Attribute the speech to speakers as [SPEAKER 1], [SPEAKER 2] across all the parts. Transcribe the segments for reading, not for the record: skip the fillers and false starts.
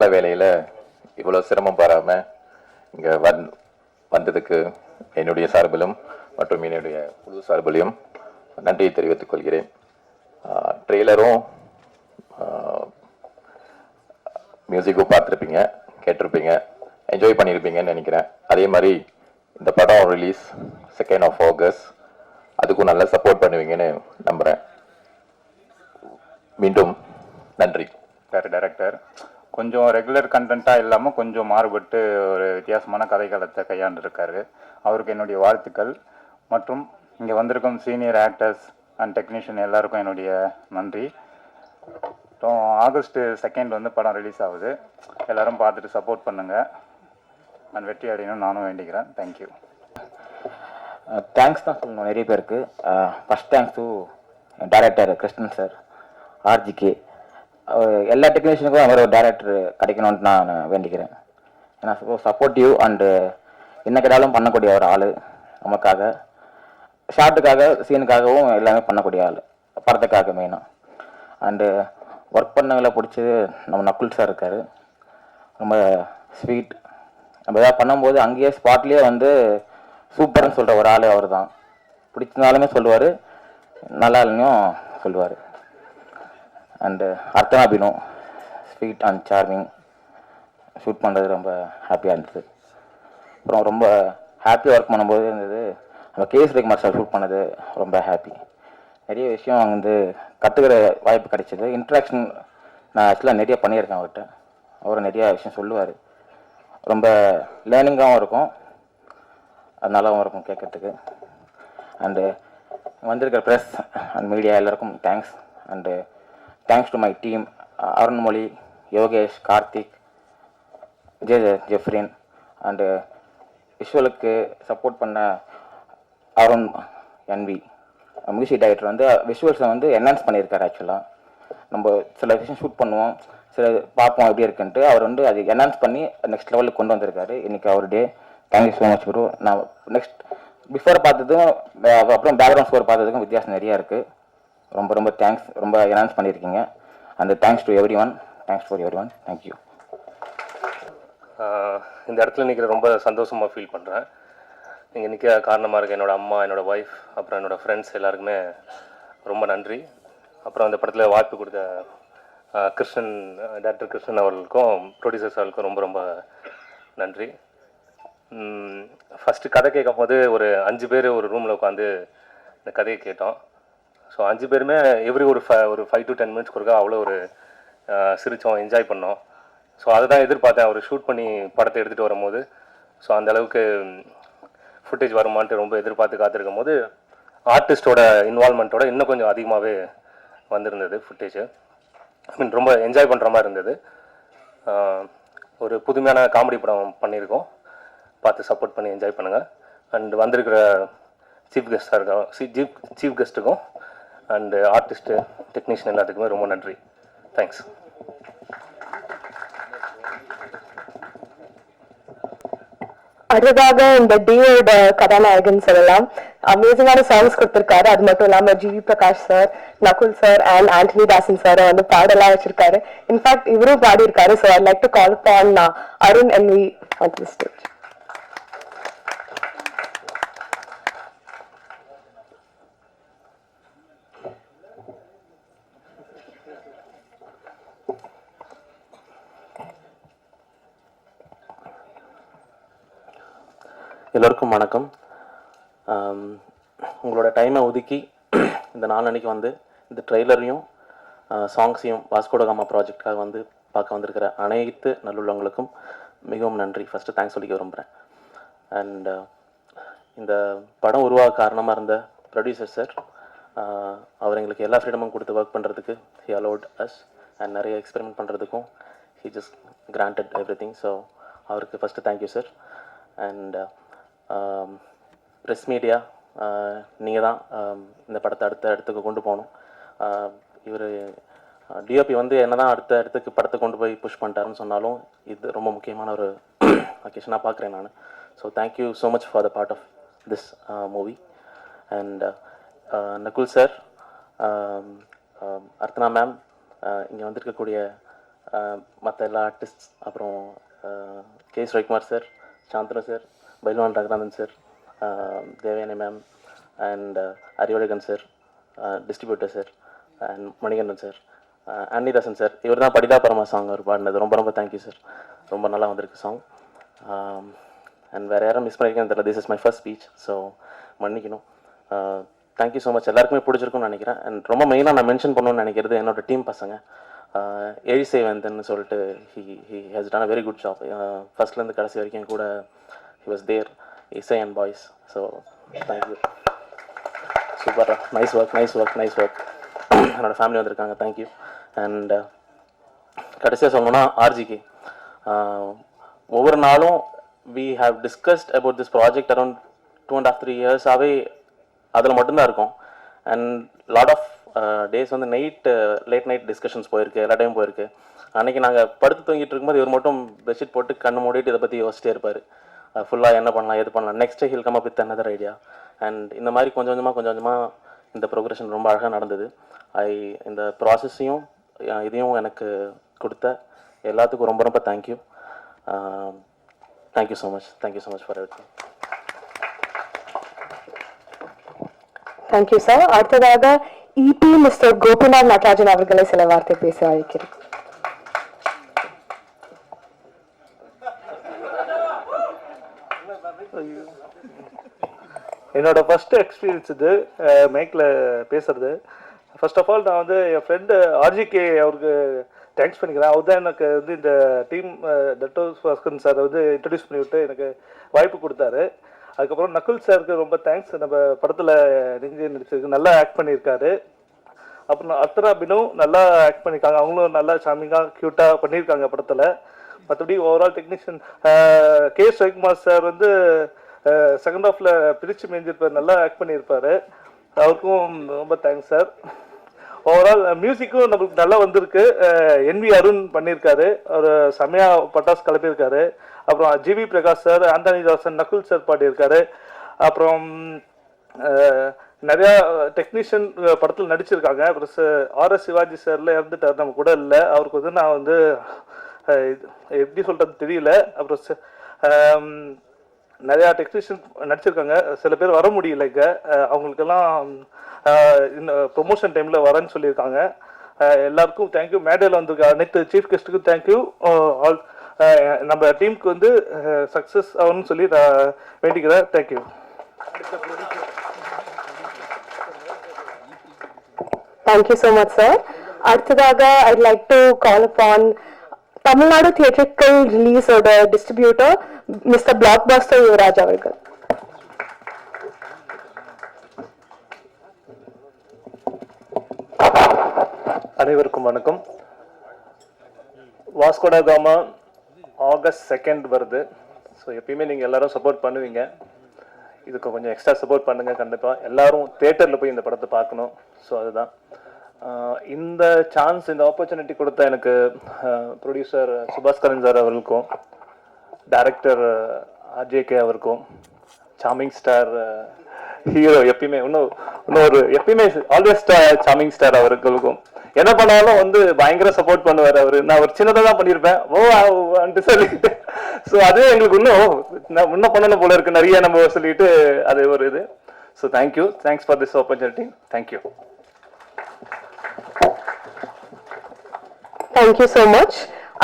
[SPEAKER 1] வேலையில் இவ்வளோ சிரமம் பாராமல் இங்கே வந்ததுக்கு என்னுடைய சார்பிலும் மற்றும் என்னுடைய குழு சார்பிலையும் நன்றியை தெரிவித்துக் கொள்கிறேன். ட்ரெய்லரும் மியூசிக்கும் பார்த்துருப்பீங்க, கேட்டிருப்பீங்க, என்ஜாய் பண்ணியிருப்பீங்கன்னு நினைக்கிறேன். அதே மாதிரி இந்த படம் ரிலீஸ் 2 ஆகஸ்ட், அதுக்கும் நல்லா சப்போர்ட் பண்ணுவீங்கன்னு நம்புகிறேன். மீண்டும் நன்றி.
[SPEAKER 2] டைரக்டர் கொஞ்சம் ரெகுலர் கண்டென்ட்டாக இல்லாமல் கொஞ்சம் மாறுபட்டு ஒரு வித்தியாசமான கதைக்களத்தை கையாண்டிருக்காரு. அவருக்கு என்னுடைய வாழ்த்துக்கள். மற்றும் இங்கே வந்திருக்கும் சீனியர் ஆக்டர்ஸ் அண்ட் டெக்னீஷியன் எல்லாருக்கும் என்னுடைய நன்றி. அப்புறம் ஆகஸ்ட் 2 வந்து படம் ரிலீஸ் ஆகுது. எல்லோரும் பார்த்துட்டு சப்போர்ட் பண்ணுங்கள். நான் வெற்றி அடையணும்னு நானும் வேண்டிக்கிறேன். தேங்க்யூ.
[SPEAKER 3] தேங்க்ஸ் தான் சொல்லணும் நிறைய பேருக்கு. First thanks to director Krishnan sir, RGK, எல்லா டெக்னீஷியனுக்கும் அவர் ஒரு டைரக்டர் கிடைக்கணும்னு நான் வேண்டிக்கிறேன். ஏன்னா சப்போர்ட்டிவ் அண்டு என்ன கேட்டாலும் பண்ணக்கூடிய ஒரு ஆள், நமக்காக ஷார்ட்டுக்காக சீனுக்காகவும் எல்லாமே பண்ணக்கூடிய ஆள், படத்துக்காக மெயினாக. அண்டு ஒர்க் பண்ணங்களை பிடிச்சது நம்ம நக்குல் சார் இருக்கார், ரொம்ப ஸ்வீட். நம்ம எதாவது பண்ணும்போது அங்கேயே ஸ்பாட்லேயே வந்து சூப்பர்னு சொல்கிற ஒரு ஆள் அவர் தான். பிடிச்சிருந்தாலுமே சொல்லுவார், நல்லா இல்லையும் சொல்லுவார். And Arthana Bino, sweet and charming. Shoot பண்ணுறது ரொம்ப ஹாப்பியாக இருந்தது. அப்புறம் ரொம்ப ஹாப்பியாக ஒர்க் பண்ணும்போது இருந்தது நம்ம கேஎஸ் ரவிக்குமார் சார் ஷூட் பண்ணது ரொம்ப ஹாப்பி. நிறைய விஷயம் வந்து கற்றுக்கிற வாய்ப்பு கிடைச்சிது. இன்ட்ராக்ஷன் நான் ஆக்சுவலாக நிறைய பண்ணியிருக்கேன் அவர்கிட்ட. அவர் நிறையா விஷயம் சொல்லுவார், ரொம்ப லேர்னிங்காகவும் இருக்கும், அது நல்லாவும் இருக்கும் கேட்குறதுக்கு. அண்டு வந்திருக்கிற ப்ரெஸ் அண்ட் மீடியா எல்லாருக்கும் thanks. And thanks to my team, Arunmozhi, Yogesh, Karthik, Jefrin. And விஷுவலுக்கு சப்போர்ட் பண்ண அருண் என்வி. மியூசிக் டைரக்டர் வந்து விஷுவல்ஸை வந்து என்ஹான்ஸ் பண்ணியிருக்காரு. ஆக்சுவலாக நம்ம சில விஷயம் ஷூட் பண்ணுவோம், சில பார்ப்போம் எப்படி இருக்குன்ட்டு, அவர் வந்து அது என்ஹான்ஸ் பண்ணி நெக்ஸ்ட் லெவலுக்கு கொண்டு வந்திருக்காரு. இன்றைக்கி அவர் day. Thank you so much bro. நான் நெக்ஸ்ட் பிஃபோர் பார்த்ததும் அப்புறம் பேக்ரவுண்ட் ஸ்கோர் பார்த்ததுக்கும் வித்தியாசம் நிறையா இருக்குது. ரொம்ப ரொம்ப தேங்க்ஸ், ரொம்ப என்ஹான்ஸ் பண்ணியிருக்கீங்க. அந்த thanks to every one, thanks for every one, thank you.
[SPEAKER 4] இந்த இடத்துல நிற்கிற ரொம்ப சந்தோஷமாக ஃபீல் பண்ணுறேன். இங்கே நிற்க காரணமாக இருக்க என்னோடய அம்மா, என்னோடய ஒய்ஃப், அப்புறம் என்னோடய ஃப்ரெண்ட்ஸ் எல்லாருக்குமே ரொம்ப நன்றி. அப்புறம் அந்த படத்தில் வாய்ப்பு கொடுத்த கிருஷ்ணன், டைரக்டர் கிருஷ்ணன் அவர்களுக்கும் ப்ரொடியூசர்ஸ் அவர்களுக்கும் ரொம்ப ரொம்ப நன்றி. ஃபஸ்ட்டு கதை கேட்கும் போது ஒரு 5 பேர் ஒரு ரூமில் உட்காந்து இந்த கதையை கேட்டோம். ஸோ 5 பேருமே எவ்ரி ஒரு 5 to 10 மினிட்ஸ் கொடுக்க அவ்வளோ ஒரு சிரித்தோம், என்ஜாய் பண்ணோம். ஸோ அதை தான் எதிர்பார்த்தேன் அவர் ஷூட் பண்ணி படத்தை எடுத்துகிட்டு வரும்போது. ஸோ அந்தளவுக்கு ஃபுட்டேஜ் வருமானட்டு ரொம்ப எதிர்பார்த்து காத்திருக்கும் போது ஆர்டிஸ்டோட இன்வால்மெண்ட்டோட இன்னும் கொஞ்சம் அதிகமாகவே வந்திருந்தது ஃபுட்டேஜ். ஐ மீன் ரொம்ப என்ஜாய் பண்ணுற மாதிரி இருந்தது. ஒரு புதுமையான காமெடி படம் பண்ணியிருக்கோம், பார்த்து சப்போர்ட் பண்ணி என்ஜாய் பண்ணுங்கள். அண்ட் வந்திருக்கிற சீஃப் கெஸ்ட்டுக்கும் அண்டு ஆர்டிஸ்ட்டு, டெக்னீஷியன் எல்லாத்துக்குமே ரொம்ப நன்றி. தேங்க்ஸ்.
[SPEAKER 5] அடுத்ததாக இந்த டியோட கதாநாயகன் சொல்லலாம். அமேசிங்கான சாங்ஸ் கொடுத்திருக்காரு. அது மட்டும் இல்லாம GV Prakash sir, Nakul sir and Antony Dasan sir வந்து பாடலாம் வச்சிருக்காரு. இன்ஃபேக்ட் இவரும் பாடி இருக்காரு. So I like to call upon Arun NV on the stage.
[SPEAKER 6] எல்லோருக்கும் வணக்கம். உங்களோட டைமை ஒதுக்கி இந்த நாளன்னைக்கு வந்து இந்த ட்ரெய்லரையும் சாங்ஸையும் வாஸ்கோ ட காமா ப்ராஜெக்டுக்காக வந்து பார்க்க வந்திருக்கிற அனைத்து நல்லுள்ளவங்களுக்கும் மிகவும் நன்றி. ஃபஸ்ட்டு தேங்க்ஸ் சொல்லிக்க விரும்புகிறேன். அண்ட் இந்த படம் உருவாக காரணமாக இருந்த ப்ரொடியூசர் சார், அவர் எங்களுக்கு எல்லா ஃப்ரீடமும் கொடுத்து ஒர்க் பண்ணுறதுக்கு ஹி அலோட் அஸ். அண்ட் நிறைய எக்ஸ்பெரிமெண்ட் பண்ணுறதுக்கும் he just granted everything. So அவருக்கு first thank you sir. And press media, நீங்கள் தான் இந்த படத்தை அடுத்த இடத்துக்கு கொண்டு போகணும். இவர் டிஓபி வந்து என்ன தான் அடுத்த இடத்துக்கு படத்தை கொண்டு போய் புஷ் பண்ணிட்டாருன்னு சொன்னாலும் இது ரொம்ப முக்கியமான ஒரு அக்கேஷனாக பார்க்குறேன் நான். So thank you so much for the part of this movie. And Nakul sir, Arthana ma'am, இங்கே வந்திருக்கக்கூடிய மற்ற எல்லா ஆர்டிஸ்ட்ஸ், அப்புறம் K Ravikumar sir, Shanthanu sir, Pailwan Ranganathan sir, Devayani ma'am and Arivazhagan sir, distributor sir and Manikandan sir, Annidasan sir. இவர் தான் படிதா பரமா சாங் அவர் பாடினது. ரொம்ப ரொம்ப தேங்க்யூ சார். ரொம்ப நல்லா வந்திருக்கு சாங். அண்ட் வேறு யாரும் மிஸ் பண்ணியிருக்கேன்னு தெரியல. This is my first speech, so மன்னிக்கணும். Thank you so much. எல்லாருக்குமே பிடிச்சிருக்குன்னு நினைக்கிறேன். அண்ட் ரொம்ப மெயினாக நான் மென்ஷன் பண்ணணும்னு நினைக்கிறது என்னோட டீம் பசங்க. எழிசை வேந்தன் சொல்லிட்டு he has done a very good job. ஃபர்ஸ்ட்லேருந்து கடைசி வரைக்கும் கூட he was there, Isai and boys. So thank you. சூப்பரா, nice work, nice work, nice work. என்னோட ஃபேமிலி வந்திருக்காங்க, தேங்க்யூ. அண்ட் கடைசியாக சொல்லணும்னா ஆர்ஜிகே. ஒவ்வொரு நாளும் we have discussed about this project around 2.5-3 years-ஆவே அதில் மட்டும்தான் இருக்கும். அண்ட் லாட் ஆஃப் டேஸ் வந்து லேட் நைட் டிஸ்கஷன்ஸ் போயிருக்கு, எல்லா டைம் போயிருக்கு. அன்றைக்கி நாங்கள் படுத்து தூங்கிட்டு இருக்கும்போது இவர் மட்டும் பெட்ஷீட் போட்டு கண்ணு மூடிட்டு இதை பற்றி யோசிச்சிட்டே இருப்பார். ஃபுல்லாக என்ன பண்ணலாம், எது பண்ணலாம், next hill come up with another idea. And இந்த மாதிரி கொஞ்சம் கொஞ்சமாக இந்த ப்ரோக்ரஷன் ரொம்ப அழகாக நடந்தது. இந்த ப்ராசஸையும் இதையும் எனக்கு கொடுத்த எல்லாத்துக்கும் ரொம்ப ரொம்ப thank you. Thank you so much. Thank you so much for everything.
[SPEAKER 5] Thank you, sir. அடுத்ததாக இபி மிஸ்டர் கோபிநாத் நடராஜன் அவர்களை சில வார்த்தை பேச அழைக்கிறேன்.
[SPEAKER 7] என்னோட ஃபர்ஸ்ட் எக்ஸ்பீரியன்ஸ் இது மைக்கில் பேசுறது. ஃபர்ஸ்ட் ஆஃப் ஆல் நான் வந்து என் ஃப்ரெண்டு ஆர்ஜிகே அவருக்கு தேங்க்ஸ் பண்ணிக்கிறேன். அவர் தான் எனக்கு வந்து இந்த டீம் டட்டோஸ் பாஸ்கரன் சார் வந்து இன்ட்ரடியூஸ் பண்ணிவிட்டு எனக்கு வாய்ப்பு கொடுத்தாரு. அதுக்கப்புறம் நக்குல் சாருக்கு ரொம்ப தேங்க்ஸ். நம்ம படத்தில் நடிச்சிருக்கு, நல்லா ஆக்ட் பண்ணியிருக்காரு. அப்புறம் அர்த்தனா பினு நல்லா ஆக்ட் பண்ணியிருக்காங்க, அவங்களும் நல்லா சாமிங்காக க்யூட்டாக பண்ணியிருக்காங்க படத்தில். மற்றபடி overall technician K Ravikumar sir வந்து செகண்ட் ஹாஃபில் பிரித்து மேய்ஞ்சிருப்பார், நல்லா ஆக்ட் பண்ணியிருப்பார். அவருக்கும் ரொம்ப தேங்க்ஸ் சார். ஓவரால் மியூசிக்கும் நம்மளுக்கு நல்லா வந்திருக்கு. என்வி அருண் பண்ணியிருக்காரு, அவர் செமையாக பட்டாசு கிளப்பியிருக்காரு. அப்புறம் ஜிவி பிரகாஷ் சார், ஆந்தனி தாசன், நகுல் சார் பாடியிருக்காரு. அப்புறம் நிறையா டெக்னீஷியன் படத்தில் நடிச்சிருக்காங்க. அப்புறம் ஆர்எஸ் சிவாஜி சார்ல இறந்துட்டார், நம்ம கூட இல்லை. அவருக்கு வந்து நான் வந்து எப்படி சொல்கிறது தெரியல. அப்புறம் நிறையா டெக்னீஷியன் நடிச்சிருக்காங்க, சில பேர் வர முடியல இங்கே. அவங்களுக்கெல்லாம் இந்த ப்ரொமோஷன் டைமில் வரேன்னு சொல்லியிருக்காங்க. எல்லாருக்கும் தேங்க்யூ. மேடையில் வந்திருக்க அனைத்து சீஃப் கெஸ்ட்டுக்கும் தேங்க்யூ. ஆல் நம்ம டீமுக்கு வந்து சக்ஸஸ் ஆகணும்னு சொல்லி நான் வேண்டிக்கிறேன். Thank you.
[SPEAKER 5] Thank you so much, sir. அடுத்ததாக I'd like to call upon Tamil Nadu theatrical ரிலீஸோட டிஸ்ட்ரிபியூட்டர் மிஸ்டர் பிளாக்பஸ்டர் யுவராஜ் அவர்கள்.
[SPEAKER 8] அனைவருக்கும் வணக்கம். வாஸ்கோடா காமா August 2 வருது. ஸோ எப்பயுமே நீங்கள் எல்லாரும் சப்போர்ட் பண்ணுவீங்க, இதுக்கு கொஞ்சம் எக்ஸ்ட்ரா சப்போர்ட் பண்ணுங்கள். கண்டிப்பாக எல்லாரும் தேட்டரில் போய் இந்த படத்தை பார்க்கணும். ஸோ அதுதான் இந்த சான்ஸ், இந்த ஆப்பர்ச்சுனிட்டி கொடுத்த எனக்கு ப்ரொடியூசர் சுபாஸ்கரன் சார் அவர்களுக்கும், டைரக்டர் ஆர்ஜேகே அவருக்கும், சாமிங் ஸ்டார் ஹீரோ எப்பயுமே எப்பயுமே ஆல்வேஸ் சாமிங் ஸ்டார் அவர்களுக்கும், என்ன பண்ணாலும் வந்து பயங்கர சப்போர்ட் பண்ணுவார் அவரு. நான் ஒரு சின்னதாக தான் பண்ணியிருப்பேன் ஓ சொல்லிட்டு. ஸோ அதுவே எங்களுக்கு இன்னும் பண்ணணும் போல இருக்கு நிறைய நம்ம சொல்லிட்டு அது ஒரு இது. So thank you, thanks for this opportunity. Thank you.
[SPEAKER 5] Thank you so much.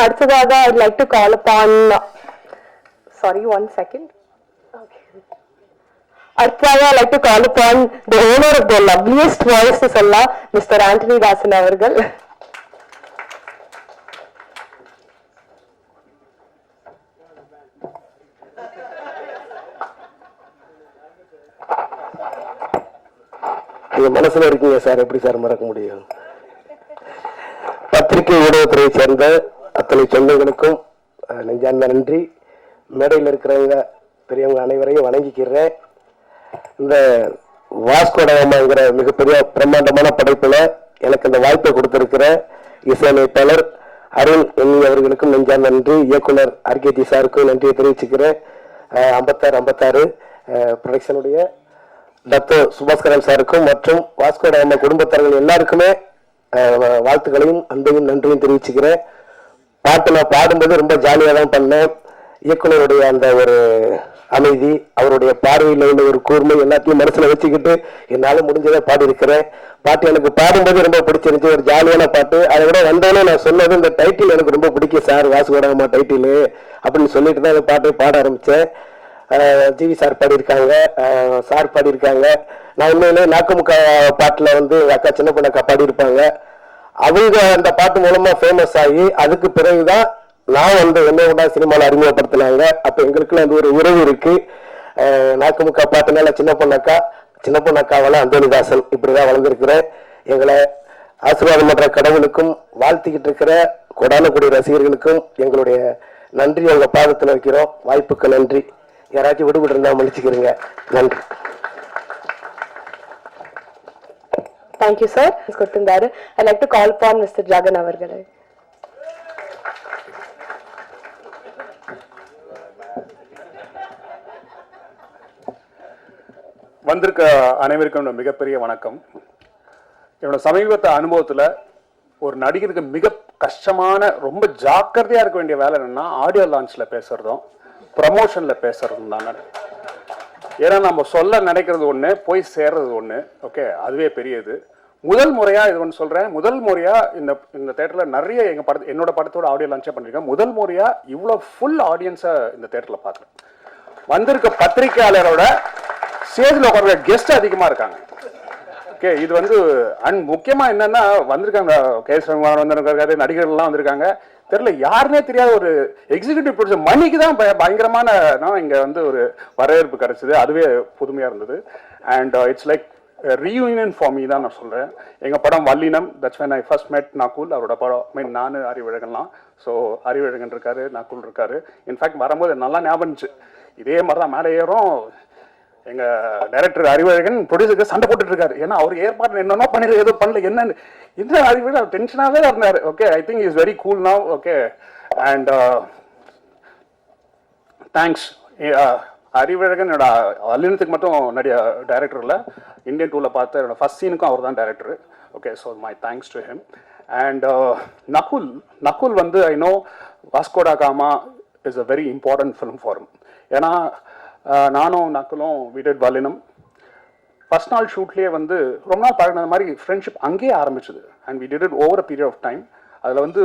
[SPEAKER 5] அடுத்ததாக I'd like to call upon, sorry, 1 second. Okay. அடுத்ததாக I'd like to call upon the owner of the loveliest voice to சொல்லலாம், Mr. Anthony Dasan அவர்கள்.
[SPEAKER 9] நீங்க மனசுல இருக்கீங்க sir, எப்படி sir மறக்க முடியும்? பத்திரிகை ஊடகத்துறையை சேர்ந்த அத்தனை சொந்தங்களுக்கும் நெஞ்சார்ந்த நன்றி. மேடையில் இருக்கிறவங்க பெரியவங்க அனைவரையும் வணங்கிக்கிறேன். இந்த வாஸ்கோடகாமாங்கிற மிகப்பெரிய பிரம்மாண்டமான படைப்புல எனக்கு இந்த வாய்ப்பை கொடுத்திருக்கிற இசையமைப்பாளர் அருண் எண்ணி அவர்களுக்கும் நெஞ்சார்ந்த நன்றி. இயக்குனர் ஆர்கேடி சாருக்கும் நன்றியை தெரிவிச்சுக்கிறேன். 56 ப்ரொடக்ஷனுடைய டாக்டர் சுபாஸ்கரன் சாருக்கும் மற்றும் வாஸ்கோடகாமா குடும்பத்தார்கள் எல்லாருக்குமே வாழ்த்துக்களையும் அன்பையும் நன்றியும் தெரிவிச்சுக்கிறேன். பாட்டு நான் பாடும்போது ரொம்ப ஜாலியாக தான் பண்ணேன். இயக்குனருடைய அந்த ஒரு அமைதி, அவருடைய பார்வையில் உள்ள ஒரு கூர்மை எல்லாத்தையும் மனசுல வச்சுக்கிட்டு என்னால் முடிஞ்சதை பாடியிருக்கிறேன். பாட்டு எனக்கு பாடும்போது ரொம்ப பிடிச்சிருந்துச்சு, ஒரு ஜாலியான பாட்டு. அதை விட வந்தோடனே நான் சொன்னது இந்த டைட்டில் எனக்கு ரொம்ப பிடிக்கும் சார், வாசுகோடகம்மா டைட்டிலு அப்படின்னு சொல்லிட்டு தான் அந்த பாட்டை பாட ஆரம்பித்தேன். ஜிவி சார் பாடியிருக்காங்க, சார் பாடியிருக்காங்க. நான் உண்மையிலே நாக்குமுக்கா பாட்டில் வந்து அக்கா சின்ன பொண்ணக்கா பாடியிருப்பாங்க. அவங்க அந்த பாட்டு மூலமா ஃபேமஸ் ஆகி அதுக்கு பிறகுதான் நான் வந்து என்னோட சினிமாவில் அறிமுகப்படுத்தினாங்க. அப்போ எங்களுக்குள்ள அந்த ஒரு உறவு இருக்கு. நாக்குமுக்கா பாட்டுனால சின்ன பொண்ணக்காவால அந்தோனிதாசன் இப்படிதான் வளர்ந்துருக்கிறேன். எங்களை ஆசீர்வாதம் பண்ற கடவுளுக்கும் வாழ்த்திக்கிட்டு இருக்கிற கொடானக்குடி ரசிகர்களுக்கும் எங்களுடைய நன்றி உங்க பாதத்தில் வைக்கிறோம். வாய்ப்புக்கு நன்றி. யாராச்சும் விடுபட்டு இருந்தா மன்னிச்சுக்கிறீங்க. நன்றி.
[SPEAKER 5] தேங்க்யூ சார் கொடுத்திருந்தாரு. I like to call upon mister Jagan அவர்களை.
[SPEAKER 10] வந்திருக்க அனைவருக்கும் மிகப்பெரிய வணக்கம். என்னோட சமீபத்த அனுபவத்தில் ஒரு நடிகருக்கு மிக கஷ்டமான, ரொம்ப ஜாக்கிரதையாக இருக்க வேண்டிய வேலை என்னன்னா ஆடியோ லான்ச்சில் பேசுறதும் ப்ரமோஷனில் பேசுறதும் தாங்க. ஏன்னா நம்ம சொல்ல நினைக்கிறது ஒன்று, போய் சேர்றது ஒன்று. ஓகே, அதுவே பெரியது. முதல் முறையாக இது ஒன்று சொல்கிறேன், முதல் முறையாக இந்த தேட்டரில் நிறைய என்னோட படத்தோட ஆடியோ லான்ச்சே பண்ணியிருக்கேன். முதல் முறையாக இவ்வளோ ஃபுல் ஆடியன்ஸை இந்த தேட்டரில் பார்க்குறேன். வந்திருக்க பத்திரிகையாளரோட ஸ்டேஜில் உட்கார கெஸ்ட் அதிகமாக இருக்காங்க. ஓகே, இது வந்து முக்கியமாக என்னன்னா வந்திருக்காங்க கேஎஸ் ரகுமான் வந்திருக்காரு, நடிகர்கள்லாம் வந்திருக்காங்க. தெரியல யாருன்னே தெரியாத ஒரு எக்ஸிக்யூட்டிவ் ப்ரொடியூசர் மணிக்கு தான் பயங்கரமான இங்கே வந்து ஒரு வரவேற்பு கிடைச்சிது. அதுவே புதுமையாக இருந்தது. And it's like reunion for me தான் நான் சொல்கிறேன். எங்கள் படம் வல்லினம், that's when I first met Nakul. அவரோட படம் நான் அறிவழகன்லாம். ஸோ அறிவழகன் இருக்காரு, நகுல் இருக்காரு. இன்ஃபேக்ட் வரும்போது நல்லா ஞாபகம் இருந்துச்சு. இதே மாதிரி தான் மேலே ஏறும் எங்கள் டைரக்டர் அறிவழகன் ப்ரொடியூசருக்கு சண்டை போட்டுட்டு இருக்காரு. ஏன்னா அவர் ஏற்பாடு என்னென்னோ பண்ணிடு, எதுவும் பண்ணல, என்னன்னு இந்த அறிவழகன் டென்ஷனாகவே இருந்தார். Okay, I think is very cool now. Okay, and thanks. Arivazhagan என்னோட வல்லினத்துக்கு மட்டும் டைரக்டரில் இந்தியன் டூவில் பார்த்த என்னோட ஃபர்ஸ்ட் சீனுக்கும் அவர் தான் director. Okay, so my thanks to him. And Nakul வந்து I know Vasco da Gama is a very important film for him. ஏன்னா நானும் நக்குலும் விடட் வல்லினம் ஃபர்ஸ்ட் நாள் ஷூட்லேயே வந்து ரொம்ப நாள் பழகின மாதிரி ஃப்ரெண்ட்ஷிப் அங்கேயே ஆரம்பிச்சது. And we did it over a period of time. அதில் வந்து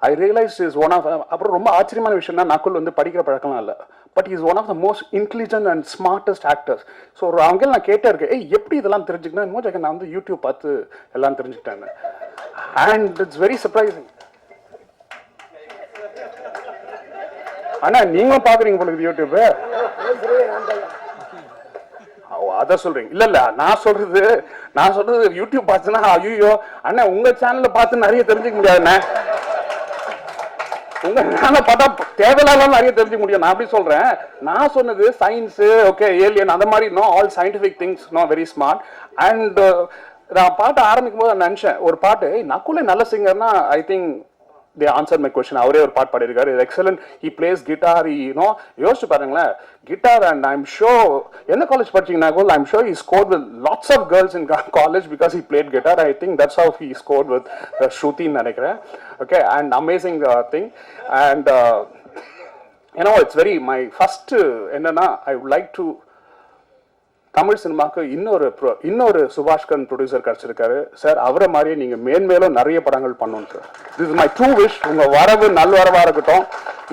[SPEAKER 10] I realise is one of, அப்புறம் ரொம்ப ஆச்சரியமான விஷயம்னா நக்குல் வந்து படிக்கிற பழக்கம்லாம் இல்லை, but is one of the most intelligent and smartest actors. So ஒரு அவங்க நான் கேட்டே இருக்கேன், எப்படி இதெல்லாம் தெரிஞ்சுக்கணும்? இன்னும் நான் வந்து யூடியூப் பார்த்து எல்லாம் தெரிஞ்சுக்கிட்டேன். And it's very surprising. அண்ணா நீங்களும் பாக்குறீங்க போல யூடியூப், அதான் சொல்றீங்க? இல்ல நான் சொல்றது யூடியூப் பார்த்துன்னா ஐயோ அண்ணா உங்க சேனல்ல பார்த்து நிறைய தெரிஞ்சுக்க முடியாதுண்ணே. உங்க சேனல் பார்த்தா தேவையில்லாம நிறைய தெரிஞ்சுக்க முடியும். நான் அப்படி சொல்றேன். நான் சொன்னது சயின்ஸ், ஓகே, ஏலியன், அந்த மாதிரி no, all scientific things, no, very smart. And நான் பாட்டு ஆரம்பிக்கும் போது நான் நினைச்சேன், ஒரு பாட்டு நக்குலே நல்ல சிங்கர்னா I think they answered my question. அவரே ஒரு பாட்டு பாடியிருக்காரு, எக்ஸலன்ட். he plays guitar, யோசிச்சு பாருங்களேன், guitar. and I'm sure என்ன காலேஜ் படிச்சீங்கன்னா I'm sure he scored with lots of girls in college because he played guitar. I think that's how he scored with Shruti நினைக்கிறேன். Okay, and amazing thing. And it's very, my first என்னன்னா I would like to Tamil சினிமாவுக்கு இன்னொரு Subaskaran producer கிடைச்சிருக்காரு sir. அவரை மாதிரியே நீங்கள் மேன்மேலும் நிறைய படங்கள் பண்ணணும் sir. This is my true wish. உங்கள் வரவு நல்வரவாக இருக்கட்டும்.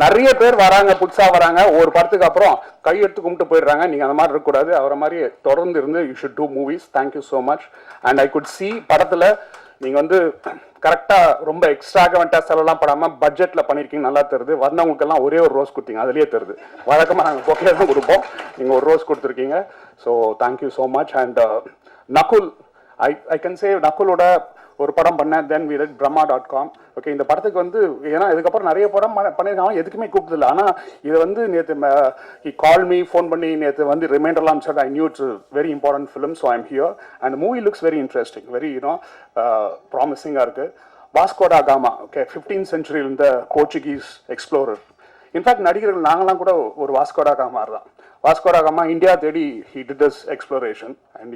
[SPEAKER 10] நிறைய பேர் வராங்க, புதுசாக வராங்க, ஒரு படத்துக்கு அப்புறம் கையெடுத்து கும்பிட்டு போயிடுறாங்க. நீங்கள் அந்த மாதிரி இருக்கக்கூடாது. அவரை மாதிரி தொடர்ந்து இருந்து you should do movies. Thank you so much. And I could see படத்தில் நீங்கள் வந்து கரெக்டாக ரொம்ப எக்ஸ்ட்ராகவெண்ட்டாக செலவெல்லாம் படாமல் பட்ஜெட்டில் பண்ணியிருக்கீங்க, நல்லா தருது. வந்தவங்களுக்கெல்லாம் ஒரே ஒரு ரோஸ் கொடுத்தீங்க, அதுலேயே தருது. வழக்கமாக நாங்கள் பொக்கே தான் கொடுப்போம், நீங்கள் ஒரு ரோஸ் கொடுத்துருக்கீங்க. So thank you so much. And Nakul, I can say நகுலோட ஒரு படம் பண்ணேன், then we did brahma.com. Okay, இந்த படத்துக்கு வந்து ஏன்னா இதுக்கப்புறம் நிறைய படம் பண்ணியிருக்காங்க, எதுக்குமே கூப்பிடல. ஆனால் இது வந்து நேற்று he called me, ஃபோன் பண்ணி நேற்று வந்து ரிமைண்டர்லாம் அனுப்பிச்சார். I knew it's very important film, so I'm here. And movie looks very interesting, very ப்ராமிசிங்காக இருக்குது. Vasco da Gama, okay, 15th century இருந்த போர்ச்சுகீஸ் எக்ஸ்ப்ளோரர். இன்ஃபேக்ட் நடிகர்கள் நாங்களாம் கூட ஒரு வாஸ்கோடா காமா தான். வாஸ்கோடா காமா இந்தியா தேடி he did this exploration and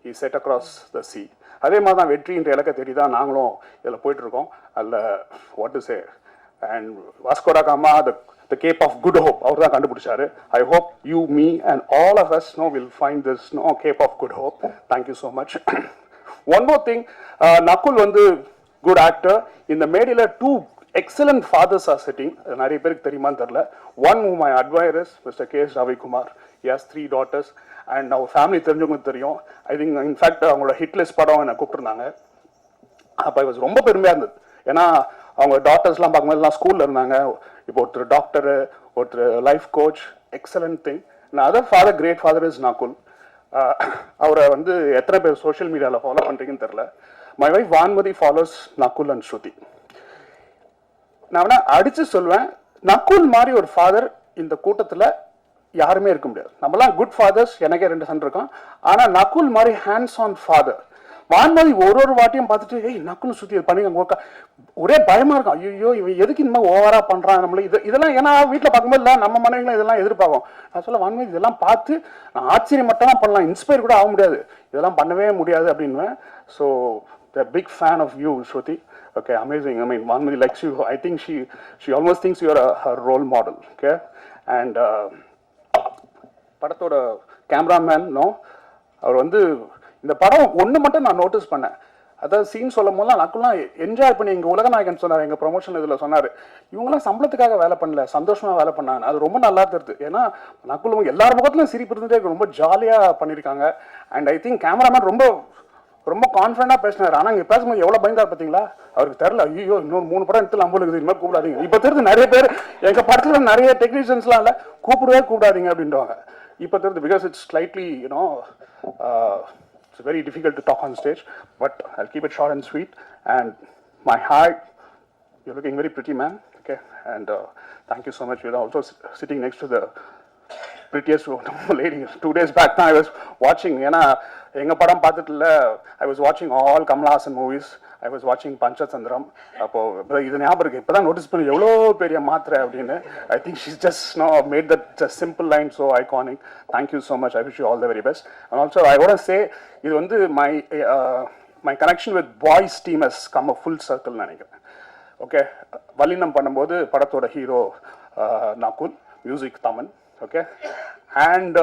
[SPEAKER 10] he set across the sea. அதே மாதிரி தான் வெற்றின்ற இலக்கை தேடி தான் நாங்களும் இதில் போயிட்டுருக்கோம். அதில் what to say, and Vasco da gamma the Cape of Good Hope அவர் தான் கண்டுபிடிச்சாரு. I hope you, me and all of us will find this Cape of Good Hope. Thank you so much. One more thing, Nakul வந்து good actor. இந்த மேடையில் 2 excellent fathers are sitting. நிறைய பேருக்கு தெரியுமான்னு தெரியல. One whom I admire is Mr. K.S. Ravikumar. He has 3 daughters and our family தெரிஞ்சவங்களுக்கு தெரியும். I think in fact அவங்களோட ஹிட் லிஸ்ட் படம் என்னை கூப்பிட்டுருந்தாங்க. அப்போ இது ரொம்ப பெருமையாக இருந்தது. ஏன்னா அவங்க டாட்டர்ஸ்லாம் பார்க்கும்போது எல்லாம் ஸ்கூலில் இருந்தாங்க. இப்போ ஒருத்தர் டாக்டரு, ஒருத்தர் life coach, excellent thing. Other father, great father is Nakul. அவரை வந்து எத்தனை பேர் சோஷியல் மீடியாவில் ஃபாலோ பண்ணுறீங்கன்னு தெரில. My wife Vanmathi follows Nakul and Shruti. நான் வேணா அடித்து சொல்லுவேன், நக்குல் மாதிரி ஒரு ஃபாதர் இந்த கூட்டத்தில் யாருமே இருக்க முடியாது. நம்மலாம் குட் ஃபாதர்ஸ், எனக்கே 2 சன் இருக்கான். ஆனால் நக்குல் மாதிரி ஹேண்ட்ஸ் ஆன் ஃபாதர். வான்மதி ஒரு வாட்டியும் பார்த்துட்டு ஏய் நக்குல் சுற்றி பண்ணிங்க ஒரே பயமா இருக்கும். ஐயோ இவன் எதுக்கு இந்த மாதிரி ஓவரா பண்றான் நம்மள இதெல்லாம். ஏன்னா வீட்டில் பார்க்கும்போது இல்லை நம்ம மனைவிகளும் இதெல்லாம் எதிர்பார்க்கும். நான் சொல்ல வான்மதி இதெல்லாம் பார்த்து நான் ஆச்சரியம் மட்டும் தான் பண்ணலாம், இன்ஸ்பயர் கூட ஆக முடியாது, இதெல்லாம் பண்ணவே முடியாது அப்படின்னுவேன். So the big fan of you Shruti. Okay, amazing. I mean Vanmathi likes you. I think she almost things you are her role model. Okay, and படத்தோட கேமராமேன் அவர் வந்து இந்த படம் ஒன்று மட்டும் நான் நோட்டீஸ் பண்ணேன். அதாவது சீன் சொல்லும் போதுலாம் நக்குலாம் என்ஜாய் பண்ணி எங்கள் உலகநாயகன் சொன்னார், எங்கள் ப்ரொமோஷன் இதில் சொன்னார், இவங்களாம் சம்பளத்துக்காக வேலை பண்ணல, சந்தோஷமாக வேலை பண்ணாங்க. அது ரொம்ப நல்லா தெரியுது. ஏன்னா நக்குல் எல்லார் முகத்துலையும் சிரிப்பு இருந்துட்டே ரொம்ப ஜாலியாக பண்ணியிருக்காங்க. அண்ட் ஐ திங்க் கேமராமேன் ரொம்ப ரொம்ப கான்ஃபிடண்டாக பேசினார். ஆனால் இங்கே பேசும்போது எவ்வளோ பயந்தார் பார்த்தீங்களா? அவருக்கு தெரில, ஐயோ இன்னொரு 3 படம் எடுத்து அம்பு இருக்குது, இனிமேல் கூப்பிடாதீங்க. இப்போ தெரியுது நிறைய பேர் எங்கள் படத்தில் நிறைய டெக்னீஷியன்ஸ்லாம் இல்லை கூப்பிடாதீங்க அப்படின்றாங்க. இப்போ தெரியுது, because it's slightly it's very difficult to talk on stage, but I'll keep it short and sweet. And my heart, you're looking very pretty, man. Okay, and thank you so much. You're also sitting next to the prettiest lady. 2 days back now I was watching, எங்க படம் பார்த்துட்டுல I was watching all Kamal Haasan movies. I was watching Panchachandram. அப்போ இது ஞாபகம் இருக்கு, இப்பதான் notice பண்ணி எவ்வளோ பெரிய மாத்திரை அப்படின்னு. I think she's just made that just simple line so iconic. Thank you so much. I wish you all the very best. And also I want to say, இது வந்து my connection with boys team has come a full circle நினைக்கிறேன். Okay, Vallinam பண்ணும்போது படத்தோட hero Nakul, music Thaman. Okay, and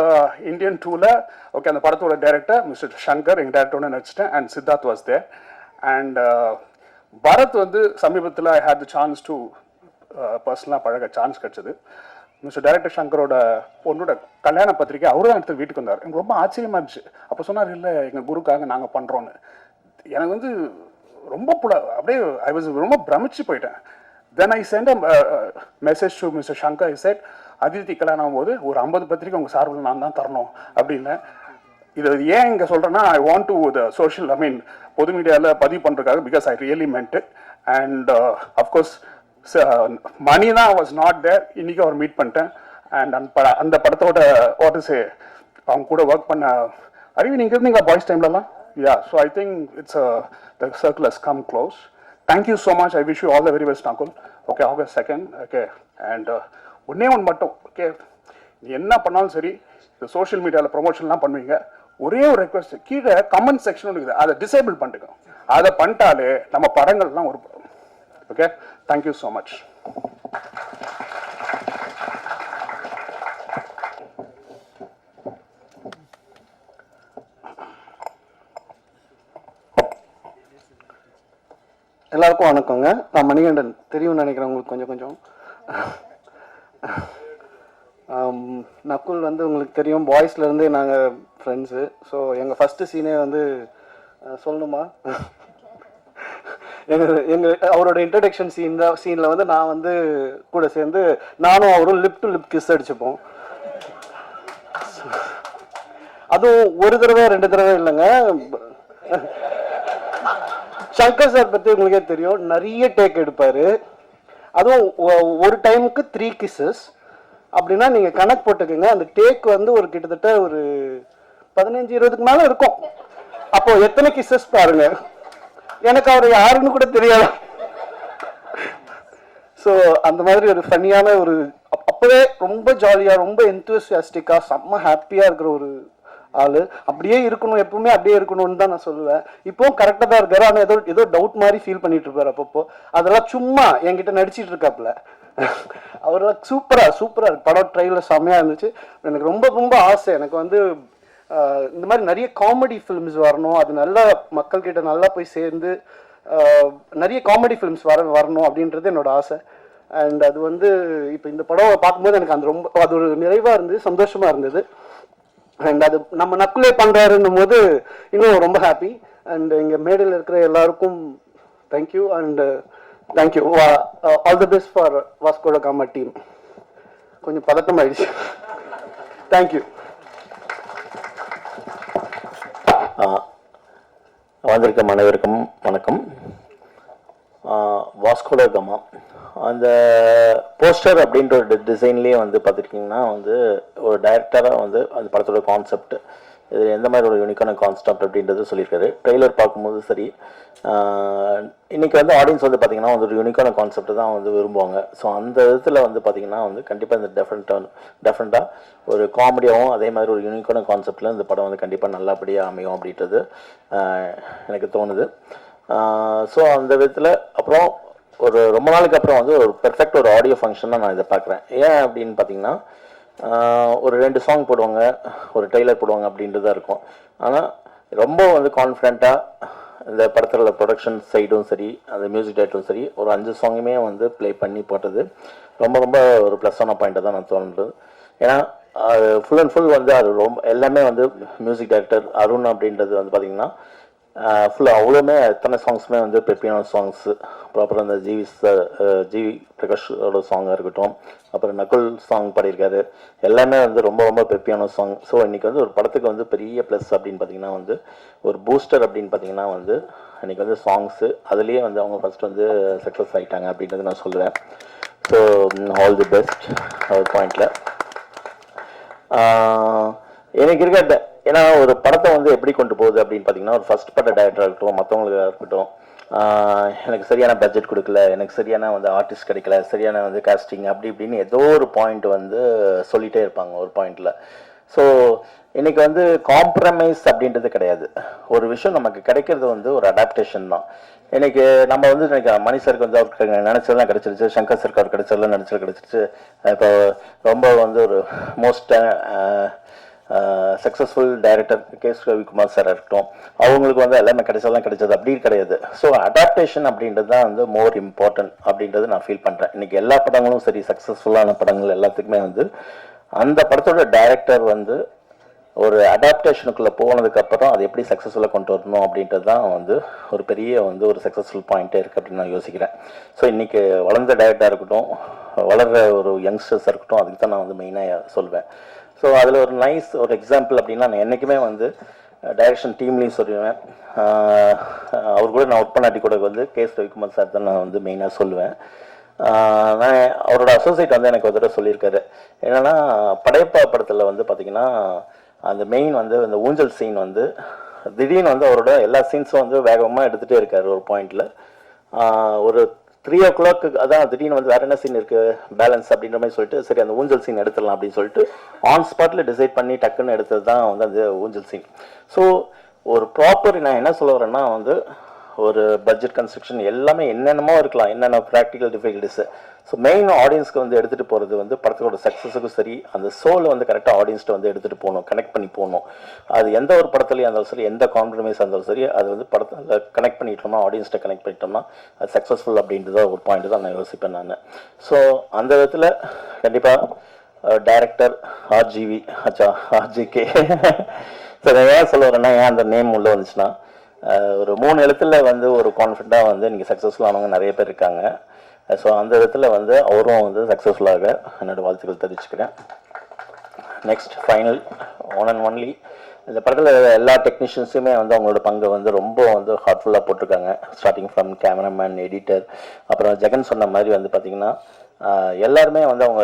[SPEAKER 10] Indian 2ல okay அந்த படத்தோட director mister Shankar, எங்கள் டேரக்டரோட நடிச்சிட்டேன். And Siddharth was there. And Bharath வந்து சமீபத்தில் I had the chance to பர்சனலாக பழக சான்ஸ் கிடச்சிது. மிஸ்டர் டைரக்டர் சங்கரோட பொண்ணோட கல்யாண பத்திரிக்கை அவரு தான் எடுத்து வீட்டுக்கு வந்தார். எனக்கு ரொம்ப ஆச்சரியமா இருந்துச்சு. அப்போ சொன்னார், இல்லை எங்கள் குருக்காக நாங்கள் பண்ணுறோன்னு. எனக்கு வந்து ரொம்ப அப்படியே ஐ வாஸ் ரொம்ப பிரமிச்சு போயிட்டேன். Then I sent a message to mister Shankar. I said, Aditi கல்யாணம் ஆகும்போது ஒரு 50 பத்திரிக்கை உங்கள் சார்பில் நான் தான் தரணும் அப்படின்னு. இது ஏன் இங்கே சொல்கிறேன்னா, I want to the social, I mean பொது மீடியாவில் பதிவு பண்ணுறதுக்காக, because I really meant it. And of course Mani தான் வாஸ் நாட் தேர். இன்னைக்கு அவர் மீட் பண்ணிட்டேன். அண்ட் அந்த படத்தோட வாட்டர்ஸே அவங்க கூட ஒர்க் பண்ண அறிவி நீங்கள் இருந்தீங்களா பாய்ஸ் டைம்லலாம்? Yeah, so I think it's the circle has come close. Thank you so much. I wish you all the very best Nakul. Okay, August 2nd. Okay, and ஒன்றே ஒன்று மட்டும், ஓகே, நீ என்ன பண்ணாலும் சரி, இந்த சோஷியல் மீடியாவில் ப்ரொமோஷன்லாம் பண்ணுவீங்க, ஒரே ஒரு ரெக்வஸ்ட், கீழே கமெண்ட் செக்ஷன் இருக்குது, அதை டிசேபிள் பண்ணிட்டுங்க. அதை பண்ணிட்டாலே நம்ம படங்கள்லாம் ஒரு ஓகே. Thank you so much.
[SPEAKER 11] எல்லாருக்கும் வணக்கங்க. நான் மணிகண்டன், தெரியும்னு நினைக்கிறேன் உங்களுக்கு கொஞ்சம். நக்குல் வந்து உங்களுக்கு தெரியும், பாய்ஸ்லேருந்து நாங்கள் ஃப்ரெண்ட்ஸு. ஸோ எங்கள் ஃபஸ்ட்டு சீனே வந்து சொல்லணுமா, அவரோட இன்ட்ரடக்ஷன் சீனில் வந்து நான் வந்து கூட சேர்ந்து நானும் அவரும் லிப் டு லிப் கிஸ் அடிச்சுப்போம். அதுவும் ஒரு தடவை 2 தடவை இல்லைங்க. சங்கர் சார் பற்றி உங்களுக்கே தெரியும், நிறைய டேக் எடுப்பார். அதுவும் ஒரு டைமுக்கு 3 kisses அப்படின்னா நீங்கள் கணக்கு போட்டுக்கோங்க. அந்த டேக் வந்து ஒரு கிட்டத்தட்ட ஒரு 15-20க்கு மேலே இருக்கும். அப்போ எத்தனை கிஸ்ஸஸ் பாருங்க. எனக்கு அவர் யாருன்னு கூட தெரியாது. ஸோ அந்த மாதிரி ஒரு ஃபன்னியான ஒரு, அப்போவே ரொம்ப ஜாலியாக, ரொம்ப எந்தூசியாஸ்டிக்காக, செம்ம ஹாப்பியாக இருக்கிற ஒரு ஆளு. அப்படியே இருக்கணும், எப்பவுமே அப்படியே இருக்கணும்னு தான் நான் சொல்லுவேன். இப்போவும் கரெக்டாக தான் இருக்காரு. ஆனால் ஏதோ டவுட் மாதிரி ஃபீல் பண்ணிட்டு இருப்பாரு அப்பப்போ. அதெல்லாம் சும்மா என்கிட்ட நடிச்சிட்டு இருக்காப்புல. அவரெல்லாம் சூப்பரா படம் ட்ரெயிலர் செம்மையா இருந்துச்சு. எனக்கு ரொம்ப ரொம்ப ஆசை, எனக்கு வந்து இந்த மாதிரி நிறைய காமெடி ஃபிலிம்ஸ் வரணும், அது நல்லா மக்கள்கிட்ட நல்லா போய் சேர்ந்து நிறைய காமெடி ஃபிலிம்ஸ் வரணும் அப்படின்றது என்னோட ஆசை. அண்ட் அது வந்து இப்போ இந்த படம் பார்க்கும்போது எனக்கு அது ஒரு நிறைவாக இருந்தது, சந்தோஷமா இருந்தது. அண்ட் அது நம்ம நக்குலே பண்ணுறாருன்னும் போது இன்னும் ரொம்ப ஹாப்பி. அண்ட் இங்கே மேடையில் இருக்கிற எல்லாருக்கும் thank you. And thank you, all the best for Vasco ட காமா டீம். கொஞ்சம் பதட்டம் ஆயிடுச்சு. தேங்க்யூ.
[SPEAKER 6] வந்திருக்க அனைவருக்கும் வணக்கம். வாஸ்கோ ட காமா அந்த போஸ்டர் அப்படின்ற ஒரு டிசைன்லேயே வந்து பார்த்துருக்கீங்கன்னா வந்து ஒரு டைரக்டராக வந்து அந்த படத்தோட கான்செப்ட் இது எந்த மாதிரி ஒரு யூனிக்கான கான்செப்ட் அப்படின்றது சொல்லியிருக்காரு. ட்ரெய்லர் பார்க்கும்போது சரி, இன்றைக்கி வந்து ஆடியன்ஸ் வந்து பார்த்திங்கன்னா வந்து ஒரு யூனிக்கான கான்செப்ட் தான் வந்து விரும்புவாங்க. ஸோ அந்த விதத்தில் வந்து பார்த்திங்கன்னா வந்து கண்டிப்பாக இந்த டெஃபரெண்ட்டாக ஒரு காமெடியாகவும் அதே மாதிரி ஒரு யூனிக்கான கான்செப்டில் இந்த படம் வந்து கண்டிப்பாக நல்லபடியாக அமையும் அப்படின்றது எனக்கு தோணுது. ஸோ அந்த விதத்தில் அப்புறம் ஒரு ரொம்ப நாளுக்கு அப்புறம் வந்து ஒரு பெர்ஃபெக்ட் ஒரு ஆடியோ ஃபங்க்ஷனாக நான் இதை பார்க்குறேன். ஏன் அப்படின்னு பார்த்தீங்கன்னா ஒரு 2 சாங் போடுவாங்க, ஒரு ட்ரெய்லர் போடுவாங்க அப்படின்றது தான் இருக்கும். ஆனால் ரொம்ப வந்து கான்ஃபிடென்ட்டாக இந்த படத்தில் ப்ரொடக்ஷன் சைடும் சரி, அந்த மியூசிக் டைரக்டரும் சரி, ஒரு 5 சாங்குமே வந்து ப்ளே பண்ணி போட்டது ரொம்ப ரொம்ப ஒரு ப்ளஸ்ஸான பாயிண்ட்டை தான் நான் தோணுது. ஏன்னா அது ஃபுல் அண்ட் ஃபுல் வந்து அது ரொம்ப எல்லாமே வந்து மியூசிக் டைரக்டர் அருண் அப்படின்றது வந்து பார்த்திங்கன்னா ஃபுல்லாக அவ்வளோமே எத்தனை சாங்ஸுமே வந்து பெப்பியான சாங்ஸு. அப்புறம் அந்த ஜிவி பிரகாஷோட சாங்காக இருக்கட்டும், அப்புறம் நகுல் சாங் பாடியிருக்காரு, எல்லாமே வந்து ரொம்ப ரொம்ப பெப்பியான சாங். ஸோ இன்றைக்கி வந்து ஒரு படத்துக்கு வந்து பெரிய ப்ளஸ் அப்படின்னு பார்த்திங்கன்னா வந்து ஒரு பூஸ்டர் அப்படின்னு பார்த்திங்கன்னா வந்து இன்றைக்கி வந்து சாங்ஸு அதுலேயே வந்து அவங்க ஃபஸ்ட் வந்து சக்ஸஸ் ஆகிட்டாங்க அப்படின்றது நான் சொல்லுவேன். ஸோ ஆல் தி பெஸ்ட் ஒரு பாயிண்டில். எனக்கு இருக்க ஏன்னா ஒரு படத்தை வந்து எப்படி கொண்டு போகுது அப்படின்னு பார்த்தீங்கன்னா ஒரு ஃபர்ஸ்ட் பட டைரக்டராக இருக்கட்டும், மற்றவங்களுக்காக இருக்கட்டும், எனக்கு சரியான பட்ஜெட் கொடுக்கல, எனக்கு சரியான வந்து ஆர்டிஸ்ட் கிடைக்கல, சரியான வந்து காஸ்டிங் அப்படி இப்படின்னு ஏதோ ஒரு பாயிண்ட் வந்து சொல்லிகிட்டே இருப்பாங்க ஒரு பாயிண்டில். ஸோ இன்றைக்கி வந்து காம்ப்ரமைஸ் அப்படின்றது கிடையாது. ஒரு விஷயம் நமக்கு கிடைக்கிறது வந்து ஒரு அடாப்டேஷன் தான். இன்னைக்கு நம்ம வந்து மணி சருக்கு வந்து அவருக்கு நினைச்சதெல்லாம் கிடைச்சிருச்சு, சங்கர் சருக்கு அவர் கிடைச்சதெல்லாம் கிடைச்சிருச்சு. இப்போ ரொம்ப வந்து ஒரு most successful director KS. Ravikumar sir இருக்கட்டும், அவங்களுக்கு வந்து எல்லாமே கிடைச்சது அப்படி கிடையாது. ஸோ அடாப்டேஷன் அப்படின்றது தான் வந்து மோர் இம்பார்ட்டன்ட் அப்படின்றது நான் ஃபீல் பண்ணுறேன். இன்றைக்கி எல்லா படங்களும் சரி, சக்ஸஸ்ஃபுல்லான படங்கள் எல்லாத்துக்குமே வந்து அந்த படத்தோட டைரக்டர் வந்து ஒரு அடாப்டேஷனுக்குள்ளே போனதுக்கப்புறம் அது எப்படி சக்ஸஸ்ஃபுல்லாக கொண்டு வரணும் அப்படின்றது தான் வந்து ஒரு பெரிய வந்து ஒரு சக்ஸஸ்ஃபுல் பாயிண்ட்டே இருக்குது அப்படின்னு நான் யோசிக்கிறேன். ஸோ இன்றைக்கி வளர்ந்த டைரக்டராக இருக்கட்டும், வளர்கிற ஒரு யங்ஸ்டர்ஸாக இருக்கட்டும், அதுக்கு தான் நான் வந்து மெயினாக சொல்வேன். ஸோ அதில் ஒரு நைஸ் ஒரு எக்ஸாம்பிள் அப்படின்னா நான் என்றைக்குமே வந்து டைரக்ஷன் டீம்லேயும் சொல்லுவேன். அவர் கூட நான் ஒர்க் பண்ணாட்டி கூட வந்து கே.எஸ். ரவிக்குமார் சார் தான் நான் வந்து மெயினாக சொல்லுவேன். நான் அவரோட அசோசியேட் வந்து எனக்கு ஒரு தடவை சொல்லியிருக்காரு. என்னென்னா படையப்பா படத்தில் வந்து பார்த்திங்கன்னா அந்த மெயின் வந்து இந்த ஊஞ்சல் சீன் வந்து திடீர்னு வந்து அவரோட எல்லா சீன்ஸும் வந்து வேகமாக எடுத்துகிட்டே இருக்கார். ஒரு பாயிண்டில் ஒரு 3 o'clock அதான் திடீர்னு வந்து வேறு என்ன சீன் இருக்குது பேலன்ஸ் அப்படின்ற மாதிரி சொல்லிட்டு சரி அந்த ஊஞ்சல் சீன் எடுத்துடலாம் அப்படின்னு சொல்லிட்டு ஆன் ஸ்பாட்டில் டிசைட் பண்ணி டக்குன்னு எடுத்தது தான் வந்து அந்த ஊஞ்சல் சீன். ஸோ ஒரு ப்ராப்பர் நான் என்ன சொல்ல வரேன்னா வந்து ஒரு பட்ஜெட் கன்ஸ்ட்ரக்ஷன் எல்லாமே என்னென்னமோ இருக்கலாம், என்னென்ன ப்ராக்டிக்கல் டிஃபிகல்ட்டிஸு. ஸோ மெயின் ஆடியன்ஸ்க்கு வந்து எடுத்துகிட்டு போகிறது வந்து படத்தோட சக்ஸஸுக்கும் சரி, அந்த சோலை வந்து கரெக்டாக ஆடியன்ஸ்ட்டு வந்து எடுத்துகிட்டு போகணும், கனெக்ட் பண்ணி போகணும். அது எந்த ஒரு படத்துலையும் இருந்தாலும் சரி, எந்த காம்ப்ரமைஸாக இருந்தாலும் சரி, அது வந்து படத்தில் கனெக்ட் பண்ணிட்டோம்னா, ஆடியன்ஸ்ட்டை கனெக்ட் பண்ணிட்டோம்னா அது சக்ஸஸ்ஃபுல் அப்படின்றது ஒரு பாயிண்ட் தான் நான் யோசிப்பேன் நான். ஸோ அந்த விதத்தில் கண்டிப்பாக டைரக்டர் ஆர்ஜிகே சரி ஏன் சொல்ல வரேன்னா, ஏன் அந்த நேம் உள்ளே வந்துச்சுன்னா ஒரு 3 எழுத்துல வந்து ஒரு கான்ஃபிடண்ட்டாக வந்து நீங்கள் சக்ஸஸ்ஃபுல் ஆனவங்க நிறைய பேர் இருக்காங்க. ஸோ அந்த விதத்தில் வந்து அவரும் வந்து சக்ஸஸ்ஃபுல்லாக என்னோட வாழ்த்துக்கள் தெரிவிச்சுக்கிறேன். Next final one and only இந்த படத்தில் எல்லா டெக்னீஷியன்ஸுமே வந்து அவங்களோட பங்கை வந்து ரொம்ப வந்து ஹார்ட்ஃபுல்லாக போட்டிருக்காங்க. ஸ்டார்டிங் ஃப்ரம் கேமராமேன், எடிட்டர், அப்புறம் ஜெகன் சொன்ன மாதிரி வந்து பார்த்திங்கன்னா எல்லாருமே வந்து அவங்க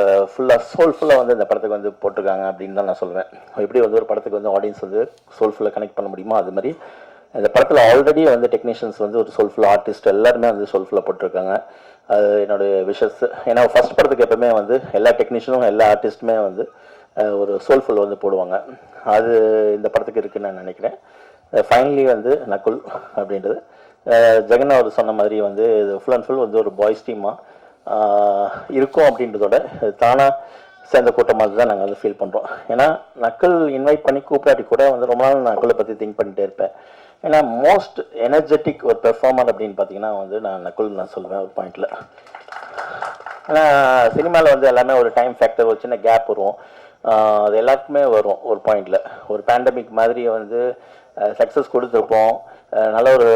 [SPEAKER 6] சோல்ஃபுல்லாக வந்து இந்த படத்துக்கு வந்து போட்டிருக்காங்க அப்படின்னு தான் நான் சொல்லுவேன். எப்படி வந்து ஒரு படத்துக்கு வந்து ஆடியன்ஸ் வந்து சோல்ஃபுல்லாக கனெக்ட் பண்ண முடியுமோ அது மாதிரி இந்த படத்தில் ஆல்ரெடி வந்து டெக்னீஷியன்ஸ் வந்து ஒரு சோல்ஃபுல் ஆர்டிஸ்ட் எல்லாருமே வந்து சோல்ஃபுல்லாக போட்டிருக்காங்க. அது என்னுடைய விஷஸ். ஏன்னா ஃபர்ஸ்ட் படத்துக்கு எப்பவுமே வந்து எல்லா டெக்னீஷியனும் எல்லா ஆர்டிஸ்ட்டுமே வந்து ஒரு சோல்ஃபுல் வந்து போடுவாங்க. அது இந்த படத்துக்கு இருக்குன்னு நான் நினைக்கிறேன். ஃபைனலி வந்து நக்குல் அப்படின்றது ஜெகன் அவர் சொன்ன மாதிரி வந்து இது ஃபுல் அண்ட் ஃபுல் வந்து ஒரு பாய்ஸ் டீமாக இருக்கும் அப்படின்றதோட தானாக சேர்ந்த கூட்டமாக தான் நாங்கள் வந்து ஃபீல் பண்ணுறோம். ஏன்னா நக்கல் இன்வைட் பண்ணி கூப்பிடாட்டி கூட வந்து ரொம்ப நாள் நக்கலை பற்றி திங்க் பண்ணிட்டே இருப்பேன். ஏன்னா மோஸ்ட் எனர்ஜெட்டிக் ஒரு பெர்ஃபார்மர் அப்படின்னு பார்த்தீங்கன்னா வந்து நான் சொல்லுவேன் ஒரு பாயிண்டில். ஏன்னா சினிமாவில் வந்து எல்லாமே ஒரு டைம் ஃபேக்டர், ஒரு சின்ன கேப் வரும், அது எல்லாருக்குமே வரும் ஒரு பாயிண்டில். ஒரு பேண்டமிக் மாதிரி வந்து சக்ஸஸ் கொடுத்துருப்போம், நல்ல ஒரு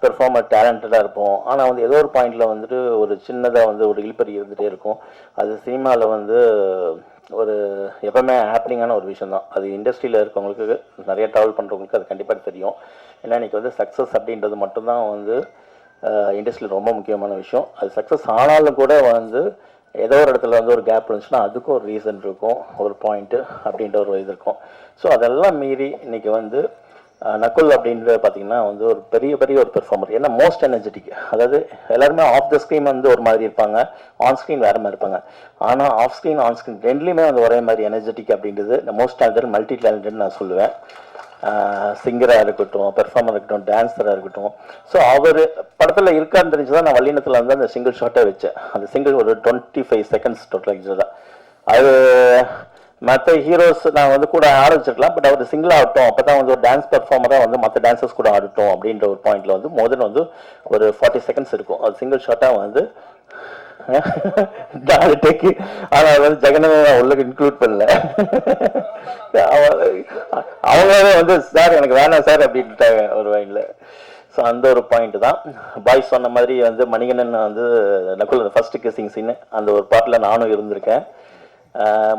[SPEAKER 6] பெர்ஃபார்மர் டேலண்டடாக இருப்போம். ஆனால் வந்து ஏதோ ஒரு பாயிண்டில் வந்துட்டு ஒரு சின்னதாக வந்து ஒரு இழுப்பறி இருந்துகிட்டே இருக்கும். அது சினிமாவில் வந்து ஒரு எப்பவுமே ஹாப்பனிங்கான ஒரு விஷயம் தான். அது இண்டஸ்ட்ரியில் இருக்கவங்களுக்கு, நிறைய ட்ராவல் பண்ணுறவங்களுக்கு அது கண்டிப்பாக தெரியும். ஏன்னா இன்றைக்கி வந்து சக்ஸஸ் அப்படின்றது மட்டும்தான் வந்து இண்டஸ்ட்ரியில் ரொம்ப முக்கியமான விஷயம். அது சக்ஸஸ் ஆனாலும் கூட வந்து ஏதோ ஒரு இடத்துல வந்து ஒரு கேப் இருந்துச்சுன்னா அதுக்கும் ஒரு ரீசன் இருக்கும், ஒரு பாயிண்ட்டு அப்படின்ற ஒரு இது இருக்கும். ஸோ அதெல்லாம் மீறி இன்றைக்கி வந்து நக்குல் அப்படின்றது பார்த்திங்கன்னா வந்து ஒரு பெரிய ஒரு பெர்ஃபார்மர். ஏன்னா மோஸ்ட் எனர்ஜெட்டிக். அதாவது எல்லாருமே ஆஃப் த ஸ்க்ரீன் வந்து ஒரு மாதிரி இருப்பாங்க, ஆன் ஸ்க்ரீன் வேறு மாதிரி இருப்பாங்க. ஆனால் ஆஃப் ஸ்க்ரீன் ஆன் ஸ்க்ரீன் ரெண்டுலேயுமே வந்து ஒரே மாதிரி எனர்ஜெட்டிக் அப்படின்றது மோஸ்ட் டேலண்டட், மல்டி டேலண்டட்னு நான் சொல்லுவேன். சிங்கராக இருக்கட்டும், பெர்ஃபார்மராக இருக்கட்டும், டான்ஸராக இருக்கட்டும். ஸோ அவர் படத்தில் இருக்கான்னு தெரிஞ்சு தான் நான் வல்லினத்தில் வந்து அந்த சிங்கிள் ஷாட்டை வச்சேன். அந்த சிங்கிள் ஒரு 25 செகண்ட்ஸ் டோட்டல் தான். அது மற்ற ஹீரோஸ் நான் வந்து கூட ஆட வச்சிருக்கலாம், பட் அவர் சிங்கிள் ஆகட்டும், அப்போ தான் வந்து ஒரு டான்ஸ் பெர்ஃபார்மராக வந்து மற்ற டான்சர்ஸ் கூட ஆடட்டும் அப்படின்ற ஒரு பாயிண்டில் வந்து மோதன் வந்து ஒரு 40 செகண்ட்ஸ் இருக்கும். அது சிங்கிள் ஷாட்டாக வந்து டேக்கு. ஆனால் அது வந்து ஜெகனவே உள்ளுக்கு இன்க்ளூட் பண்ணல. அவங்களே வந்து சார் எனக்கு வேணாம் சார் அப்படின்ட்டாங்க ஒரு வயலில். ஸோ அந்த ஒரு பாயிண்ட் தான். பாய்ஸ் சொன்ன மாதிரி வந்து மணிகண்டன் வந்து நக்குல் ஃபர்ஸ்ட் கிசிங் சீனு அந்த ஒரு பாட்டில் நானும் இருந்திருக்கேன்.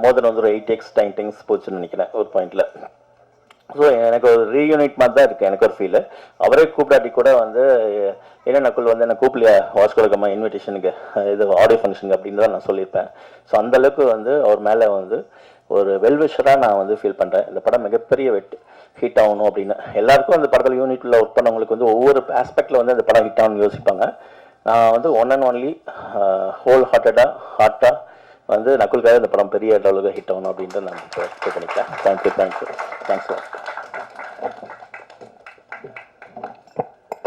[SPEAKER 6] மோதன் வந்து ஒரு 8x 9x போச்சுன்னு நினைக்கிறேன் ஒரு பாயிண்டில். ஸோ எனக்கு ஒரு ரீயூனிட் மாதிரி தான் இருக்குது எனக்கு ஒரு ஃபீல். அவரே கூப்பிடாட்டி கூட வந்து என்ன நக்குல் வந்து என்ன கூப்பிடலையா வாஸ்கோடகமா இன்விடேஷனுக்கு, இது ஆடியோ ஃபங்க்ஷனுக்கு அப்படின்னு தான் நான் சொல்லியிருப்பேன். ஸோ அந்தளவுக்கு வந்து அவர் மேலே வந்து ஒரு வெல்விஷராக நான் வந்து ஃபீல் பண்ணுறேன். இந்த படம் மிகப்பெரிய ஹிட் ஆகணும் அப்படின்னு. எல்லாருக்கும் அந்த படத்தில் யூனிட்டில் ஒர்க் பண்ணவங்களுக்கு வந்து ஒவ்வொரு ஆஸ்பெக்டில் வந்து அந்த படம் ஹிட் ஆகணும்னு யோசிப்பாங்க. நான் வந்து ஒன் அண்ட் ஒன்லி ஹோல் ஹார்ட்டாக வந்து நக்குலுக்காக இந்த படம் பெரிய லெவலுக்கு ஹிட் ஆகணும் அப்படின்ட்டு நான் எக்ஸ்பெக்ட் பண்ணிக்கிறேன். Thanks.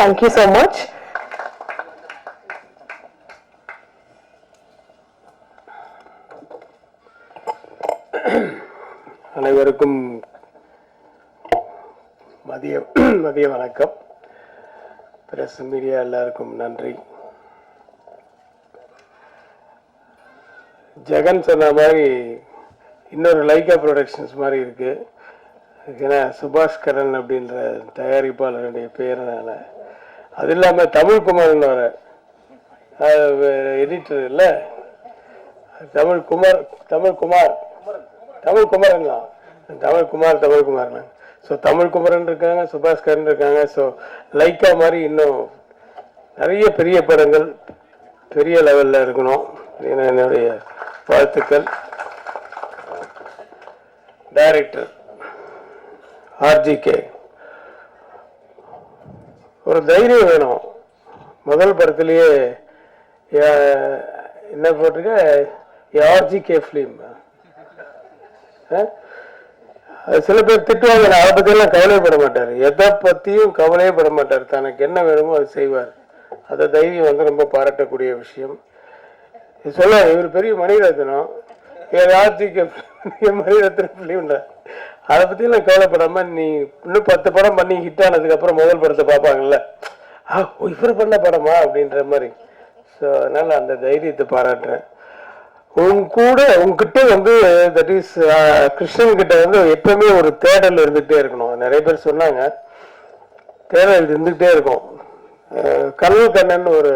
[SPEAKER 5] Thank you so much.
[SPEAKER 9] அனைவருக்கும் மதிய வணக்கம். பிரஸ் மீடியா எல்லாருக்கும் நன்றி. ஜெகன் சொன்ன மாதிரி இன்னொரு லைகா ப்ரொடக்ஷன்ஸ் மாதிரி இருக்கு. ஏன்னா சுபாஷ் கரன் அப்படின்ற தயாரிப்பாளருடைய பேரனால, அது இல்லாமல் தமிழ்குமார்னு வர எடிட்டர் இல்லை, தமிழ்குமார்னா. ஸோ தமிழ்குமரன் இருக்காங்க, சுபாஷ் கரன் இருக்காங்க. ஸோ லைக்கா மாதிரி இன்னும் நிறைய பெரிய படங்கள் பெரிய லெவலில் இருக்கணும். என்னுடைய வாழ்த்துக்கள். டைரக்டர் ஆர்ஜிகே, ஒரு தைரியம் வேணும். முதல் படத்திலேயே என்ன போட்டிருக்க, ஆர்ஜிகே ஃபிலிம். சில பேர் திட்டுவாங்க, அதை பற்றியெல்லாம் கவலைப்பட மாட்டார், எதை பற்றியும் கவலையே பட மாட்டார், தனக்கு என்ன வேணுமோ அதை செய்வார். அந்த தைரியம் வந்து ரொம்ப பாராட்டக்கூடிய விஷயம். சொல்ல இவர் பெரிய மணிரத்னம், ஆர்ஜிகே மணிரத்னம் ஃபிலிம்ல அதை பற்றியெல்லாம் கவலைப்படாம நீ இன்னும் 10 படம் பண்ணி ஹிட் ஆனதுக்கப்புறம் முதல் படத்தை பார்ப்பாங்கல்ல, இவர் பண்ண படமா அப்படின்ற மாதிரி. ஸோ அதனால் அந்த தைரியத்தை பாராட்டுறேன். உங்ககிட்ட வந்து தட் இஸ் கிருஷ்ணன் கிட்ட வந்து எப்பவுமே ஒரு தேடல் இருந்துகிட்டே இருக்கணும். நிறைய பேர் சொன்னாங்க தேடல் இருந்துகிட்டே இருக்கும். கனல் கண்ணன் ஒரு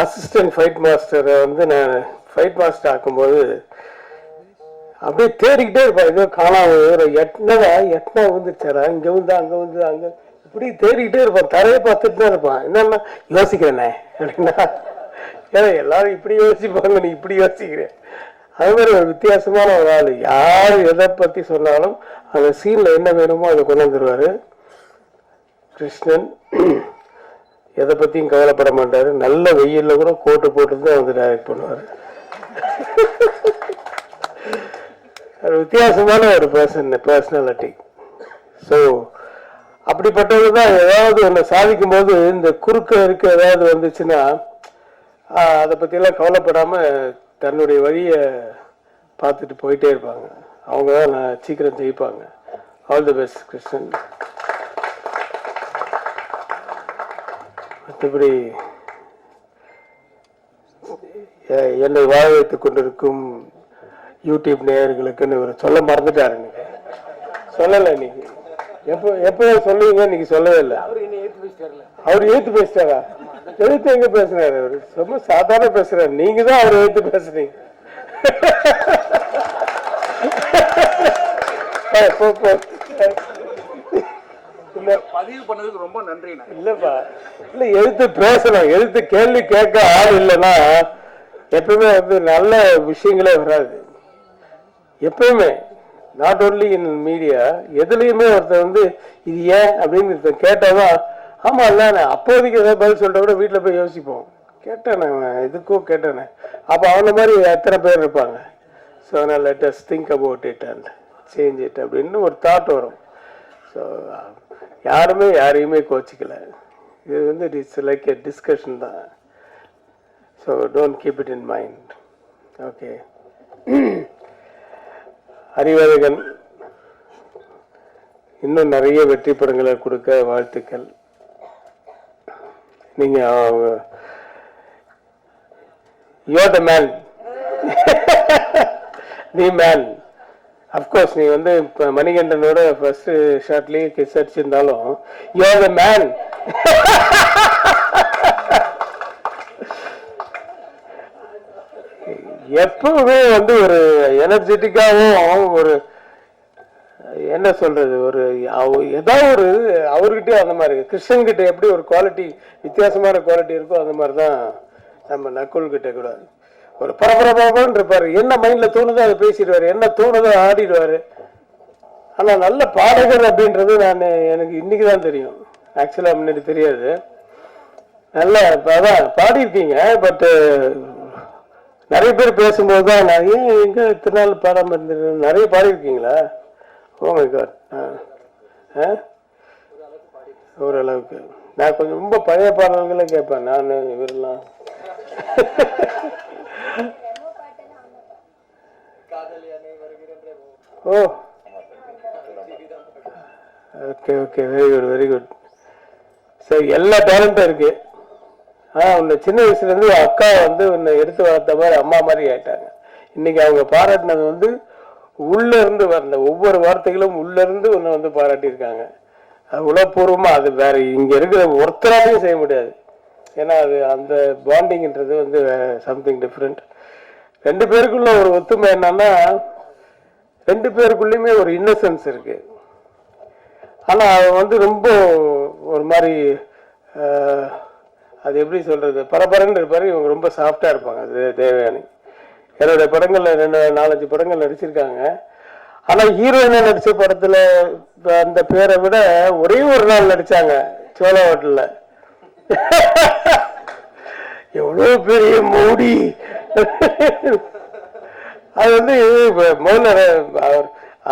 [SPEAKER 9] அசிஸ்டன்ட் ஃபைட் மாஸ்டரை வந்து நான் ஃபைட் மாஸ்டர் ஆக்கும்போது அப்படியே தேடிக்கிட்டே இருப்பேன். ஏதோ காணாம எட்டனா வந்துச்சாரா, இங்கே வந்து அங்கே இப்படி தேடிக்கிட்டே இருப்பான். தரையை பார்த்துட்டு தான் இருப்பான். என்னன்னா யோசிக்கிறேனே அப்படின்னா, ஏன்னா எல்லாரும் இப்படி யோசிப்பாங்க, நீ இப்படி யோசிக்கிறேன். அது மாதிரி ஒரு வித்தியாசமான ஒரு ஆள். யார் எதை பற்றி சொன்னாலும் அந்த சீனில் என்ன வேணுமோ அதை கொண்டு வந்துடுவார் கிருஷ்ணன். எதை பற்றியும் கவலைப்பட மாட்டார். நல்ல வெயிலில் கூட கோட்டு போட்டு தான் வந்து டைரக்ட் பண்ணுவார். வித்தியாசமான ஒரு பர்சனாலிட்டி. ஸோ அப்படிப்பட்டது தான் ஏதாவது ஒன்று சாதிக்கும்போது இந்த இருக்க ஏதாவது வந்துச்சுன்னா அதை பற்றியெல்லாம் கவலைப்படாமல் தன்னுடைய வழியை பார்த்துட்டு போயிட்டே இருப்பாங்க. அவங்க தான் நான் சீக்கிரம் ஜெயிப்பாங்க. All the best Krishnan. மற்றபடி என்னை வாழ வைத்துக் கொண்டிருக்கும் யூடியூப் நேயர்களுக்குன்னு ஒரு சொல்ல மறந்துட்டாரு. இன்னைக்கு சொல்லலை. இன்னைக்கு எப்போ சொல்லுவீங்க? இன்னைக்கு சொல்லவே இல்லை. அவர் ஏத்து பேசிட்டாரா? எழுத்து எங்க பேசுறாரு? அவரு ரொம்ப சாதாரண பேசுறாரு. நீங்க தான் அவர் எழுத்து பேசுறீங்க.
[SPEAKER 10] பதிவு பண்ணதுக்கு ரொம்ப நன்றி.
[SPEAKER 9] இல்லப்பா, இல்ல எழுத்து பேசணும். எழுத்து கேள்வி கேட்க ஆள் இல்லைன்னா எப்பவுமே நல்ல விஷயங்களே வராது. எப்பவுமே நாட் ஓன்லி இன் மீடியா, எதுலையுமே ஒருத்தர் இது ஏன் அப்படின்னு கேட்டாதான் ஆமா இல்ல அப்போதைக்கு ஏதாவது பதில் சொல்லிட்ட கூட வீட்டில் போய் யோசிப்போம். கேட்டானே இதுக்கும் கேட்டானே, அப்போ அவன மாதிரி எத்தனை பேர் இருப்பாங்க. ஸோ அதனால் let us think about it and change it அப்படின்னு ஒரு தாட் வரும். ஸோ யாருமே யாரையுமே கோச்சிக்கல. இது இட்ஸ் லைக் எ டிஸ்கஷன் தான். So don't keep it in mind. Okay. Arivazhagan இன்னும் நிறைய வெற்றி படங்களை கொடுக்க வாழ்த்துக்கள். நீங்க யூ ஆர் த மேன். நீ மேன். அப்கோர்ஸ் நீ மணிகண்டனோட ஃபர்ஸ்ட் ஷாட்லயே கிஸ் அடிச்சிருந்தாலும் யூ ஆர் த மேன். எப்பவுமே ஒரு எனர்ஜெட்டிக்காகவும் ஒரு என்ன சொல்றது ஒரு ஏதாவது அவர்கிட்ட அந்த மாதிரி கிருஷ்ணன் கிட்ட எப்படி ஒரு குவாலிட்டி வித்தியாசமான குவாலிட்டி இருக்கோ அந்த மாதிரி தான் நம்ம நக்குல் கிட்ட கூட ஒரு பரபரப்பான்னு இருப்பாரு. என்ன மைண்ட்ல தோணுதோ அதை பேசிடுவாரு, என்ன தோணுதோ ஆடிடுவாரு. ஆனா நல்ல பாடகர் அப்படின்றது எனக்கு இன்னைக்கு தான் தெரியும். ஆக்சுவலா முன்னாடி தெரியாது. நல்லா அதான் பாடியிருக்கீங்க. பட் நிறைய பேர் பேசும்போது தான் நான் ஏன் எங்க இத்தனை நாள் பாடாம இருந்தது. நிறைய பாடியிருக்கீங்களா? Oh my God. ஓரளவுக்கு நான் கொஞ்சம் ரொம்ப பழைய பாடல்களை கேட்பேன். நான் இவரெல்லாம் oh okay okay, very good very good. சரி, எல்லா டேலண்ட்டும் இருக்கு. உன்னை சின்ன வயசுல இருந்து அக்கா உன்னை எடுத்து வளர்த்த மாதிரி அம்மா மாதிரி ஆயிட்டாங்க. இன்னைக்கு அவங்க பாராட்டினது உள்ள இருந்து வந்த ஒவ்வொரு வார்த்தைகளும் உள்ள இருந்து உன்னை பாராட்டியிருக்காங்க. அது உளப்பூர்வமா. அது வேற இங்க இருக்கிற ஒருத்தராலையும் செய்ய முடியாது. ஏன்னா அது அந்த பாண்டிங்ன்றது சம்திங் டிஃப்ரெண்ட். ரெண்டு பேருக்குள்ள ஒரு ஒத்துமை என்னன்னா, ரெண்டு பேருக்குள்ளயுமே ஒரு இன்னசென்ஸ் இருக்கு. ஆனா அது ரொம்ப ஒரு மாதிரி அது எப்படி சொல்றது, பரபரன்னு இருப்பாரு. இவங்க ரொம்ப சாஃப்டா இருப்பாங்க. அது தேவயானி என்னுடைய படங்கள்ல 4-5 படங்கள் நடிச்சிருக்காங்க. ஆனா ஹீரோயினா நடிச்ச படத்துல அந்த பேரை விட ஒரே ஒரு நாள் நடிச்சாங்க சோழா ஹோட்டல்ல. எவ்வளவு பெரிய மூடி. அது முதல்ல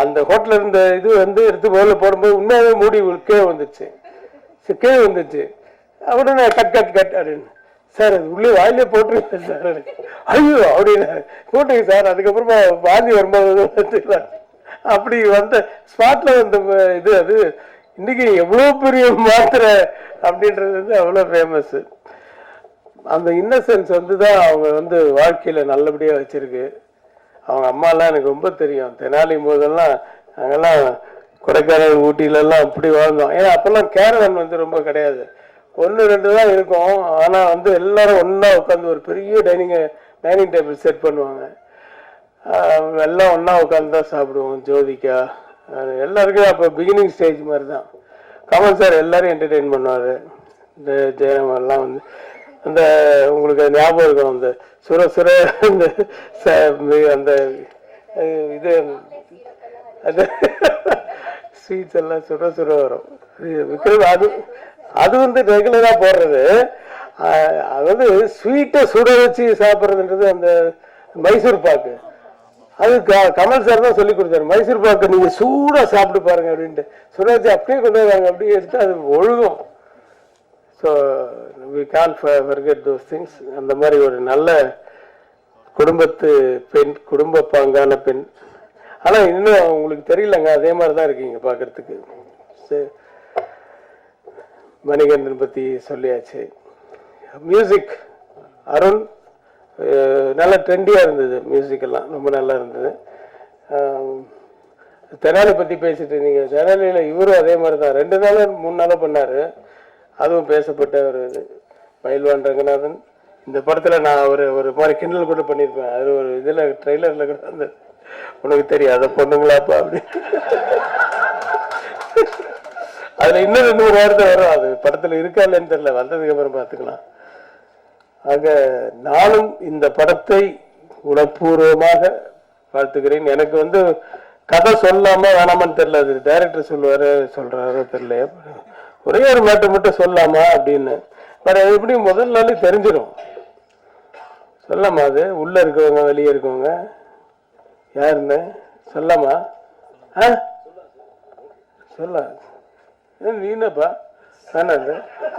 [SPEAKER 9] அந்த ஹோட்டல் இருந்த இது எடுத்து முதல்ல போடும்போது உண்மையாவே மூடி கீழே வந்துச்சு. உடனே கட் கட் கட் அப்படின்னு, சார் அது உள்ளே வாயிலே போட்டுருக்கேன் சார். ஐயோ அப்படின்னு போட்டுங்க சார். அதுக்கப்புறமா வாந்தி வரும்போது அப்படி ஸ்பாட்ல இது அது இன்னைக்கு எவ்வளவு பெரிய மாத்திரை அப்படின்றது அவ்வளோ ஃபேமஸ். அந்த இன்னசென்ஸ் தான் அவங்க வாழ்க்கையில நல்லபடியா வச்சிருக்கு. அவங்க அம்மாலாம் எனக்கு ரொம்ப தெரியும். தெனாலியும் போதெல்லாம் நாங்கெல்லாம் கொடைக்கானல் ஊட்டியிலெல்லாம் அப்படி வாழ்ந்தோம். ஏன்னா அப்பெல்லாம் கேரவன் ரொம்ப கிடையாது, 1-2 தான் இருக்கும். ஆனா எல்லாரும் ஒன்னா உட்காந்து ஒரு பெரிய டைனிங் டேபிள் செட் பண்ணுவாங்க. எல்லாம் ஒன்னா உட்காந்து தான் சாப்பிடுவோம். ஜோதிகா எல்லாருக்கும் அப்போ பிகினிங் ஸ்டேஜ் மாதிரி தான். கமல் சார் எல்லாரும் என்டர்டெயின் பண்ணுவாரு. இந்த ஜெயராம் எல்லாம் அந்த உங்களுக்கு ஞாபகம் இருக்கும், அந்த சுர சுர அந்த இது அது ஸ்வீட்ஸ் எல்லாம் சுர சுர வரும். அது ரெகுலரா போடுறது. அது ஸ்வீட்டை சுட வச்சு சாப்பிட்றதுன்றது அந்த மைசூர் பாக்கு. அது கமல் சார் தான் சொல்லி கொடுத்தாரு. மைசூர் பாக்கு நீங்கள் சூடாக சாப்பிட்டு பாருங்க அப்படின்ட்டு. சுராஜ் அப்படியே கொண்டு வராங்க, அப்படியே எடுத்து அது ஒழுகும். So we can forget those things. அந்த மாதிரி ஒரு நல்ல குடும்பத்து பெண், குடும்ப பாங்கான பெண். ஆனால் இன்னும் உங்களுக்கு தெரியலங்க, அதே மாதிரி தான் இருக்கீங்க பார்க்கறதுக்கு. மணிகண்டன் பற்றி சொல்லியாச்சு. மியூசிக் அருண் நல்லா ட்ரெண்டியாக இருந்தது, மியூசிக்கெல்லாம் ரொம்ப நல்லா இருந்தது. தெனாலி பற்றி பேசிட்டு இருந்தீங்க. தெனாலியில் இவரும் அதே மாதிரி தான் 2 நாள் 3 நாளாக பண்ணார். அதுவும் பேசப்பட்ட ஒரு இது. பயில்வான் ரங்கநாதன் இந்த படத்தில் நான் ஒரு மாதிரி கிண்டல் கூட பண்ணியிருப்பேன். அது ஒரு இதில் ட்ரெய்லரில் கூட அந்த உனக்கு தெரியும் அதை பொண்ணுங்களாப்பா அப்படி. அதில் இன்னும் 2 வாரத்தை வரும். அது படத்தில் இருக்கா இல்லைன்னு தெரியல, வந்ததுக்கு அப்புறம் பார்த்துக்கலாம். ஆக நானும் இந்த படத்தை உணர்வுபூர்வமாக வாழ்த்துக்கிறேன். எனக்கு கதை சொல்லாம வேணாமான்னு தெரியல, அது டைரக்டர் சொல்றாரோ தெரியல. ஒரே ஒரு மேட்டர் மட்டும் சொல்லாமா அப்படின்னு. பட் அது எப்படி முதல் நாளே தெரிஞ்சிடும். சொல்லாமா, அது உள்ள இருக்கவங்க வெளியே இருக்கவங்க யாருன்னு சொல்லாமா? சொல்ல நீ என்னப்பா வேணாது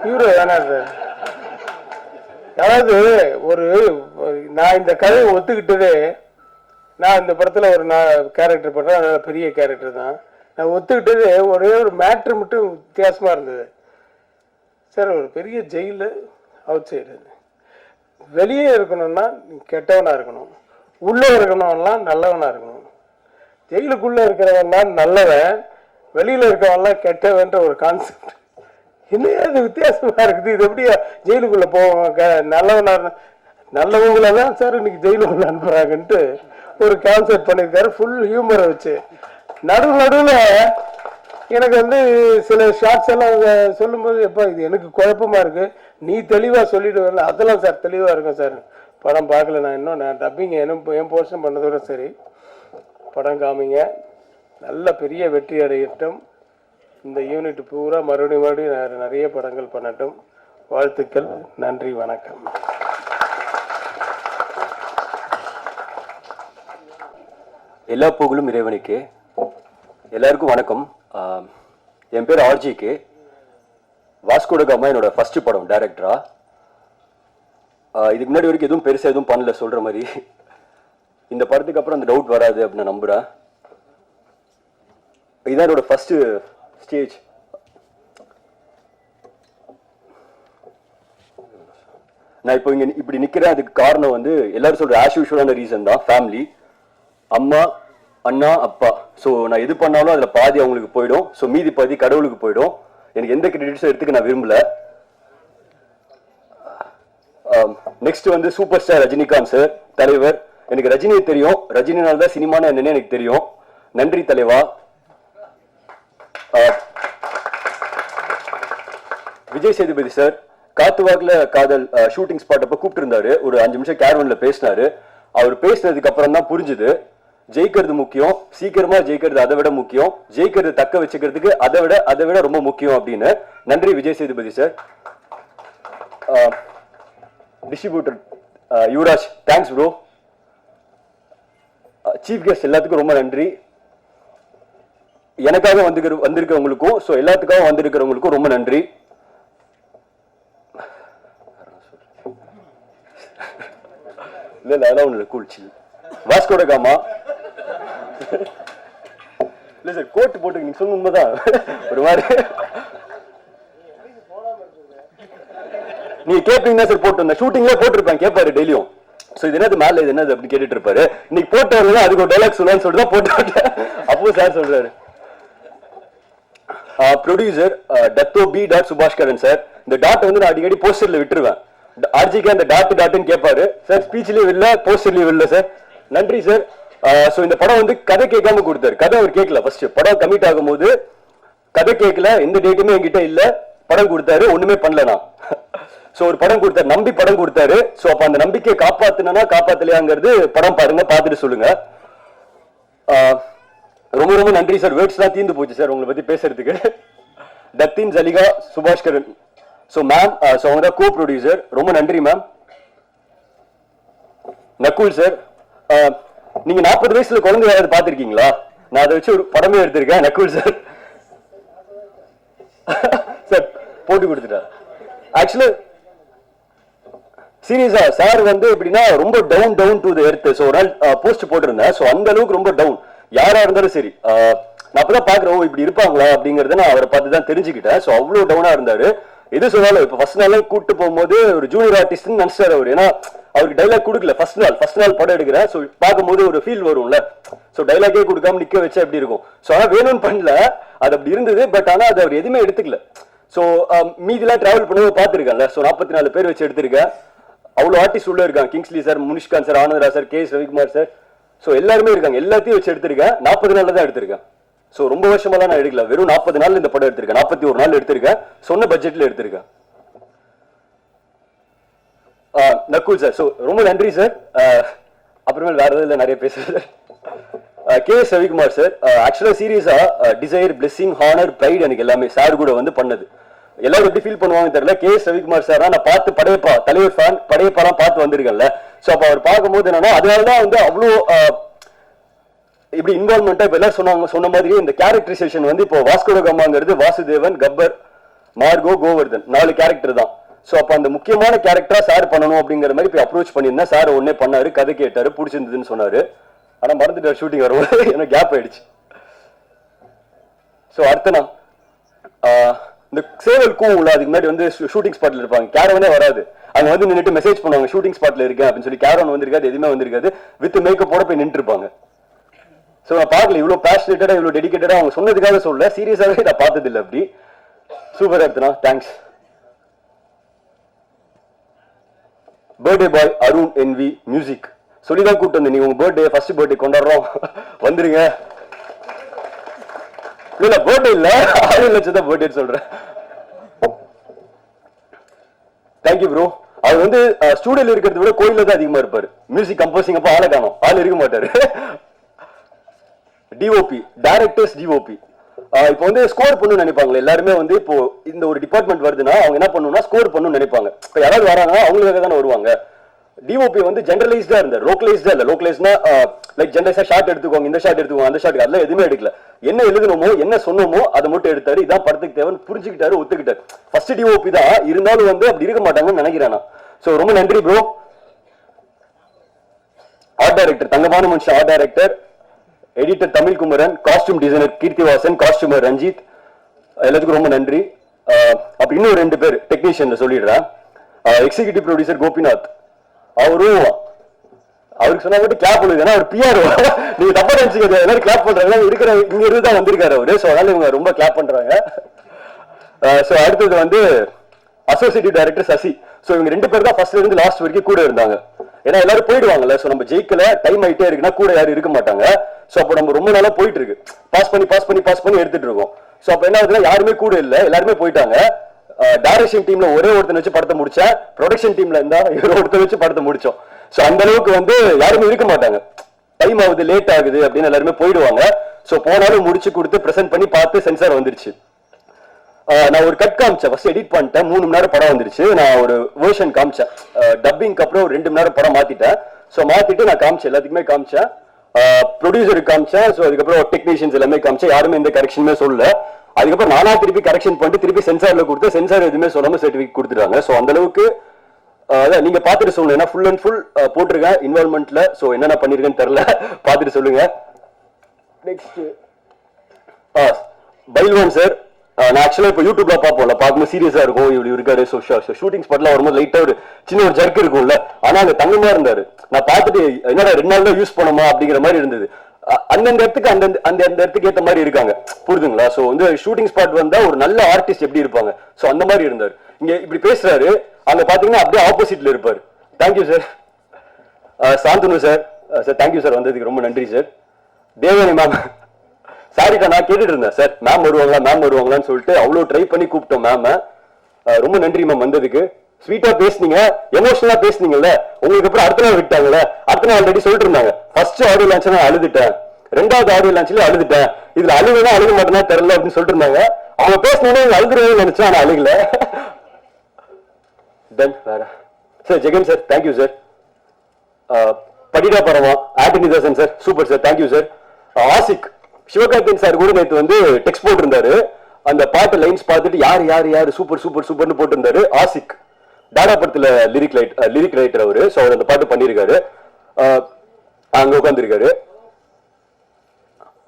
[SPEAKER 9] ஹீரோ வேணாது. அதாவது நான் இந்த கதையை ஒத்துக்கிட்டதே, நான் இந்த படத்தில் ஒரு கேரக்டர் பண்ணுறேன், அதனால பெரிய கேரக்டர் தான். நான் ஒத்துக்கிட்டதே ஒரே ஒரு மேட்ரு மட்டும் வித்தியாசமாக இருந்தது. சார் ஒரு பெரிய ஜெயிலு அவுட் சைடு, வெளியே இருக்கணும்னா கெட்டவனாக இருக்கணும், உள்ளே இருக்கணும்லாம் நல்லவனாக இருக்கணும். ஜெயிலுக்குள்ளே இருக்கிறவன்லாம் நல்லவன், வெளியில் இருக்கவன்லாம் கெட்டவன்ற ஒரு கான்செப்ட். என்னையா இது வித்தியாசமாக இருக்குது, இது எப்படியா ஜெயிலுக்குள்ளே போவாங்க? நல்லவங்கள தான் சார் இன்னைக்கு ஜெயிலுக்குள்ளே அனுப்புகிறாங்கன்ட்டு ஒரு கான்செப்ட் பண்ணியிருக்காரு, ஃபுல் ஹியூமரை வச்சு. நடுவில் எனக்கு சில ஷார்ட்ஸ் எல்லாம் சொல்லும்போது எப்போ இது எனக்கு குழப்பமாக இருக்குது, நீ தெளிவாக சொல்லிடுவேன். அதெல்லாம் சார் தெளிவாக இருக்கும் சார். படம் பார்க்கல, நான் டப்பிங் என் போர்ஷன் பண்ணதோட சரி. படம் காமிங்க, நல்ல பெரிய வெற்றி அடையட்டும். இந்த யூனிட் பூரா மறுபடியும் நிறைய படங்கள் பண்ணட்டும். வாழ்த்துக்கள், நன்றி, வணக்கம்.
[SPEAKER 12] எல்லா புகழும் இறைவனுக்கு. எல்லாருக்கும் வணக்கம். என் பேர் ஆர்ஜிக்கு. வாஸ்கோ ட காமா என்னோட ஃபர்ஸ்ட் படம் டைரக்டரா. இதுக்கு முன்னாடி வரைக்கும் எதுவும் பெருசாக எதுவும் பண்ணல சொல்கிற மாதிரி. இந்த படத்துக்கு அப்புறம் அந்த டவுட் வராது அப்படின்னு நான் நம்புகிறேன். இதுதான் என்னோட ஃபர்ஸ்ட் ஸ்டேஜ். நான் இப்போ இங்கே இப்படி நிற்கிறேன், அதுக்கு காரணம் எல்லாரும் சொல்கிற ஆஸ் யூஷுவலான ரீசன் தான். ஃபேமிலி, அம்மா, அண்ணா, அப்பா. ஸோ நான் எது பண்ணாலும் அதில் பாதி அவங்களுக்கு போயிடும், ஸோ மீதி பாதி கடவுளுக்கு போயிடும். எனக்கு எந்த கிரெடிட்ஸும் எடுத்துக்க நான் விரும்பல. Next super star Rajinikanth sir, தலைவர். எனக்கு ரஜினியை தெரியும், ரஜினினால தான் சினிமான்னு என்னன்னு எனக்கு தெரியும். நன்றி தலைவா. விஜய் சேதுபதி சார், காத்துவாக்குல காதல் ஷூட்டிங் ஸ்பாட் அப்ப கூப்பிட்டு இருந்தாரு. ஒரு 5 நிமிஷம் கேரவன்ல பேசினாரு. அவர் பேசினதுக்கு அப்புறம் தான் புரிஞ்சுது, ஜெயிக்கிறது முக்கியம், சீக்கிரமா ஜெயிக்கிறது அதை விட முக்கியம், ஜெயிக்கிறது தக்க வச்சுக்கிறதுக்கு அதை விட ரொம்ப முக்கியம் அப்படின்னு. நன்றி Vijay Sethupathi sir. Distributor Yuvaraj, thanks bro. Chief guest எல்லாத்துக்கும் ரொம்ப நன்றி. எனக்காக வந்திருக்கிறவங்களுக்கும், ஸோ எல்லாத்துக்காக வந்திருக்கிறவங்களுக்கும் ரொம்ப நன்றி. இல்ல அதெல்லாம் ஒண்ணு கூழ்ச்சி. வாஸ்கோ ட காமா இல்ல சார், கோட் போட்டு நீங்க சொன்ன உண்மைதான். ஒரு மாதிரி நீங்க கேட்பீங்கன்னா சார் போட்டு வந்தேன், ஷூட்டிங்ல போட்டிருப்பேன், கேட்பாரு டெய்லியும். ஸோ இது என்னது மேல, இது என்னது அப்படின்னு கேட்டுட்டு இருப்பாரு. இன்னைக்கு போட்டு வரலாம், அதுக்கு ஒரு டைலாக் சொல்லலாம்னு சொல்லிட்டு தான் போட்டு விட்டேன். அப்போ சார் சொல்றாரு. Producer Datuk P dot Subaskaran sir. இந்த டாட் நான் அடிக்கடி போஸ்டர்ல விட்டுருவேன். ஆர்ஜிக்கு அந்த டாட்னு கேட்பாரு சார். ஸ்பீச்லயும் இல்ல, போஸ்டர்லயும் இல்ல சார். நன்றி சார். ஸோ இந்த படம் கதை கேட்காம கொடுத்தாரு. கதை அவர் கேட்கல. ஃபர்ஸ்ட் படம் கமிட் ஆகும் போது கதை கேட்கல, எந்த டேட்டுமே என்கிட்ட இல்ல. படம் கொடுத்தாரு, ஒண்ணுமே பண்ணல நான். ஸோ ஒரு படம் கொடுத்தாரு, நம்பி படம் கொடுத்தாரு. ஸோ அப்ப அந்த நம்பிக்கையை காப்பாத்தினா காப்பாத்தலையாங்கிறது படம் பாருங்க, பார்த்துட்டு சொல்லுங்க. ரொம்ப ரொம்ப நன்றி சார். வேர்ட்ஸ்லாம் தீர்ந்து போச்சு சார் உங்களை பத்தி பேசுறதுக்கு. Datin Jaliha Subaskaran. So ma'am, so அவங்க தான் கோ ப்ரொடியூசர். ரொம்ப நன்றி மேம். நக்குல் சார், நீங்க 40 வயசுல குழந்தை யாராவது பார்த்திருக்கீங்களா? நான் அதை வச்சு ஒரு படமே எடுத்திருக்கேன். நக்குல் சார் சார் போட்டு கொடுத்துட்டார். ஆக்சுவலி சீரியஸா சார் வந்து எப்படின்னா ரொம்ப down to the earth. So ஒரு நாள் போஸ்ட் போட்டிருந்தேன். ஸோ அந்த அளவுக்கு ரொம்ப டவுன். யாரா இருந்தாலும் சரி, நான் அப்பதான் பாக்குறேன் இப்படி இருப்பாங்களா அப்படிங்கறத நான் அவரை பார்த்து தான் தெரிஞ்சுக்கிட்டேன். ஸோ அவ்வளவு டவுனா இருந்தாரு. எது சொன்னாலும் இப்ப ஃபர்ஸ்ட் நாள் கூட்டு போகும்போது ஒரு ஜூனியர் ஆர்டிஸ்ட் நினைச்சாரு அவர். ஏன்னா அவருக்கு டைலாக் கொடுக்கல ஃபர்ஸ்ட் நாள் படம் எடுக்கிறேன். ஸோ பார்க்கும்போது ஒரு ஃபீல் வரும்ல. ஸோ டைலாக்கே கொடுக்காம நிக்க வச்சா எப்படி இருக்கும். ஸோ ஆனா வேணும்னு பண்ணல, அது அப்படி இருந்தது. பட் ஆனா அது அவர் எதுவுமே எடுத்துக்கல. ஸோ மீதிலாம் டிராவல் பண்ணும்போது பார்த்துருக்கேன்ல. ஸோ 44 பேர் வச்சு எடுத்திருக்கேன். அவ்வளோ ஆர்டிஸ்ட் உள்ள இருக்காங்க. Kingsley sir, Munishkanth sir, Anandaraj sir, K. Ravikumar sir. So எல்லாருமே இருக்காங்க. எல்லாத்தையும் வச்சு எடுத்திருக்கேன். 40 நாள்ல தான் எடுத்திருக்கேன். ஸோ ரொம்ப வருஷமெல்லாம் நான் எடுக்கல. வெறும் 40 நாள் இந்த படம் எடுத்திருக்கேன். 41 நாள் எடுத்திருக்கேன். சொன்ன பட்ஜெட்ல எடுத்திருக்கேன். நக்குல் சார், ஸோ ரொம்ப நன்றி சார். அப்புறமேல் வேற எதுவும் நிறைய பேசுறேன். கே. ரவிக்குமார் சார், ஆக்சுவலா சீரியஸா டிசைர், பிளெஸிங், ஹானர், ப்ரைட் எனக்கு எல்லாமே சார் கூட வந்து பண்ணது. எல்லாரும் எப்படி ஃபீல் பண்ணுவாங்க தெரியல. கே. ரவிக்குமார் சார் நான் பார்த்து படையப்பா தலைவர் ஃபேன், படையப்பாலாம் பார்த்து வந்திருக்கேன்ல. ஸோ அப்போ அவர் பார்க்கும்போது என்னன்னா அதனாலதான் வந்து அவ்வளோ இப்படி இன்வால்மெண்டா இப்ப எல்லாரும் சொன்ன மாதிரி இந்த கேரக்டரைசேஷன் வந்து இப்போ வாஸ்கோட காமாங்கிறது வாசுதேவன், கப்பர், மார்கோ, கோவர்தன் 4 கேரக்டர் தான். ஸோ அப்போ அந்த முக்கியமான கேரக்டரா சார் பண்ணணும் அப்படிங்கிற மாதிரி இப்போ அப்ரோச் பண்ணியிருந்தேன். சார் ஒன்னே பண்ணாரு, கதை கேட்டாரு, பிடிச்சிருந்ததுன்னு சொன்னாரு. ஆனா மறந்துட்டார் ஷூட்டிங் வரும்போது. எனக்கு கேப் ஆயிடுச்சு. ஸோ அடுத்தனா இந்த சேவல் கூவுல அதுக்கு முன்னாடி வந்து ஷூட்டிங் ஸ்பாட்ல இருப்பாங்க. கேரவனே வராது. அங்க வந்து நின்றுட்டு மெசேஜ் பண்ணுவாங்க ஷூட்டிங் ஸ்பாட்ல இருக்கேன் அப்படின்னு சொல்லி. கேரவன் வந்திருக்காது, எதுவுமே வந்திருக்காது. வித் மேக்கப்போட போய் நின்று இருப்பாங்க. ஸோ நான் பார்க்கல இவ்வளோ பேஷனேட்டடா இவ்வளோ டெடிகேட்டடா அவங்க சொன்னதுக்காக சொல்ல, சீரியஸாவே நான் பார்த்தது இல்லை அப்படி. சூப்பரா எடுத்தனா, thanks. Birthday boy Arun NV music சொல்லிதான் கூப்பிட்டு வந்து, நீங்க உங்க பர்த்டே ஃபர்ஸ்ட் பர்த்டே கொண்டாடுறோம் வந்துருங்க. இல்ல பர்த்டே இல்ல, 6 லட்சம் தான் பர்த்டே சொல்றேன். Thank you bro. அவர் வந்து ஸ்டூடியோல இருக்கிறத விட கோயில தான் அதிகமா இருப்பாரு. மியூசிக் கம்போசிங் அப்ப ஆளை காணும், ஆள் இருக்க மாட்டாரு. DOP, directors DOP. இப்போ வந்து ஸ்கோர் பண்ணணும்னு நினைப்பாங்க எல்லாருமே. வந்து இப்போ இந்த ஒரு டிபார்ட்மெண்ட் வருதுன்னா அவங்க என்ன பண்ணணும்னா ஸ்கோர் பண்ணணும்னு நினைப்பாங்க. இப்போ யாராவது வராங்கன்னா அவங்களுக்காக தானே வருவாங்க. டிஓபி வந்து ஜெனரலைஸ்டா இருந்தார், லோக்கலைஸ்டா இல்ல. லோக்கலைஸ்னா லைக் ஜெனரலைஸா ஷாட் எடுத்துக்கோங்க, இந்த ஷாட் எடுத்துக்கோங்க, அந்த ஷாட், அதெல்லாம் எதுவுமே எடுக்கல. என்ன எழுதணுமோ என்ன சொன்னோமோ அதை மட்டும் எடுத்தாரு. இதான் படத்துக்கு தேவைன்னு புரிஞ்சுக்கிட்டாரு, ஒத்துக்கிட்டாரு. ஃபர்ஸ்ட் டிஓபி தான் இருந்தாலும் வந்து அப்படி இருக்க மாட்டாங்கன்னு நினைக்கிறேன். ஸோ ரொம்ப நன்றி ப்ரோ. ஆர்ட் டைரக்டர் தங்கமான மனுஷன், art director, editor Tamil Kumaran, costume designer Keerthivasan, costumer Ranjith, எல்லாத்துக்கும் ரொம்ப நன்றி. அப்படி இன்னும் 2 பேர் டெக்னீஷியன்ல சொல்லிடுறேன். எக்ஸிகியூட்டிவ் ப்ரொடியூசர் கோபிநாத், அவருக்கு சொன்னா மட்டும் கிளாப் பண்ணுது. ஏன்னா அவர் பிஆர், நீங்க தப்பா நினைச்சுக்க, எல்லாரும் கிளாப் பண்றாங்க. இருக்கிற இங்க இருந்து தான் வந்திருக்காரு அவரு. ஸோ அதனால இவங்க ரொம்ப கிளாப் பண்றாங்க. ஸோ அடுத்தது வந்து அசோசியேட்டிவ் டைரக்டர் சசி. ஸோ இவங்க 2 பேர் தான் ஃபர்ஸ்ட்ல இருந்து லாஸ்ட் வரைக்கும் கூட இருந்தாங்க. ஏன்னா எல்லாரும் போயிடுவாங்கல்ல. ஸோ நம்ம ஜெயிக்கல, டைம் ஆயிட்டே இருக்குன்னா கூட யாரும் இருக்க மாட்டாங்க. ஸோ அப்போ நம்ம ரொம்ப நாளா போயிட்டு இருக்கு, பாஸ் பண்ணி எடுத்துட்டு இருக்கோம். ஸோ அப்போ என்ன ஆகுதுன்னா யாருமே கூட இல்லை, எல்லாருமே போயிட்டாங்க. டைரக்ஷன் டீம்ல ஒரே ஒருத்தனை வச்சு படத்தை முடிச்சேன். ப்ரொடக்ஷன் டீம்ல இருந்தா ஒருத்தர் வச்சு படத்தை முடிச்சோம். ஸோ அந்த அளவுக்கு வந்து யாருமே இருக்க மாட்டாங்க. டைம் ஆகுது, லேட் ஆகுது அப்படின்னு எல்லாருமே போயிடுவாங்க. ஸோ போனாலும் முடிச்சு கொடுத்து ப்ரெசென்ட் பண்ணி பார்த்து சென்சார் வந்துருச்சு. நான் ஒரு கட் காமிச்சேன், ஃபர்ஸ்ட் எடிட் பண்ணிட்டேன். 3 மணி நேரம் படம் வந்துருச்சு. நான் ஒரு வேர்ஷன் காமிச்சேன். டப்பிங்க்கு அப்புறம் 2 மணி நேரம் படம் மாத்திட்டேன். ஸோ மாத்திட்டு நான் காமிச்சேன், எல்லாத்துக்குமே காமிச்சேன். ப்ரொடியூசருக்கு காமிச்சேன். ஸோ அதுக்கப்புறம் டெக்னீஷியன்ஸ் எல்லாமே காமிச்சேன். யாருமே எந்த கரெக்ஷனுமே சொல்லல. அதுக்கப்புறம் நானா திருப்பி கரெக்ஷன் பண்ணிட்டு திருப்பி சென்சார்ல கொடுத்து சென்சார் எதுவுமே சொல்லாம சர்டிஃபிகேட் கொடுத்துட்டாங்க. ஸோ அந்த அளவுக்கு அதான் நீங்க பாத்துட்டு சொல்லுங்க. ஏன்னா ஃபுல் அண்ட் ஃபுல் போட்டிருக்கேன் இன்வால்மெண்ட்ல. ஸோ என்னென்ன பண்ணிருக்கேன்னு தெரியல, பாத்துட்டு சொல்லுங்க. Next Pailwan sir. நான் ஆக்சுவலா இப்போ யூடியூப்ல பார்ப்போம்ல, பார்க்கும்போது சீரியஸா இருக்கும், இப்படி இருக்காரு. ஷூட்டிங் ஸ்பாட்ல வரும்போது லைட்டா ஒரு சின்ன ஒரு ஜர்க் இருக்கும்ல. ஆனா அங்க தங்கமா இருந்தாரு. நான் பார்த்துட்டு என்னடா 2 நாள் தான் யூஸ் பண்ணுமா அப்படிங்கிற மாதிரி இருந்தது. அந்தந்த இடத்துக்கு அந்த இடத்துக்கு ஏற்ற மாதிரி இருக்காங்க, புரிதுங்களா? ஸோ வந்து ஷூட்டிங் ஸ்பாட் வந்தா ஒரு நல்ல ஆர்டிஸ்ட் எப்படி இருப்பாங்க, ஸோ அந்த மாதிரி இருந்தார். இங்க இப்படி பேசுறாரு, அங்க பாத்தீங்கன்னா அப்படியே ஆப்போசிட்ல இருப்பாரு. Thank you sir. Shanthanu sir, sir thank you sir, வந்ததுக்கு ரொம்ப நன்றி சார். தேவனி மேம், சாரிக்கா நான் கேட்டுட்டு இருந்தேன் சார் மேம் வருவாங்களான்னு சொல்லிட்டு அவ்வளோ ட்ரை பண்ணி கூப்பிட்டோம் மேம். ரொம்ப நன்றி மேம் வந்ததுக்கு. ஸ்வீட்டா பேசுனீங்க, எமோஷனலா பேசுனீங்கல்ல. உங்களுக்கு அப்புறம் அடுத்த நாள் விட்டாங்கல்ல, அடுத்த நாள் ஆல்ரெடி சொல்லிட்டு இருந்தாங்க. ஃபர்ஸ்ட் ஆடியோ லான்ச் நான் அழுதுட்டேன், 2வது ஆடியோ லான்ச்ல அழுதுட்டேன், இதுல அழுகுனா அழுக மாட்டேன்னா தெரியல அப்படின்னு சொல்லிட்டு இருந்தாங்க. அவங்க பேசினோட அழுதுருவேன்னு நினைச்சேன், ஆனா அழுகல. தென் வேற sir Jagan sir, thank you sir. படிடா பரமா Antony Dasan sir super sir, thank you sir. Aasik Sivakarthikeyan sir கூட நேற்று வந்து டெக்ஸ்ட் போட்டிருந்தாரு, அந்த பாட்டு லைன்ஸ் பார்த்துட்டு யார் யார் யார் சூப்பர் சூப்பர் சூப்பர்னு போட்டிருந்தாரு. ஆசிக் டாடா படத்துல லிரிக் ரைட்டர் அவரு. ஸோ அவர் அந்த பாட்டு பண்ணியிருக்காரு, அங்க உட்காந்துருக்காரு.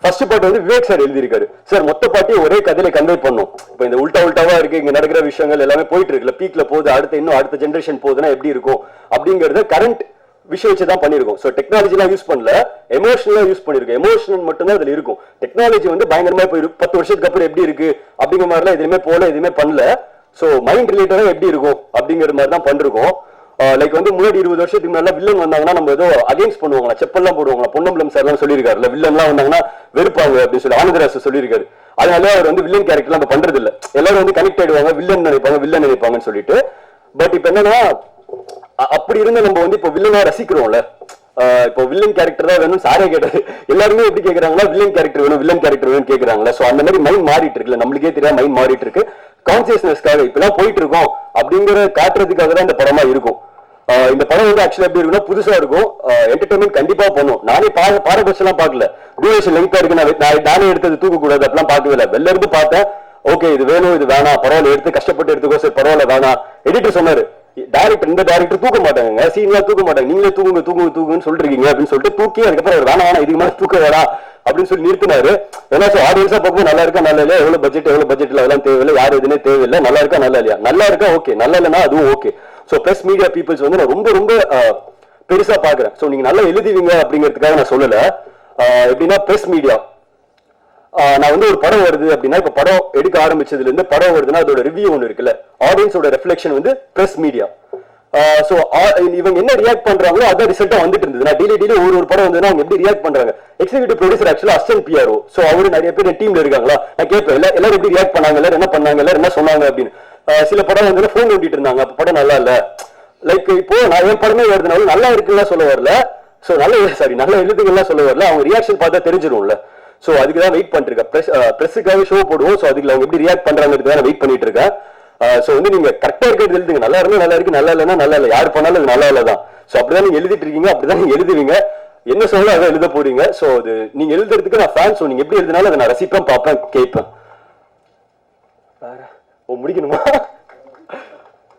[SPEAKER 12] ஃபர்ஸ்ட் பாட்டு வந்து விவேக் சார் எழுதியிருக்காரு. சார் மொத்த பாட்டையும் ஒரே கதையில கன்வே பண்ணும். இப்போ இந்த உல்டாவா இருக்கு, இங்க நடக்கிற விஷயங்கள் எல்லாமே போயிட்டு இருக்குல்ல, பீக்ல போகுது, அடுத்த ஜென்ரேஷன் போகுதுன்னா எப்படி இருக்கும் அப்படிங்கறத கரண்ட் விஷயம் வச்சு தான் பண்ணிருக்கோம். ஸோ டெக்னாலஜிலாம் யூஸ் பண்ணல, எமோஷனலா யூஸ் பண்ணிருக்கோம். எமோஷனல் மட்டும்தான் அதுல இருக்கும். டெக்னாலஜி வந்து பயங்கரமா போய் 10 வருஷத்துக்கு அப்புறம் எப்படி இருக்கு அப்படிங்கிற மாதிரிலாம் எதுவுமே போல, எதுவுமே பண்ணல. ஸோ மைண்ட் ரிலேட்டடா எப்படி இருக்கும் அப்படிங்கிற மாதிரி தான் பண்ணிருக்கோம். லைக் வந்து முன்னாடி 20 வருஷத்துக்கு முன்னாடி வில்லன் வந்தாங்கன்னா நம்ம ஏதோ அகைன்ஸ்ட் பண்ணுவாங்களா, செப்பல்லாம் போடுவாங்களா, பொன்னம்பலம் சார் எல்லாம் சொல்லியிருக்காருல்ல, வில்லன்லாம் வந்தாங்கன்னா வெறுப்பாங்க அப்படின்னு சொல்லி ஆனந்தராஜ் சொல்லியிருக்காரு. அதனால அவர் வந்து வில்லன் கேரக்டர் நம்ம பண்றது இல்ல, எல்லாரும் வந்து கனெக்ட் ஆயிடுவாங்க, வில்லன் நினைப்பாங்கன்னு சொல்லிட்டு. பட் இப்ப என்னன்னா அப்படி இருந்து நம்ம வந்து இப்போ வில்லனா ரசிக்கிறோம்ல, இப்போ வில்லன் கேரக்டர் தான் வேணும் சாரே கேட்டாரு. எல்லாருமே எப்படி கேட்கறாங்களா, வில்லன் கேரக்டர் வேணும் கேட்கறாங்களா. ஸோ அந்த மாதிரி மைண்ட் மாறிட்டு இருக்குல்ல, நம்மளுக்கே தெரியாம மைண்ட் மாறிட்டு இருக்கு. கான்சியஸ்னஸ்க்காக இப்பெல்லாம் போயிட்டு இருக்கோம் அப்படிங்கிற காட்டுறதுக்காக தான் இந்த படமா இருக்கும். இந்த படம் வந்து ஆக்சுவலா எப்படி இருக்குன்னா புதுசா இருக்கும், என்டர்டைன்மெண்ட் கண்டிப்பா பண்ணும். நானே பாரபட்சம் எல்லாம் பார்க்கல, டியூரேஷன் லெங்தா இருக்கு, நானே எடுத்தது தூக்க கூடாது அப்படிலாம் பார்க்கவே இல்லை. வெளில இருந்து பார்த்தேன், ஓகே இது வேணும் இது வேணாம், பரவாயில்ல எடுத்து கஷ்டப்பட்டு எடுத்துக்கோ சார், பரவாயில்ல வேணாம். எடிட்டர் சொன்னாரு, இந்த டைரக்டர் தூக்க மாட்டாங்க, சீனியர் தூக்க மாட்டாங்க, நீங்களே தூங்குன்னு சொல்றீங்க அப்படின்னு சொல்லிட்டு தூக்கி அதுக்கப்புறம் வேணாம் இதுக்கு மேலே தூக்க வேணாம் அப்படின்னு சொல்லி நிறுத்தினாரு. ஏன்னா ஆடியன்ஸா பார்க்கும் நல்லா இருக்கா நல்லா இல்லையா, எவ்வளவு பட்ஜெட் அதெல்லாம் தேவையில்லை, யாரு எதுனே தேவையில்லை, நல்லா இருக்கா நல்லா இல்லையா, நல்லா இருக்கா ஓகே, நல்லா இல்லைன்னா அதுவும் okay. So press media peoples வந்து நான் ரொம்ப ரொம்ப பெருசா பாக்குறேன். ஸோ நீங்க நல்லா எழுதுவீங்க அப்படிங்கிறதுக்காக நான் சொல்லல. எப்படின்னா பிரஸ் மீடியா, நான் வந்து ஒரு படம் வருது அப்படின்னா, இப்ப படம் எடுக்க ஆரம்பிச்சதுல இருந்து படம் வருதுன்னா அதோட ரிவ்யூ ஒன்று இருக்குல்ல, ஆடியன்ஸோட ரெஃப்ளெக்ஷன் வந்து பிரஸ் மீடியா. சோ இவங்க என்ன ரியாக்ட் பண்றாங்களோ அதான் ரிசல்ட்டா வந்துட்டு இருந்தது. நான் டெய்லி ஒரு படம் வந்ததுன்னா அவங்க எப்படி ரியாக்ட் பண்றாங்க. எக்ஸிகியூட்டிவ் ப்ரொடியூசர் ஆக்சுவலா அசிஸ்டன்ட் பிஆர்ஓ, சோ அவரு நிறைய பேர் டீம்ல இருக்காங்களா, நான் கேட்பேன் எல்லாரும் எப்படி ரியாக்ட் பண்ணாங்க, எல்லாரும் என்ன பண்ணாங்க, எல்லாரும் என்ன சொன்னாங்க அப்படின்னு. சில படம் வந்து ஃபோன் ஓட்டிட்டு இருந்தாங்க, அப்ப படம் நல்லா இல்ல. லைக் இப்போ நான் என் படமே வருதுனாலும் நல்லா இருக்குன்னு சொல்ல வரல, சோ நல்லா எழுதுங்கலாம் சொல்ல வரல, அவங்க ரியாக்ஷன் பார்த்தா தெரிஞ்சிடும்ல. சோ அதுக்கு தான் வெயிட் பண்ணிட்டு இருக்கேன். பிரஸ்ஸுக்காக ஷோ போடுவோம், சோ அதுக்கு அவங்க எப்படி ரியாக்ட் பண்றாங்கிறதுக்கு தான் வெயிட் பண்ணிட்டு இருக்கேன். சோ வந்து நீங்க கரெக்டா இருக்கிறது எழுதுங்க, நல்லா இருந்தா நல்லா இருக்கு, நல்லா இல்லைன்னா நல்லா இல்லை, யாரு பண்ணாலும் அது நல்லா இல்லதான். சோ அப்படிதான் நீங்க எழுதிட்டு இருக்கீங்க, அப்படிதான் நீங்க எழுதுவீங்க, என்ன சொல்லலாம் அதான் எழுத போறீங்க. சோ அது நீங்க எழுதுறதுக்கு நான் ஃபேன். சோ நீங்க எப்படி எழுதினாலும் அதை நான் ரசிப்பேன், பார்ப்பேன், கேட்பேன். முடிக்கணுமா?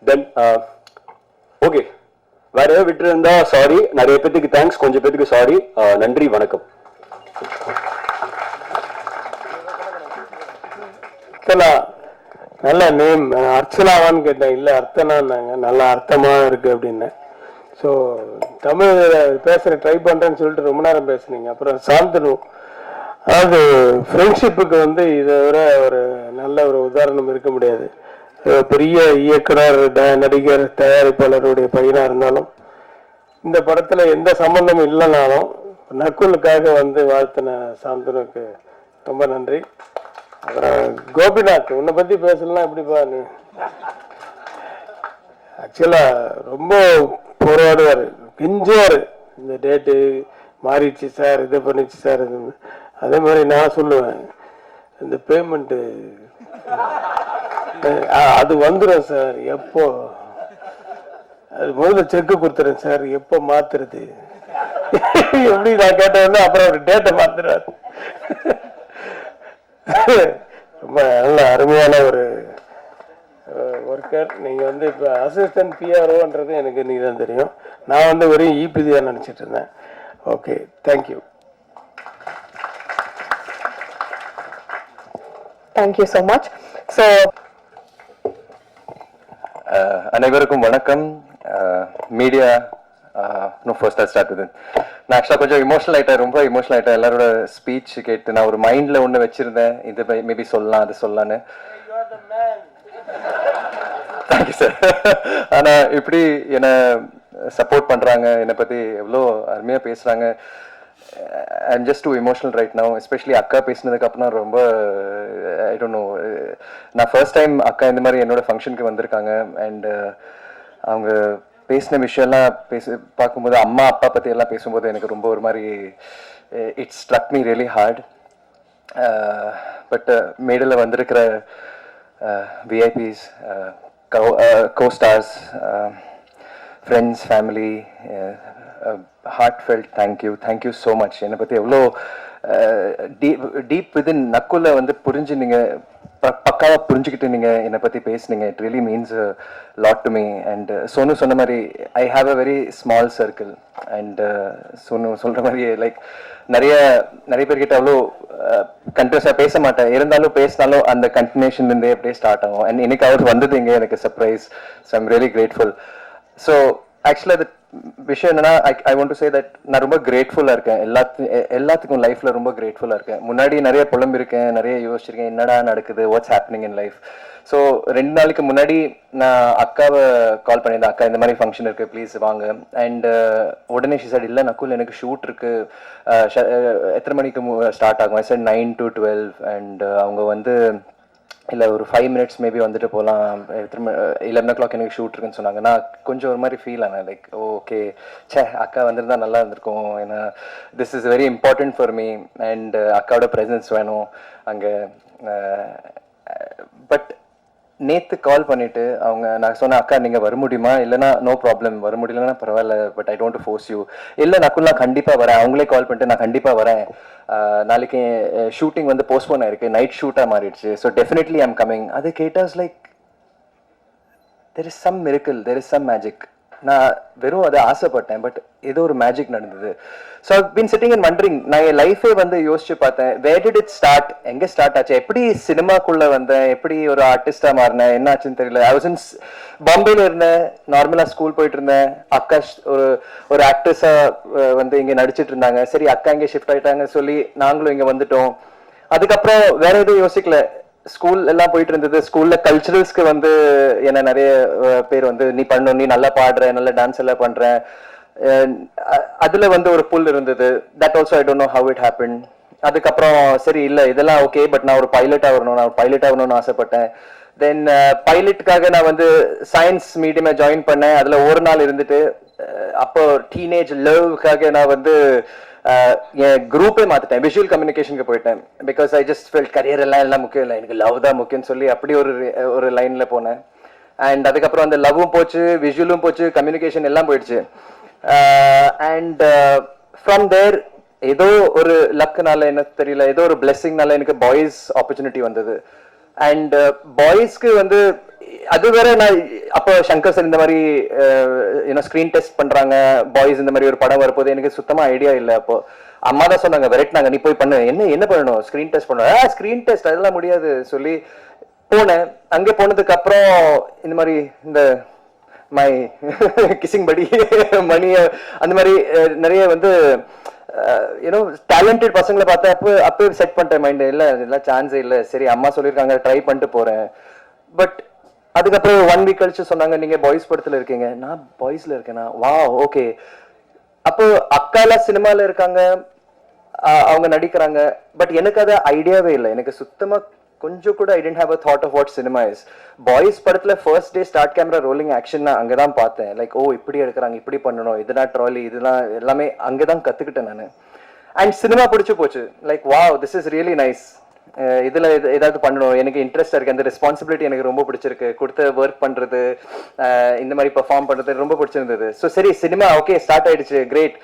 [SPEAKER 12] தென் ஓகே, வேற ஏதாவது விட்டு இருந்தா சாரி. நிறைய பேத்துக்கு தேங்க்ஸ், கொஞ்சம் பேத்துக்கு சாரி. நன்றி, வணக்கம்.
[SPEAKER 9] நல்ல நேம் அர்ச்சனாவான்னு கேட்டேன், இல்லை அர்த்தனான்னாங்க, நல்லா அர்த்தமா இருக்கு அப்படின்னு. ஸோ தமிழ் பேசுற ட்ரை பண்றேன்னு சொல்லிட்டு ரொம்ப நேரம் பேசுனீங்க. அப்புறம் சாந்தனு, அதாவது ஃப்ரெண்ட்ஷிப்புக்கு வந்து இதை விட ஒரு நல்ல ஒரு உதாரணம் இருக்க முடியாது. பெரிய இயக்குனர், நடிகர், தயாரிப்பாளருடைய பையனா இருந்தாலும் இந்த படத்துல எந்த சம்பந்தமும் இல்லைனாலும் நக்குலுக்காக வந்து வாழ்த்தின சாந்தனுக்கு ரொம்ப நன்றி. அப்புறம் கோபிநாத், உன்னை பத்தி பேசலாம் எப்படிப்பா நீ? ஆக்சுவலா ரொம்ப போராடுவாரு, கெஞ்சுவாரு, இந்த டேட்டு மாறிடுச்சு சார், இதை பண்ணிச்சு சார். அதே மாதிரி நான் சொல்லுவேன், இந்த பேமெண்ட்டு அது வந்துடும் சார், எப்போ அது முதல்ல செக்கு கொடுத்துறேன் சார், எப்போ மாத்துறது எப்படி நான் கேட்டேன்னா அப்புறம் ஒரு டேட்டை மாத்துறாரு. ரொம்ப நல்ல அருமையான ஒரு ஒர்க்கர். நீங்கள் வந்து இப்போ அசிஸ்டன்ட் பிஆர்ஓன்றது எனக்கு இன்னைக்கு தான் தெரியும். நான் வந்து வெறும் இபிதியாக நினச்சிட்டு இருந்தேன். Okay, thank you.
[SPEAKER 5] Thank you so much. So
[SPEAKER 1] அனைவருக்கும் வணக்கம். மீடியா ஃபர்ஸ்ட் ஸ்டார்ட் இது. நான் ஆக்சுவலாக கொஞ்சம் இமோஷனல் ஆகிட்டேன், ரொம்ப இமோஷனல் ஆகிட்டேன். எல்லாரோட ஸ்பீச் கேட்டு நான் ஒரு மைண்டில் ஒன்று வச்சுருந்தேன், இது மேபி சொல்லலாம் அது சொல்லலான்னு. Thank you sir. ஆனால் இப்படி என்னை சப்போர்ட் பண்ணுறாங்க, என்னை பற்றி எவ்வளோ அருமையாக பேசுகிறாங்க. I'm just too emotional right now. Especially அக்கா பேசினதுக்கு அப்புறம் ரொம்ப ஐ டோன்ட் நோ, நான் ஃபர்ஸ்ட் டைம் அக்கா இந்த மாதிரி என்னோட ஃபங்க்ஷனுக்கு வந்திருக்காங்க. அண்ட் அவங்க பேசின விஷயம்லாம் பார்க்கும்போது, அம்மா அப்பா பற்றி எல்லாம் பேசும்போது எனக்கு ரொம்ப ஒரு மாதிரி it's struck me really heart. But மேடையில் வந்திருக்கிற VIPs, co-stars, friends, family,
[SPEAKER 13] heartfelt thank you so much. என்னை பற்றி எவ்வளோ டீப் விதின் நக்குள்ள வந்து புரிஞ்சு நீங்கள் பக்காவாக புரிஞ்சுக்கிட்டு நீங்கள் என்னை பற்றி பேசுனீங்க. It really means lot to me. And Sonu சொன்ன மாதிரி I have a very small circle. And Sonu சொல்கிற மாதிரி லைக் நிறைய பேர்கிட்ட அவ்வளோ கண்டினியூஸாக பேச மாட்டேன், இருந்தாலும் பேசினாலும் அந்த கண்டினியூஷன்லேருந்தே அப்படியே ஸ்டார்ட் ஆகும். அண்ட் இன்னைக்கு அவர் வந்தது இங்கே எனக்கு surprise. So I'm really grateful. So ஆக்சுவலாக அது விஷயம் என்னன்னா ஐ வாண்ட் டு சே தட் நான் ரொம்ப கிரேட்ஃபுல்லாக இருக்கேன். எல்லாத்துக்கும் லைஃப்பில் ரொம்ப கிரேட்ஃபுல்லாக இருக்கேன். முன்னாடி நிறைய புலம்பிருக்கேன், நிறைய யோசிச்சிருக்கேன் என்னடா நடக்குது, what's happening in life. So 2 நாளைக்கு முன்னாடி நான் அக்காவை கால் பண்ணியிருந்தேன், அக்கா இந்த மாதிரி ஃபங்க்ஷன் இருக்குது ப்ளீஸ் வாங்க. அண்ட் உடனே ஷி சைட் இல்லை நக்குல் எனக்கு ஷூட் இருக்குது, எத்தனை மணிக்கு ஸ்டார்ட் ஆகும்? I said 9 to 12. அண்ட் அவங்க வந்து இல்லை ஒரு 5 minutes மேபி வந்துட்டு போகலாம், 11 o'clock எனக்கு ஷூட் இருக்குன்னு சொன்னாங்க. நான் கொஞ்சம் ஒரு மாதிரி ஃபீல் ஆனேன், லைக் ஓகே அக்கா வந்திருந்தா நல்லா இருந்திருக்கும், ஏன்னா this is very important for me. And அக்காவோட ப்ரெசன்ஸ் வேணும் அங்கே. பட் நேற்று கால் பண்ணிவிட்டு நான் சொன்னேன் அக்கா நீங்கள் வர முடியுமா, இல்லைனா நோ ப்ராப்ளம், வர முடியலன்னா பரவாயில்ல, but I don't force you. இல்லை நக்குல் நான் கண்டிப்பாக வரேன், அவங்களே கால் பண்ணிட்டு நான் கண்டிப்பாக வரேன், நாளைக்கு ஷூட்டிங் வந்து போஸ்ட்போன் ஆயிருக்கு, நைட் ஷூட்டாக மாறிடுச்சு, ஸோ டெஃபினெட்லி ஐம் கமிங். அது கேட்டாஸ் like there is some miracle, there is some magic. நான் வெறும் அதை ஆசைப்பட்டேன், பட் ஏதோ ஒரு மேஜிக் நடந்தது. So I been sitting and wondering. நான் என் லைஃபே வந்து யோசிச்சு பார்த்தேன், வேர் டிட் இட் ஸ்டார்ட், எங்கே ஸ்டார்ட் ஆச்சு, எப்படி சினிமாக்குள்ளே வந்தேன், எப்படி ஒரு ஆர்டிஸ்டாக மாறினேன், என்ன ஆச்சுன்னு தெரியல. ஐ வாஸ் இன் பாம்பேல இருந்தேன், நார்மலாக ஸ்கூல் போயிட்டு இருந்தேன். அக்கா ஒரு ஆக்ட்ரஸாக வந்து இங்கே நடிச்சிட்டு இருந்தாங்க. சரி அக்கா இங்கே ஷிஃப்ட் ஆகிட்டாங்க சொல்லி நாங்களும் இங்கே வந்துட்டோம். அதுக்கப்புறம் வேற எதுவும் யோசிக்கல, ஸ்கூல் எல்லாம் போயிட்டு இருந்தது. ஸ்கூல்ல கல்ச்சுரல்ஸ்க்கு வந்து என்ன நிறைய பேர் வந்து நீ பண்ணணும், நீ நல்லா பாடுற, நல்ல டான்ஸ் எல்லாம் பண்ற, அதுல வந்து ஒரு புல் இருந்தது. That also I don't know how it happen. அதுக்கப்புறம் சரி இல்லை இதெல்லாம் ஓகே, பட் நான் ஒரு பைலட்டாக வரணும், நான் ஒரு பைலட் ஆகணும்னு ஆசைப்பட்டேன். தென் பைலட்டுக்காக நான் வந்து சயின்ஸ் மீடியமை ஜாயின் பண்ணேன். அதுல ஒரு நாள் இருந்துட்டு அப்போ டீனேஜ் லவ்க்காக நான் வந்து என் குரூப்பே மாத்திட்டேன், விஷுவல் கம்யூனிகேஷனுக்கு போயிட்டேன். Because I just felt career எல்லாம் முக்கியம் இல்லை, எனக்கு லவ் தான் முக்கியம்னு சொல்லி அப்படி ஒரு லைன்ல போனேன். அண்ட் அதுக்கப்புறம் அந்த லவ்வும் போச்சு, விஷுவலும் போச்சு, கம்யூனிகேஷன் எல்லாம் போயிடுச்சு. அண்ட் ஃப்ரம் தேர் ஏதோ ஒரு லக்குனால எனக்கு தெரியல, ஏதோ ஒரு பிளெஸிங்னால எனக்கு பாய்ஸ் ஆப்பர்ச்சுனிட்டி வந்தது. அண்ட் பாய்ஸ்க்கு வந்து அது வேற. நான் அப்போ சங்கர் சார் இந்த மாதிரி ஸ்கிரீன் டெஸ்ட் பண்றாங்க, பாய்ஸ் இந்த மாதிரி ஒரு படம் வரப்போது, எனக்கு சுத்தமா ஐடியா இல்லை. அப்போ அம்மா தான் சொன்னாங்க, விரட்டினாங்க, நீ போய் பண்ணு. என்ன பண்ணணும், ஸ்கிரீன் டெஸ்ட் பண்ணணும். ஸ்கிரீன் டெஸ்ட் அதெல்லாம் முடியாது சொல்லி போனேன். அங்கே போனதுக்கு அப்புறம் இந்த மாதிரி இந்த மை கிசிங் படி மணி அந்த மாதிரி நிறைய வந்து டேலண்டட் பசங்களை பார்த்தா அப்போ செட் பண்ணிட்டேன் மைண்ட். இல்லை இதெல்லாம் சான்ஸே இல்லை, சரி அம்மா சொல்லியிருக்காங்க ட்ரை பண்ணிட்டு போறேன். பட் அதுக்கப்புறம் 1 week கழிச்சு சொன்னாங்க நீங்க பாய்ஸ் படத்துல இருக்கீங்க. நான் பாய்ஸ்ல இருக்கேனா, வா ஓகே. அப்போ அக்கால சினிமால இருக்காங்க, அவங்க நடிக்கிறாங்க. பட் எனக்கு அது ஐடியாவே இல்லை, எனக்கு சுத்தமா கொஞ்சம் கூட I didn't have a thought of what cinema is. Boys படத்துல first day start camera rolling action நான் அங்கதான் பார்த்தேன். லைக் ஓ இப்படி எடுக்கிறாங்க, இப்படி பண்ணணும், இதெல்லாம் ட்ராலி, இதெல்லாம் எல்லாமே அங்கதான் கத்துக்கிட்டேன் நான். அண்ட் சினிமா பிடிச்சு போச்சு. Like wow this is really nice, இதுல ஏதாவது பண்ணணும், எனக்கு இன்ட்ரெஸ்டா இருக்கு, அந்த ரெஸ்பான்சிபிலிட்டி எனக்கு ரொம்ப பிடிச்சிருக்கு, கொடுத்த ஒர்க் பண்றது, இந்த மாதிரி பெர்ஃபார்ம் பண்றது ரொம்ப பிடிச்சிருந்தது. ஸோ சரி சினிமா ஓகே ஸ்டார்ட் ஆயிடுச்சு, கிரேட்.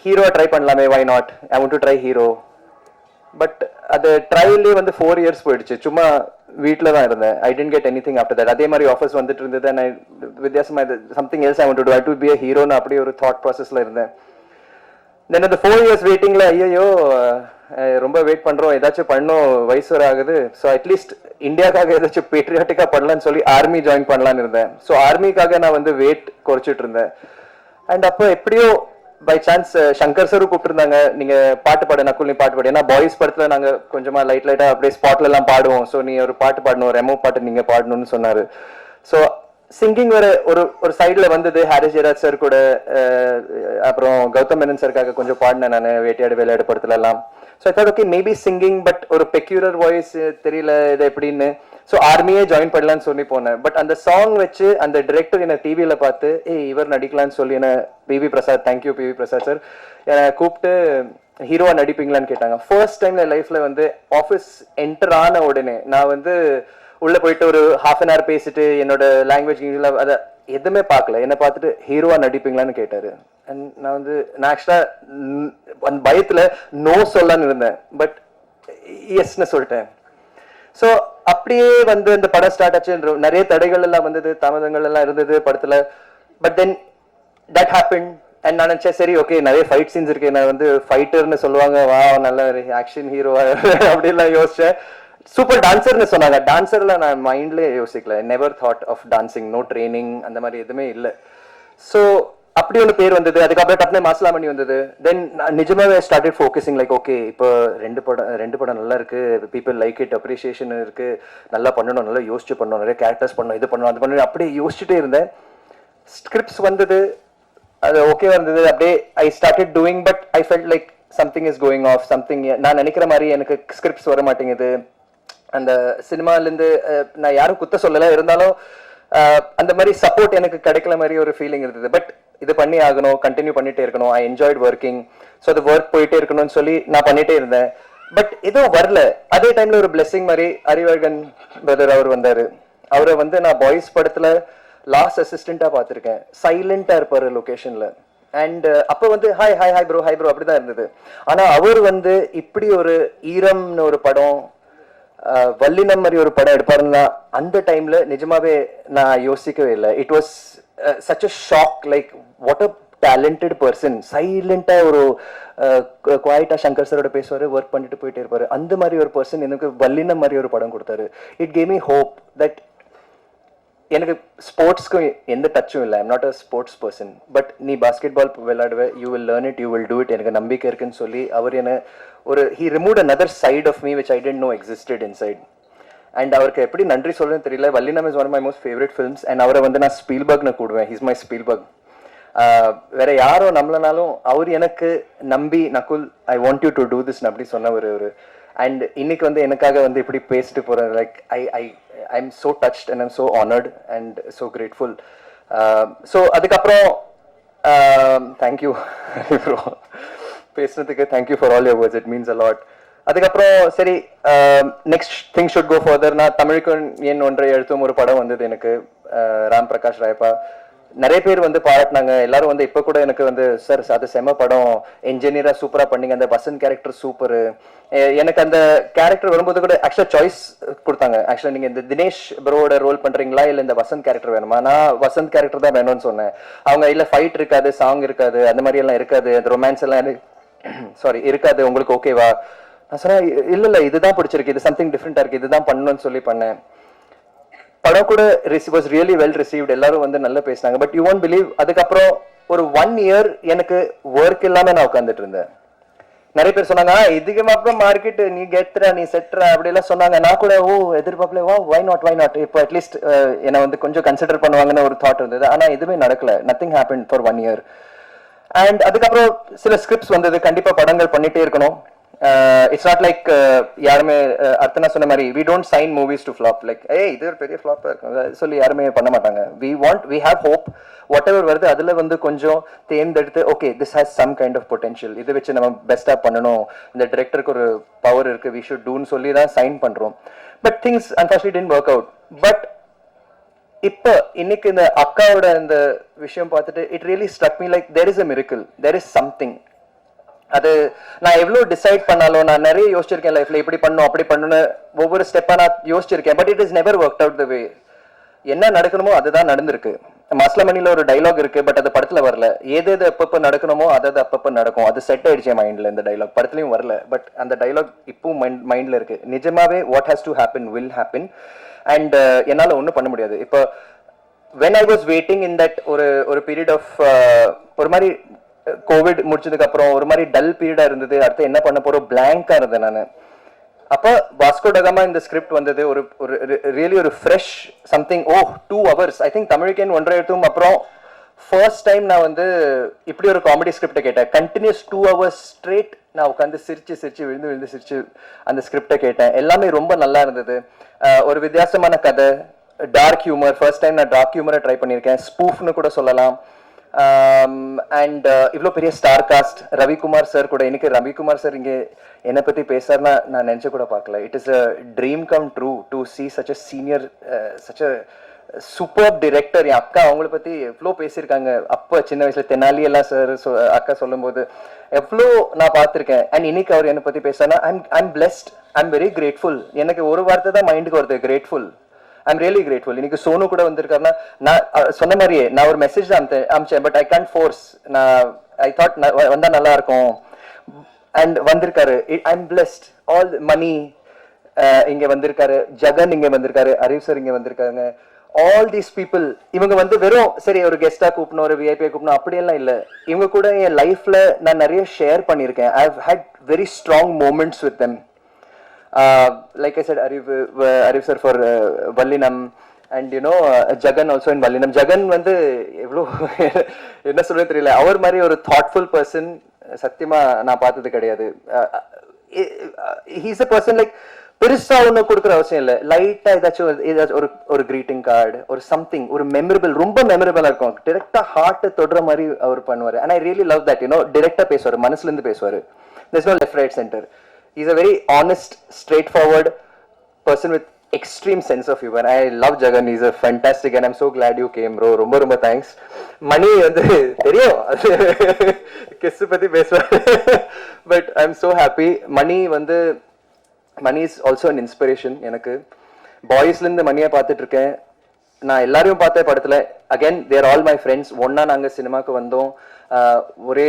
[SPEAKER 13] ஹீரோ ட்ரை பண்ணலாமே, why not, I want to try hero. But அது ட்ரையல்லே வந்து 4 years போயிடுச்சு, சும்மா வீட்டில் தான் இருந்தேன். I didn't get anything after that. அதே மாதிரி ஆஃபர்ஸ் வந்துட்டு இருந்தது. நான் வித்தியாசமா something else I want to do, I to be a ஹீரோன்னு அப்படி ஒரு தாட் ப்ராசஸ்ல இருந்தேன். தென் அந்த 4 years வெயிட்டிங்ல ஐயோ ரொம்ப வெயிட் பண்றோம், ஏதாச்சும் பண்ணும், வயசு வர ஆகுது, ஸோ அட்லீஸ்ட் இந்தியாவுக்காக ஏதாச்சும் பேட்ரியாட்டிக்கா பண்ணலான்னு சொல்லி ஆர்மி ஜாயின் பண்ணலான்னு இருந்தேன். ஸோ ஆர்மிக்காக நான் வந்து வெயிட் குறைச்சிட்டு இருந்தேன். அண்ட் அப்போ எப்படியோ பை சான்ஸ் சங்கர் சாரும் கூப்பிட்டுருந்தாங்க, நீங்க பாட்டு பாடு நக்குல், நீ பாட்டு பாடு. ஏன்னா பாய்ஸ் படத்துல நாங்க கொஞ்சமா லைட்டா அப்படியே ஸ்பாட்ல எல்லாம் பாடுவோம், ஸோ நீ ஒரு பாட்டு பாடணும், ரெமோ பாட்டு நீங்க பாடணும்னு சொன்னாரு. ஸோ சிங்கிங் வேற ஒரு சைட்ல வந்தது. ஹாரிஸ் ஜெயராஜ் சார் கூட அப்புறம் கௌதம் மேனன் சாருக்காக கொஞ்சம் பாடினேன் நான் வேட்டையாடு விளையாடு படத்துல எல்லாம். So I thought okay maybe singing, but ஒரு பெக்யூலர் வாய்ஸ் தெரியல இது எப்படின்னு. ஸோ ஆர்மியே ஜாயின் பண்ணலான்னு சொல்லி போனேன். பட் அந்த சாங் வச்சு அந்த டிரெக்டர் என்னை டிவியில பார்த்து இவர் நடிக்கலான்னு சொல்லி என்ன PV Prasad, thank you PV Prasad sir, என்னை கூப்பிட்டு ஹீரோவா நடிப்பீங்களான்னு கேட்டாங்க. ஃபர்ஸ்ட் டைம்ல லைஃப்ல வந்து ஆஃபீஸ் என்டர் ஆன உடனே நான் வந்து உள்ள போயிட்டு ஒரு ½ an hour பேசிட்டு என்னோட லாங்குவேஜ் அதை எதுவுமே பார்க்கல, என்னை பார்த்துட்டு ஹீரோவா நடிப்பீங்களான்னு கேட்டாரு. அண்ட் நான் ஆக்சுவலாக அந்த பயத்தில் நோ சொல்லலான்னு இருந்தேன், பட் எஸ்ன்னு சொல்லிட்டேன். ஸோ அப்படியே அந்த படம் ஸ்டார்ட் ஆச்சு. நிறைய தடைகள் எல்லாம் வந்தது, தாமதங்கள் எல்லாம் இருந்தது படத்தில். But then that happen. And நான் நினச்சேன் சரி ஓகே நிறைய ஃபைட் சீன்ஸ் இருக்கு, நான் ஃபைட்டர்னு சொல்லுவாங்க, வா நல்ல ஆக்ஷன் ஹீரோவா அப்படின்லாம் யோசிச்சேன். சூப்பர் டான்சர்னு சொன்னாங்க. டான்சர்ல நான் மைண்ட்லேயே யோசிக்கல. Never thought of dancing, no training அந்த மாதிரி எதுவுமே இல்லை. ஸோ அப்படி ஒரு பேர் வந்தது. அதுக்கப்புறம் டப்னே மாசலாமணி வந்தது. தென் நிஜமாவே ஸ்டார்டட் ஃபோக்கஸிங் லைக் ஓகே இப்போ ரெண்டு படம் நல்லா இருக்கு, பீப்புள் லைக் இட், அப்ரிசியேஷன் இருக்கு, நல்லா பண்ணணும், நல்லா யோசிச்சு பண்ணணும், நிறைய கேரக்டர்ஸ் பண்ணணும், இது பண்ணணும், அது பண்ணணும், அப்படியே யோசிச்சுட்டே இருந்தேன். ஸ்கிரிப்ட்ஸ் வந்தது, அது ஓகேவா இருந்தது. அப்படியே I started doing, but I felt like something is going of, something நான் நினைக்கிற மாதிரி எனக்கு ஸ்கிரிப்ட்ஸ் வர மாட்டேங்குது. அந்த சினிமாலேருந்து நான் யாரும் குத்த சொல்லலை, இருந்தாலும் அந்த மாதிரி சப்போர்ட் எனக்கு கிடைக்கல மாதிரி ஒரு ஃபீலிங் இருந்தது. பட் இது பண்ணி ஆகணும், கண்டினியூ பண்ணிட்டே இருக்கணும். I enjoyed working. ஸோ அது ஒர்க் போயிட்டே இருக்கணும்னு சொல்லி நான் பண்ணிட்டே இருந்தேன். பட் எதுவும் வரல. அதே டைம்ல ஒரு பிளெஸிங் மாதிரி அறிவழகன் பிரதர் அவர் வந்தாரு. அவரை நான் பாய்ஸ் படத்துல லாஸ்ட் அசிஸ்டண்டா பார்த்துருக்கேன். சைலண்டா இருப்பாரு லொகேஷன்ல. அண்ட் அப்போ hi hi hi bro hi bro அப்படிதான் இருந்தது. ஆனா அவர் இப்படி ஒரு ஈரம்னு ஒரு படம், வல்லினம் மாதிரி ஒரு படம் எடுப்பாருன்னா அந்த டைம்ல நிஜமாவே நான் யோசிக்கவே இல்லை. It was such a shock, like what a talented person. சைலண்டா ஒரு குவாய்டா சங்கர் சரோட பேசுவாரு, ஒர்க் பண்ணிட்டு போயிட்டே இருப்பாரு. அந்த மாதிரி ஒரு பர்சன் எனக்கு வல்லினம் மாதிரி ஒரு படம் கொடுத்தாரு. It gave me hope that எனக்கு ஸ்போர்ட்ஸ்க்கும் எந்த டச்சும் இல்லை. I'm not a sports person, but நீ பாஸ்கெட் பால் விளையாடுவே, you will learn it, you will do it, எனக்கு நம்பிக்கை இருக்குன்னு சொல்லி அவர் he removed another side of me which I didn't know existed inside. And அவருக்கு எப்படி நன்றி சொல்றேன்னு தெரியல. Vallinam is one of my most favourite films. And அவரை நான் ஸ்பீல்பர்க்னு கூடுவேன். He's my Spielberg. வேற யாரோ நம்மளனாலும் அவர் எனக்கு நம்பி Nakul I want you to do this அப்படி சொன்ன ஒரு அண்ட் இன்னைக்கு எனக்காக இப்படி பேசிட்டு போறேன். Like I am so touched and I'm so honoured and so grateful. So அதுக்கப்புறம் தேங்க்யூ ப்ரோ பேசுனதுக்கு. Thank you for all your words, it means a lot. அதுக்கப்புறம் சரி next thing should go further. நான் தமிழுக்கு என் ஒன்றை எழுத்தும் ஒரு படம் வந்தது எனக்கு, ராம் பிரகாஷ் ராயப்பா. நிறைய பேர் பாராட்டினாங்க. எல்லாரும் இப்ப கூட எனக்கு சார் அது செம படம், என்ஜினியரா சூப்பரா பண்ணீங்க, அந்த வசந்த் கேரக்டர் சூப்பர். எனக்கு அந்த கேரக்டர் வரும்போது கூட ஆக்சுவலா சாய்ஸ் கொடுத்தாங்க. ஆக்சுவலா நீங்க இந்த தினேஷ் ப்ரோட ரோல் பண்றீங்களா இல்ல இந்த வசந்த் கேரக்டர் வேணுமா? நான் வசந்த் கேரக்டர் தான் வேணும்னு சொன்னேன். அவங்க இல்ல ஃபைட் இருக்காது, சாங் இருக்காது, அந்த மாதிரி எல்லாம் இருக்காது, அந்த ரொமான்ஸ் எல்லாம் சாரி இருக்காது, உங்களுக்கு ஓகேவா? நான் சொன்னேன் இல்ல இதுதான் பிடிச்சிருக்கு, இது சம்திங் டிஃப்ரெண்டா இருக்கு, இதுதான் பண்ணணும்னு சொல்லி பண்ணேன். படம் கூட வாஸ் ரியலி வெல் ரிசீவ்ட். எல்லாரும் நல்லா பேசினாங்க. பட் யூ ஒன்ட் பிலீவ், அதுக்கப்புறம் ஒரு 1 year எனக்கு ஒர்க் இல்லாம நான் உட்காந்துட்டு இருந்தேன். நிறைய பேர் சொன்னாங்க இதுக்கு அப்புறம் மார்க்கெட் நீ கெட்ற நீ செட்ற அப்படி எல்லாம் சொன்னாங்க. நான் கூட எதிர்பார்க்கல, வை நாட் இப்போ அட்லீஸ்ட் என்னை கொஞ்சம் கன்சிடர் பண்ணுவாங்கன்னு ஒரு தாட் இருந்தது. ஆனா எதுவுமே நடக்கல. Nothing happen for 1 year. And அதுக்கப்புறம் சில ஸ்கிரிப்ட்ஸ் வந்தது. கண்டிப்பா படங்கள் பண்ணிட்டே இருக்கணும். இட்ஸ் நாட் லைக் யாருமே அர்த்தனா சொன்ன மாதிரி we don't sign movies to flop. Like இது ஒரு பெரிய ஃபிளாப்பா இருக்கும் சொல்லி யாருமே பண்ண மாட்டாங்க. We have hope. Whatever வருது அதுல கொஞ்சம் தேர்ந்தெடுத்து okay this has some kind of potential, இதை வச்சு நம்ம பெஸ்டா பண்ணணும், இந்த டிரெக்டருக்கு ஒரு பவர் இருக்கு, வி ஷுட் டூன்னு சொல்லி தான் சைன் பண்றோம். But things unfortunately didn't work out. But இப்ப இன்னைக்கு இந்த அக்காவோட இந்த விஷயம் பார்த்துட்டு it really struck me like there is a miracle, there is something. அது நான் எவ்வளவு டிசைட் பண்ணாலும் நான் நிறைய யோசிச்சிருக்கேன் லைஃப்ல, இப்படி பண்ணும் அப்படி பண்ணணும்னு ஒவ்வொரு ஸ்டெப்பா நான் யோசிச்சிருக்கேன். But it is never work out the way. என்ன நடக்கணுமோ அதுதான் நடந்திருக்கு. மாஸ்லமணில ஒரு டைலாக் இருக்கு, பட் அது படத்துல வரல. எது எப்பப்ப நடக்கணுமோ அதாவது அப்பப்ப நடக்கும். அது செட் ஆயிடுச்சு மைண்ட்ல. இந்த டைலாக் படத்துலயும் வரல, பட் அந்த டைலாக் இப்பவும் மைண்ட்ல இருக்கு. நிஜமாவே what has to happen will happen. And என்னால ஒன்றும் பண்ண முடியாது. இப்போ when I was waiting in that ஒரு பீரியட் ஆஃப் ஒரு மாதிரி கோவிட் முடிச்சதுக்கு அப்புறம் ஒரு மாதிரி டல் பீரியடா இருந்தது. அடுத்து என்ன பண்ண போறோம் பிளாங்கா இருந்தேன் நான். அப்ப வாஸ்கோ டகாமா இந்த ஸ்கிரிப்ட் வந்தது. ஒரு ரியலி ஒரு fresh something. 2 hours I think தமிழுக்கு 1.5 எழுத்தும் அப்புறம் ஃபர்ஸ்ட் டைம் நான் இப்படி ஒரு காமெடி ஸ்கிரிப்டை கேட்டேன். கண்டினியூஸ் 2 hours ஸ்ட்ரெயிட் நான் உட்காந்து சிரிச்சு விழுந்து சிரிச்சு அந்த ஸ்கிரிப்டை கேட்டேன். எல்லாமே ரொம்ப நல்லா இருந்தது. ஒரு வித்தியாசமான கதை, டார்க் ஹியூமர். ஃபர்ஸ்ட் டைம் நான் டார்க் ஹியூமரை ட்ரை பண்ணியிருக்கேன். ஸ்பூஃப்னு கூட சொல்லலாம். அண்ட் இவ்வளோ பெரிய ஸ்டார் காஸ்ட். ரவிக்குமார் சார் கூட, இன்னைக்கு ரவிக்குமார் சார் இங்கே என்னை பற்றி பேசுறதுனா நான் நினச்ச கூட பார்க்கல. It is a dream come true to see such a senior, such a super director. என் அக்கா அவங்கள பத்தி எவ்வளோ பேசியிருக்காங்க அப்போ சின்ன வயசுல தெனாலி எல்லாம் சார் அக்கா சொல்லும்போது எவ்வளோ நான் பார்த்துருக்கேன். அண்ட் இன்னைக்கு அவர் என்னை பத்தி பேசினா I'm blessed, I'm very grateful. எனக்கு ஒரு வார்த்தை தான் மைண்டுக்கு வருது, கிரேட்ஃபுல். I'm really grateful. இன்னைக்கு சோனு கூட வந்திருக்காருன்னா நான் சொன்ன மாதிரியே நான் ஒரு மெசேஜ் அமிச்சேன், பட் ஐ கேன் ஃபோர்ஸ். நான் ஐ தாட் வந்தா நல்லா இருக்கும் அண்ட் வந்திருக்காரு. I'm blessed. ஆல் மணி இங்க வந்திருக்காரு, ஜகன் இங்க வந்திருக்காரு, அறிவ் சார் இங்க வந்திருக்காங்க. ஆல் தீஸ் பீப்புள் இவங்க வந்து வெறும் சரி ஒரு கெஸ்டா கூப்பிடணும், ஒரு விஐபியை கூப்பிடணும் அப்படியெல்லாம் இல்லை. இவங்க கூட என் லைஃப்ல நான் நிறைய ஷேர் பண்ணியிருக்கேன். I have had very strong moments with them. Like I said, Ariv sir for Vallinam, and you know Jagan also in Vallinam. Jagan வந்து எவ்வளோ என்ன சொல்றது தெரியல, அவர் மாதிரி ஒரு thoughtful person சத்தியமா நான் பார்த்தது கிடையாது. He's a person like பெருசா ஒன்று கொடுக்குற அவசியம் இல்லை, லைட்டா ஏதாச்சும் ஒரு greeting card ஒரு சம்திங், ஒரு மெமரபிள், ரொம்ப மெமரபிளா இருக்கும், டிரெக்டா ஹார்ட்டை தொடுற மாதிரி அவர் பண்ணுவார். and I really love that, you know, டிரெக்டா பேசுவார், மனசுல இருந்து பேசுவார். there's no left right center. He's a very honest, straightforward person with extreme sense of humor. I love Jagan. He's a fantastic, and I'm so glad you came, bro. ரொம்ப thanks. Mani வந்து தெரியும் kiss பத்தி பேசுவாரு, but I'm so happy. Mani is also an inspiration எனக்கு. பாய்ஸ்ல இருந்து மணியை பார்த்துட்டு இருக்கேன், நான் எல்லாரையும் பார்த்தேன் படத்துல. Again there all my friends. ஒன்னா நாங்க சினிமாக்கு வந்தோம், ஒரே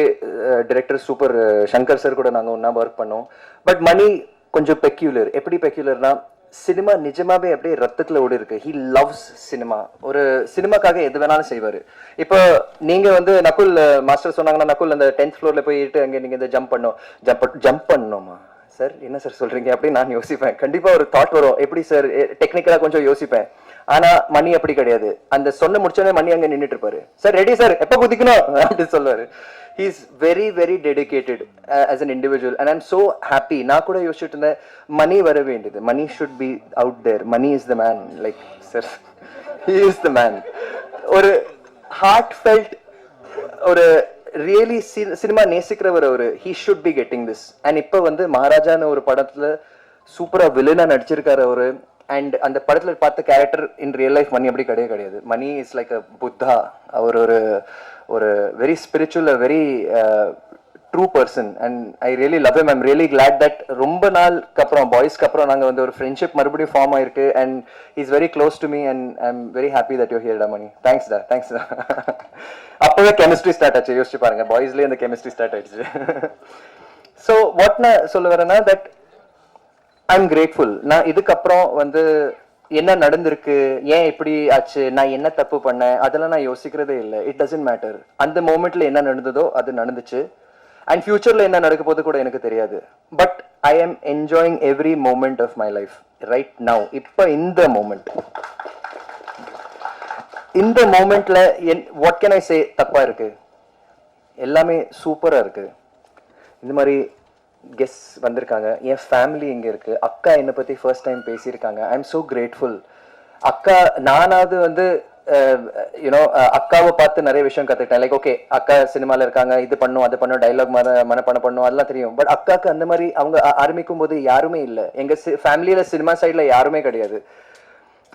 [SPEAKER 13] டிரெக்டர் சூப்பர் சங்கர் சார் கூட நாங்கள் ஒன்றா ஒர்க் பண்ணோம். பட் மணி கொஞ்சம் பெக்யூலர். எப்படி பெக்யூலர்னா, சினிமா நிஜமாவே அப்படியே ரத்தத்தில் ஓடி இருக்கு. He loves cinema. ஒரு சினிமாக்காக எது வேணாலும் செய்வார். இப்போ நீங்கள் வந்து நகுல் மாஸ்டர் சொன்னாங்கன்னா, நகுல் அந்த 10th floor போயிட்டு அங்கே நீங்கள் இந்த ஜம்ப் பண்ணணுமா சார், என்ன சார் சொல்றீங்க அப்படின்னு நான் யோசிப்பேன். கண்டிப்பா ஒரு தாட் வரும், எப்படி சார் டெக்னிக்கலா கொஞ்சம் யோசிப்பேன். ஆனா மணி அப்படி கிடையாது. அந்த சொன்ன முடிச்சோடனே மணி அங்க நின்றுட்டு இருப்பாரு. சார் ரெடி சார், எப்ப குதிக்கணும் அப்படின்னு சொல்லுவாரு. he is very very dedicated as an individual, and I'm so happy. நான் கூட யோசிச்சுட்டு இருந்தேன், மணி வர வேண்டியது, மணி should be out there, money is the man. like sir, he is the man. ஒரு heartfelt, ஒரு ரியலி சினிமா நேசிக்கிறவர் அவரு. he should be getting this. and இப்போ வந்து மகாராஜான்னு ஒரு படத்துல சூப்பரா வில்லனா நடிச்சிருக்காரு அவரு. அண்ட் அந்த படத்துல பார்த்த character in real life Mani அப்படி கிடையாது. Mani is like a Buddha. அவர் ஒரு very spiritual, very true person. And I really love him. I'm really glad that ரொம்ப நாளுக்கு அப்புறம், பாய்ஸ்க்கு அப்புறம் நாங்கள் வந்து ஒரு ஃப்ரெண்ட்ஷிப் மறுபடியும் ஃபார்ம் ஆயிருக்கு. And is very close to me, and I am very happy that you here டா மணி. தேங்க்ஸ் டா, தேங்க்ஸ் டா. அப்போவே கெமிஸ்ட்ரி ஸ்டார்ட் ஆச்சு, யோசிச்சு பாருங்க, பாய்ஸ்லேயே அந்த கெமிஸ்ட்ரி ஸ்டார்ட் ஆயிடுச்சு. ஸோ வாட் நான் சொல்ல வரேன்னா, தட் ஐம் கிரேட்ஃபுல். நான் இதுக்கப்புறம் வந்து என்ன நடந்திருக்கு, ஏன் இப்படி ஆச்சு, நான் என்ன தப்பு பண்ணேன், அதெல்லாம் நான் யோசிக்கிறதே இல்லை. It doesn't matter. அந்த மோமெண்ட்ல என்ன நடந்ததோ அது நடந்துச்சு. அண்ட் ஃபியூச்சர்ல என்ன நடக்க போது கூட எனக்கு தெரியாது. But I am enjoying every moment of my life right now. இப்போ இந்த மோமெண்ட்ல வாட் கேன் ஐ சே தப்பா இருக்கு? எல்லாமே சூப்பரா இருக்கு. இந்த மாதிரி கெஸ்ட் வந்திருக்காங்க, என் ஃபேமிலி இங்கே இருக்கு, அக்கா என்னை பற்றி ஃபர்ஸ்ட் டைம் பேசியிருக்காங்க. I am so grateful. அக்கா, நானாவது வந்து யூனோ அக்காவை பார்த்து நிறைய விஷயம் கற்றுக்கிட்டேன். லைக் ஓகே, அக்கா சினிமாவில் இருக்காங்க, இது பண்ணும் அது பண்ணும், டைலாக் மனப்பாடம் பண்ணும், அதெல்லாம் தெரியும். பட் அக்காவுக்கு அந்த மாதிரி அவங்க ஆரம்பிக்கும் போது யாருமே இல்லை. எங்கள் ஃபேமிலியில் சினிமா சைடில் யாருமே கிடையாது.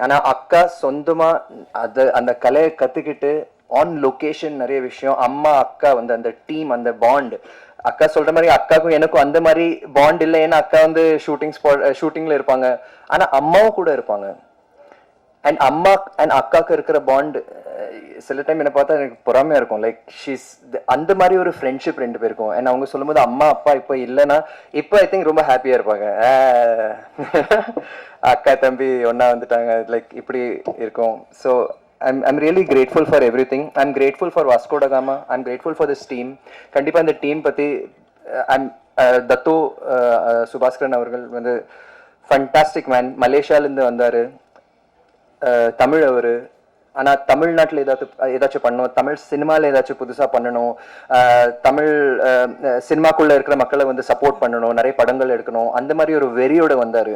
[SPEAKER 13] ஆனால் அக்கா சொந்தமாக அந்த கலையை கற்றுக்கிட்டு ஆன் லொக்கேஷன் நிறைய விஷயம். அம்மா அக்கா வந்து அந்த டீம், அந்த பாண்ட், அக்கா சொல்ற மாதிரி அக்காவுக்கும் எனக்கும் அந்த மாதிரி பாண்ட் இல்லை. ஏன்னா அக்கா வந்து ஷூட்டிங்ல இருப்பாங்க, ஆனா அம்மாவும் கூட இருப்பாங்க. அண்ட் அம்மா அண்ட் அக்காவுக்கு இருக்கிற பாண்ட் சில டைம் என்ன பார்த்தா எனக்கு பொறாமையா இருக்கும். லைக் ஷீஸ் அந்த மாதிரி ஒரு ஃப்ரெண்ட்ஷிப் ரெண்டு பேருக்கும். அண்ட் அவங்க சொல்லும் போது அம்மா அப்பா இப்போ இல்லைன்னா இப்போ ஐ திங்க் ரொம்ப ஹாப்பியா இருப்பாங்க. அக்கா தம்பி ஒன்னா வந்துட்டாங்க, லைக் இப்படி இருக்கும். So I'm really grateful for everything. I'm grateful for Vasco da Gama. I'm grateful for this team. கண்டிப்பா இந்த டீம் பத்தி தத்தோ சுபாஸ்கரன் அவர்கள் வந்து ஃபண்டாஸ்டிக் மேன். மலேசியாவிலேருந்து வந்தார், தமிழ் அவர். ஆனால் தமிழ்நாட்டில் ஏதாச்சும் பண்ணணும், தமிழ் சினிமாவில் ஏதாச்சும் புதுசாக பண்ணணும், தமிழ் சினிமாக்குள்ளே இருக்கிற மக்களை வந்து சப்போர்ட் பண்ணணும், நிறைய படங்கள் எடுக்கணும், அந்த மாதிரி ஒரு வெறியோட வந்தார்.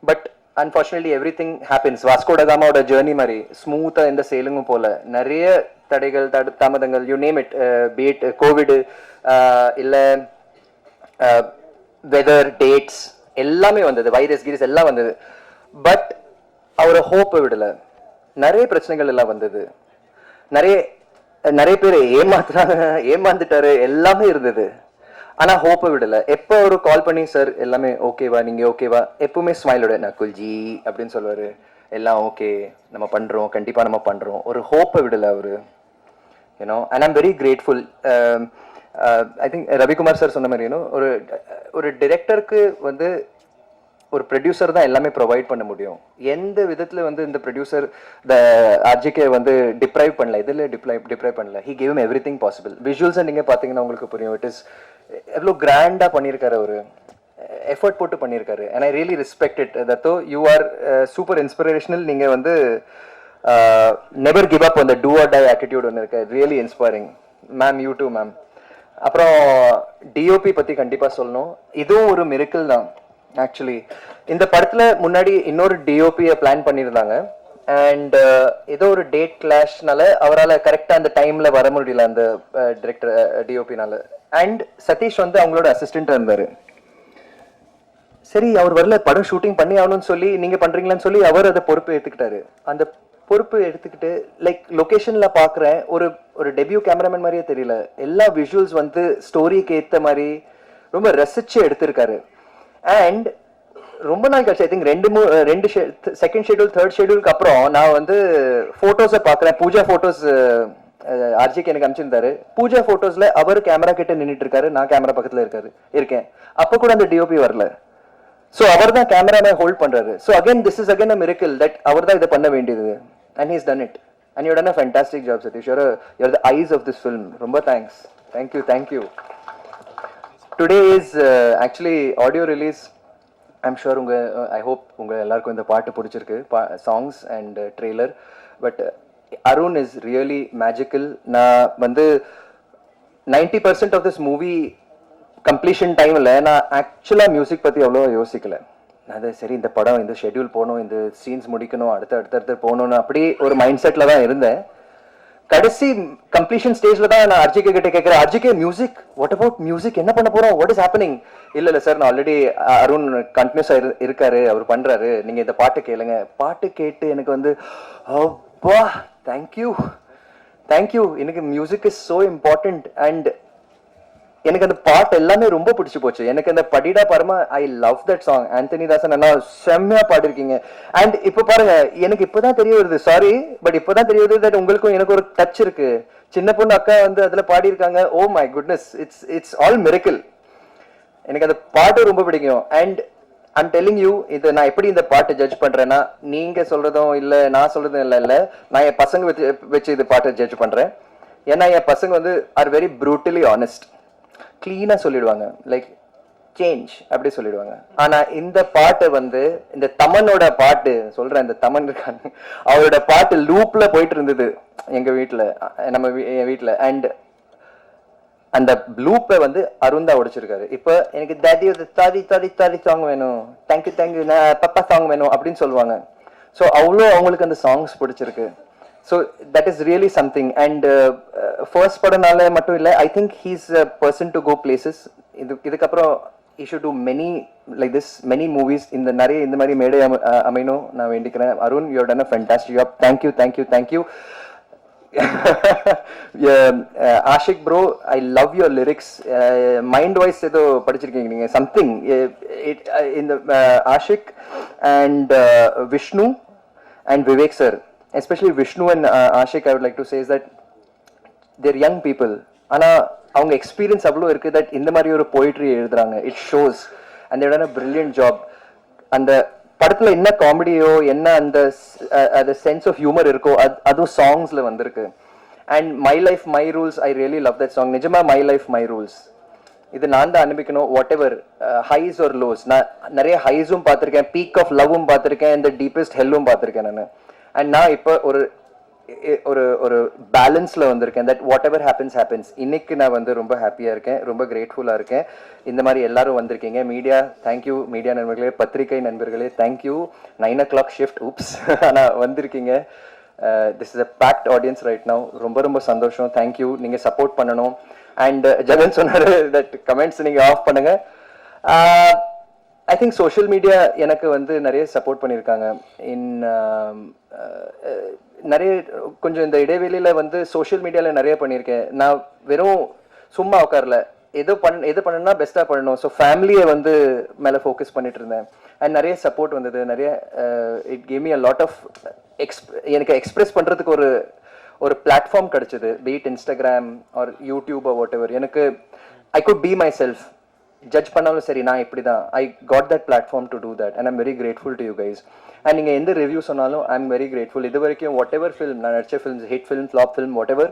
[SPEAKER 13] But unfortunately everything happens. Vasco ட காமாவோட ஜேர்னி மாதிரி ஸ்மூத்தாக எந்த சேலுங்கும் போல, நிறைய தடைகள் தாமதங்கள், you name it, be it Covid இல்லை வெதர், டேட்ஸ் எல்லாமே வந்தது, வைரஸ் கீரஸ் எல்லாம் வந்தது. பட் அவரை ஹோப்பை விடலை. நிறைய பிரச்சனைகள் எல்லாம் வந்தது, நிறைய நிறைய பேர் ஏமாந்துட்டாரு, எல்லாமே இருந்தது. ஆனா ஹோப்பை விடல. எப்போ ஒரு கால் பண்ணி சார் எல்லாமே ஓகேவா, நீங்க ஓகேவா, எப்பவுமே ஸ்மைலோட நக்குல்ஜி அப்படின்னு சொல்லுவாரு, எல்லாம் ஓகே நம்ம பண்றோம், கண்டிப்பா நம்ம பண்றோம், ஒரு ஹோப்பை விடல அவரு. You know and I'm very grateful. I think Ravikumar sir சொன்ன மாதிரி ஒரு டிரெக்டருக்கு வந்து ஒரு ப்ரொடியூசர் தான் எல்லாமே ப்ரொவைட் பண்ண முடியும். எந்த விதத்தில் வந்து இந்த ப்ரொடியூசர் ஆர்ஜிகே வந்து டிப்ரைவ் பண்ணல, இதில் டிப்ரைவ் பண்ணல. He gave everything possible. விஷுவல்ஸை நீங்கள் பார்த்தீங்கன்னா உங்களுக்கு புரியும். இட் இஸ் எவ்வளோ கிராண்டாக பண்ணியிருக்காரு, ஒரு எஃபர்ட் போட்டு பண்ணியிருக்காரு. And I really respect it. Though you are super inspirational. நீங்கள் வந்து நெவர் கிவ் அப் அந்த டூ ஆர் டை ஆட்டிடியூட் ஒன்று இருக்கு. Really inspiring ma'am. You too ma'am. அப்புறம் டிஓபி பற்றி கண்டிப்பாக சொல்லணும். இதுவும் ஒரு மிரக்கிள் தான் ஆக்சுவலி. இந்த படத்துல முன்னாடி இன்னொரு டிஓபியை பிளான் பண்ணியிருந்தாங்க. அண்ட் ஏதோ ஒரு டேட் கிளாஷ்னால அவரால் கரெக்டாக அந்த டைம்ல வர முடியல அந்த டிரெக்டர் டிஓபினால. அண்ட் சதீஷ் வந்து அவங்களோட அசிஸ்டண்டா இருந்தாரு. சரி அவர் வரல, படம் ஷூட்டிங் பண்ணி ஆகணும்னு சொல்லி நீங்க பண்றீங்களான்னு சொல்லி அவர் அதை பொறுப்பு எடுத்துக்கிட்டாரு. அந்த பொறுப்பு எடுத்துக்கிட்டு லைக் லொகேஷன்ல பாக்குறேன், ஒரு டெபியூ கேமராமேன் மாதிரியே தெரியல. எல்லா விஷுவல்ஸ் வந்து ஸ்டோரிக்கு ஏற்ற மாதிரி ரொம்ப ரசிச்சு எடுத்திருக்காரு. அண்ட் ரொம்ப நாள் கழிச்சு, ஐ திங்க் ரெண்டு செகண்ட் ஷெட்யூல் தேர்ட் ஷெட்யூலுக்கு அப்புறம் நான் வந்து போட்டோஸை பார்க்குறேன். பூஜா போட்டோஸ் ஆர்ஜிக்கு எனக்கு அனுப்பிச்சிருந்தாரு. பூஜா போட்டோஸ்ல அவர் கேமரா கிட்ட நின்றுட்டு இருக்காரு, நான் கேமரா பக்கத்துல இருக்கேன். அப்போ கூட அந்த டிஓபி வரல. ஸோ அவர் தான் கேமராவை ஹோல்ட் பண்றாரு. So again this is again a miracle that அவர் தான் இதை பண்ண வேண்டியது. And he's done it. And you done a fantastic job Sathish. You're the eyes of this film. ரொம்ப thanks. Thank you. Today is actually audio release. I'm sure I hope உங்கள் எல்லாருக்கும் இந்த பாட்டு பிடிச்சிருக்கு, songs and trailer. But Arun is really magical. நான் வந்து 90% of this movie completion டைமில் நான் ஆக்சுவலாக மியூசிக் பற்றி அவ்வளோ யோசிக்கல. அது சரி, இந்த படம் இந்த ஷெட்யூல் போகணும், இந்த சீன்ஸ் முடிக்கணும், அடுத்து போகணும்னு அப்படி ஒரு மைண்ட் செட்டில் தான் இருந்தேன். கடைசி கம்ப்ளீஷன் ஸ்டேஜ்ல தான் நான் ஆர்ஜிகே கிட்ட கேட்கிறேன், RGK music, what about music, என்ன பண்ண போறோம், வாட் இஸ் ஹேப்பனிங்? இல்ல சார், நான் ஆல்ரெடி அருண் கண்டினியூஸா இருக்காரு, அவர் பண்றாரு, நீங்க இந்த பாட்டு கேளுங்க. பாட்டு கேட்டு எனக்கு வந்து அப்பா தேங்க்யூ. எனக்கு music is so important. And எனக்கு அந்த பாட்டு எல்லாமே ரொம்ப பிடிச்சி போச்சு. எனக்கு அந்த படிடா பரமா, I love that song. Anthony Daasan அண்ணா செம்மையா பாடிருக்கீங்க. அண்ட் இப்ப பாருங்க, எனக்கு இப்பதான் தெரிய வருது, சாரி பட் இப்பதான் தெரிய வருது தட் உங்களுக்கும் எனக்கு ஒரு டச் இருக்கு. சின்ன பொண்ணு அக்கா வந்து அதுல பாடி இருக்காங்க. Oh my goodness, it's all miracle. எனக்கு அந்த பாட்டு ரொம்ப பிடிக்கும். அண்ட் ஐம் டெல்லிங் யூ, இது நான் எப்படி இந்த பாட்டு ஜட்ஜ் பண்றேன்னா, நீங்க சொல்றதும் இல்ல நான் சொல்றதும் இல்ல, நான் என் பசங்க வச்சு இது பாட்டை ஜட்ஜ் பண்றேன். ஏன்னா என் பசங்க வந்து ஆர் வெரி ப்ரூட்டலி ஆனஸ்ட். கிளீனா சொல்லிடுவாங்க, லைக் சேஞ்ச் அப்படி சொல்லிடுவாங்க. ஆனா இந்த பாட்டு வந்து, இந்த தமனோட பாட்டு சொல்றேன், இந்த தமன் இருக்காங்க, அவரோட பாட்டு லூப்ல போயிட்டு இருந்தது எங்க வீட்டுல, நம்ம வீட்டுல. அண்ட் அந்த லூப்பை வந்து அருந்தா உடைச்சிருக்காரு. இப்ப எனக்கு தாதி சாங் வேணும், தேங்க்யூ பப்பா சாங் வேணும் அப்படின்னு சொல்லுவாங்க. ஸோ அவ்வளோ அவங்களுக்கு அந்த சாங்ஸ் பிடிச்சிருக்கு. So that is really something. And first padanaala mattum illa, I think he's a person to go places. Idukapra he should do many like this, many movies in the nare indha mari mede amaino na vendikren. Arun, you have done a fantastic job. Thank you. Ashik bro, I love your lyrics. Mind voice edo padichirkeenga neenga something in the Ashik and Vishnu and Vivek sir, especially Vishnu and Ashik, I would like to say is that they're young people. Ana avanga experience avlo irukku that indha mari oru poetry eludranga. It shows and they've done a brilliant job. And படத்துல என்ன காமெடியோ என்ன அந்த sense of humour இருக்கோ அதுவும் சாங்ஸ்ல வந்திருக்கு. And my life my rules, I really love that song. நிஜமா my life my rules இது நான் தான் அனுப்பிக்கணும். வாட் எவர் ஹைஸ் ஒரு லோஸ், நான் நிறைய ஹைஸும் பார்த்துருக்கேன், பீக் ஆஃப் லவ்வும் பார்த்துருக்கேன், இந்த டீப்பஸ்ட் ஹெல்லும் பார்த்துருக்கேன் நான். அண்ட் நான் இப்போ ஒரு பேலன்ஸ்ல வந்திருக்கேன். That what ever happens. இன்னைக்கு நான் வந்து ரொம்ப ஹாப்பியா இருக்கேன், ரொம்ப கிரேட்ஃபுல்லா இருக்கேன். இந்த மாதிரி எல்லாரும் வந்திருக்கீங்க. மீடியா தேங்க்யூ, மீடியா நண்பர்களே, பத்திரிகை நண்பர்களே தேங்க்யூ. 9 o'clock ஷிஃப்ட் ஊப்ஸ் ஆனா வந்திருக்கீங்க. This is a packed audience right now. ரொம்ப சந்தோஷம். தேங்க்யூ. நீங்க சப்போர்ட் பண்ணணும். அண்ட் ஜெகன் சொன்னாரு தட் கமெண்ட்ஸ் நீங்க ஆஃப் பண்ணுங்க. ஐ திங்க் சோஷியல் மீடியா எனக்கு வந்து நிறைய சப்போர்ட் பண்ணியிருக்காங்க. நிறைய கொஞ்சம் இந்த இடைவெளியில் வந்து சோஷியல் மீடியாவில் நிறைய பண்ணியிருக்கேன். நான் வெறும் சும்மா உட்காரல, எது பண்ணணும்னா பெஸ்ட்டாக பண்ணணும். ஸோ ஃபேமிலியை வந்து மேலே ஃபோக்கஸ் பண்ணிட்டு இருந்தேன். அண்ட் நிறைய சப்போர்ட் வந்தது, நிறைய it gave me a lot of எனக்கு எக்ஸ்பிரஸ் பண்ணுறதுக்கு ஒரு பிளாட்ஃபார்ம் கிடச்சிது, be it Instagram or YouTube or whatever. எனக்கு I could be myself. Judge பண்ணாலும் சரி, நான் இப்படி தான். I got that platform to do that and I'm very grateful to you guys. And நீங்கள் எந்த ரிவ்யூ சொன்னாலும் ஐ எம் வெரி கிரேட்ஃபுல். இது வரைக்கும் வாட் எவர் ஃபிலிம் நான் நடிச்ச films, hit film, flop film, whatever,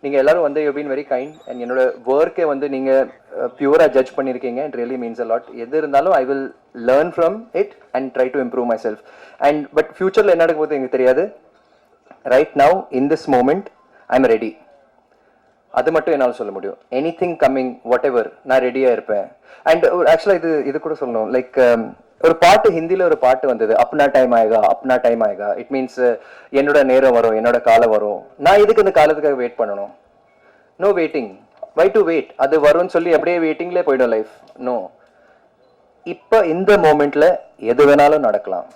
[SPEAKER 13] நீங்கள் எல்லாரும் வந்து you been very kind. And என்னோட ஒர்க்கை வந்து நீங்கள் பியூராக ஜட்ஜ் பண்ணியிருக்கீங்க. It really means a lot. எது இருந்தாலும் I will learn from it and try to improve myself. And but ஃபியூச்சரில் என்ன நடக்க போகுது எனக்கு தெரியாது. Right now in this moment I am ready. அது மட்டும் என்னால் சொல்ல முடியும். Anything coming what ever, நான் ரெடியாக இருப்பேன். அண்ட் ஆக்சுவலாக இது கூட சொல்லணும், லைக் ஒரு பாட்டு, ஹிந்தியில் ஒரு பாட்டு வந்தது, அப்னா டைம் ஆயேகா, அப்னா டைம் ஆயேகா. இட் மீன்ஸ் என்னோட நேரம் வரும், என்னோட காலம் வரும். நான் இதுக்கு இந்த காலத்துக்காக வெயிட் பண்ணணும்? No waiting. Why to wait? அது வரும்னு சொல்லி அப்படியே வெயிட்டிங்லேயே போயிடும் லைஃப். நோ, இப்போ இந்த மூமெண்ட்டில் எது வேணாலும் நடக்கலாம்.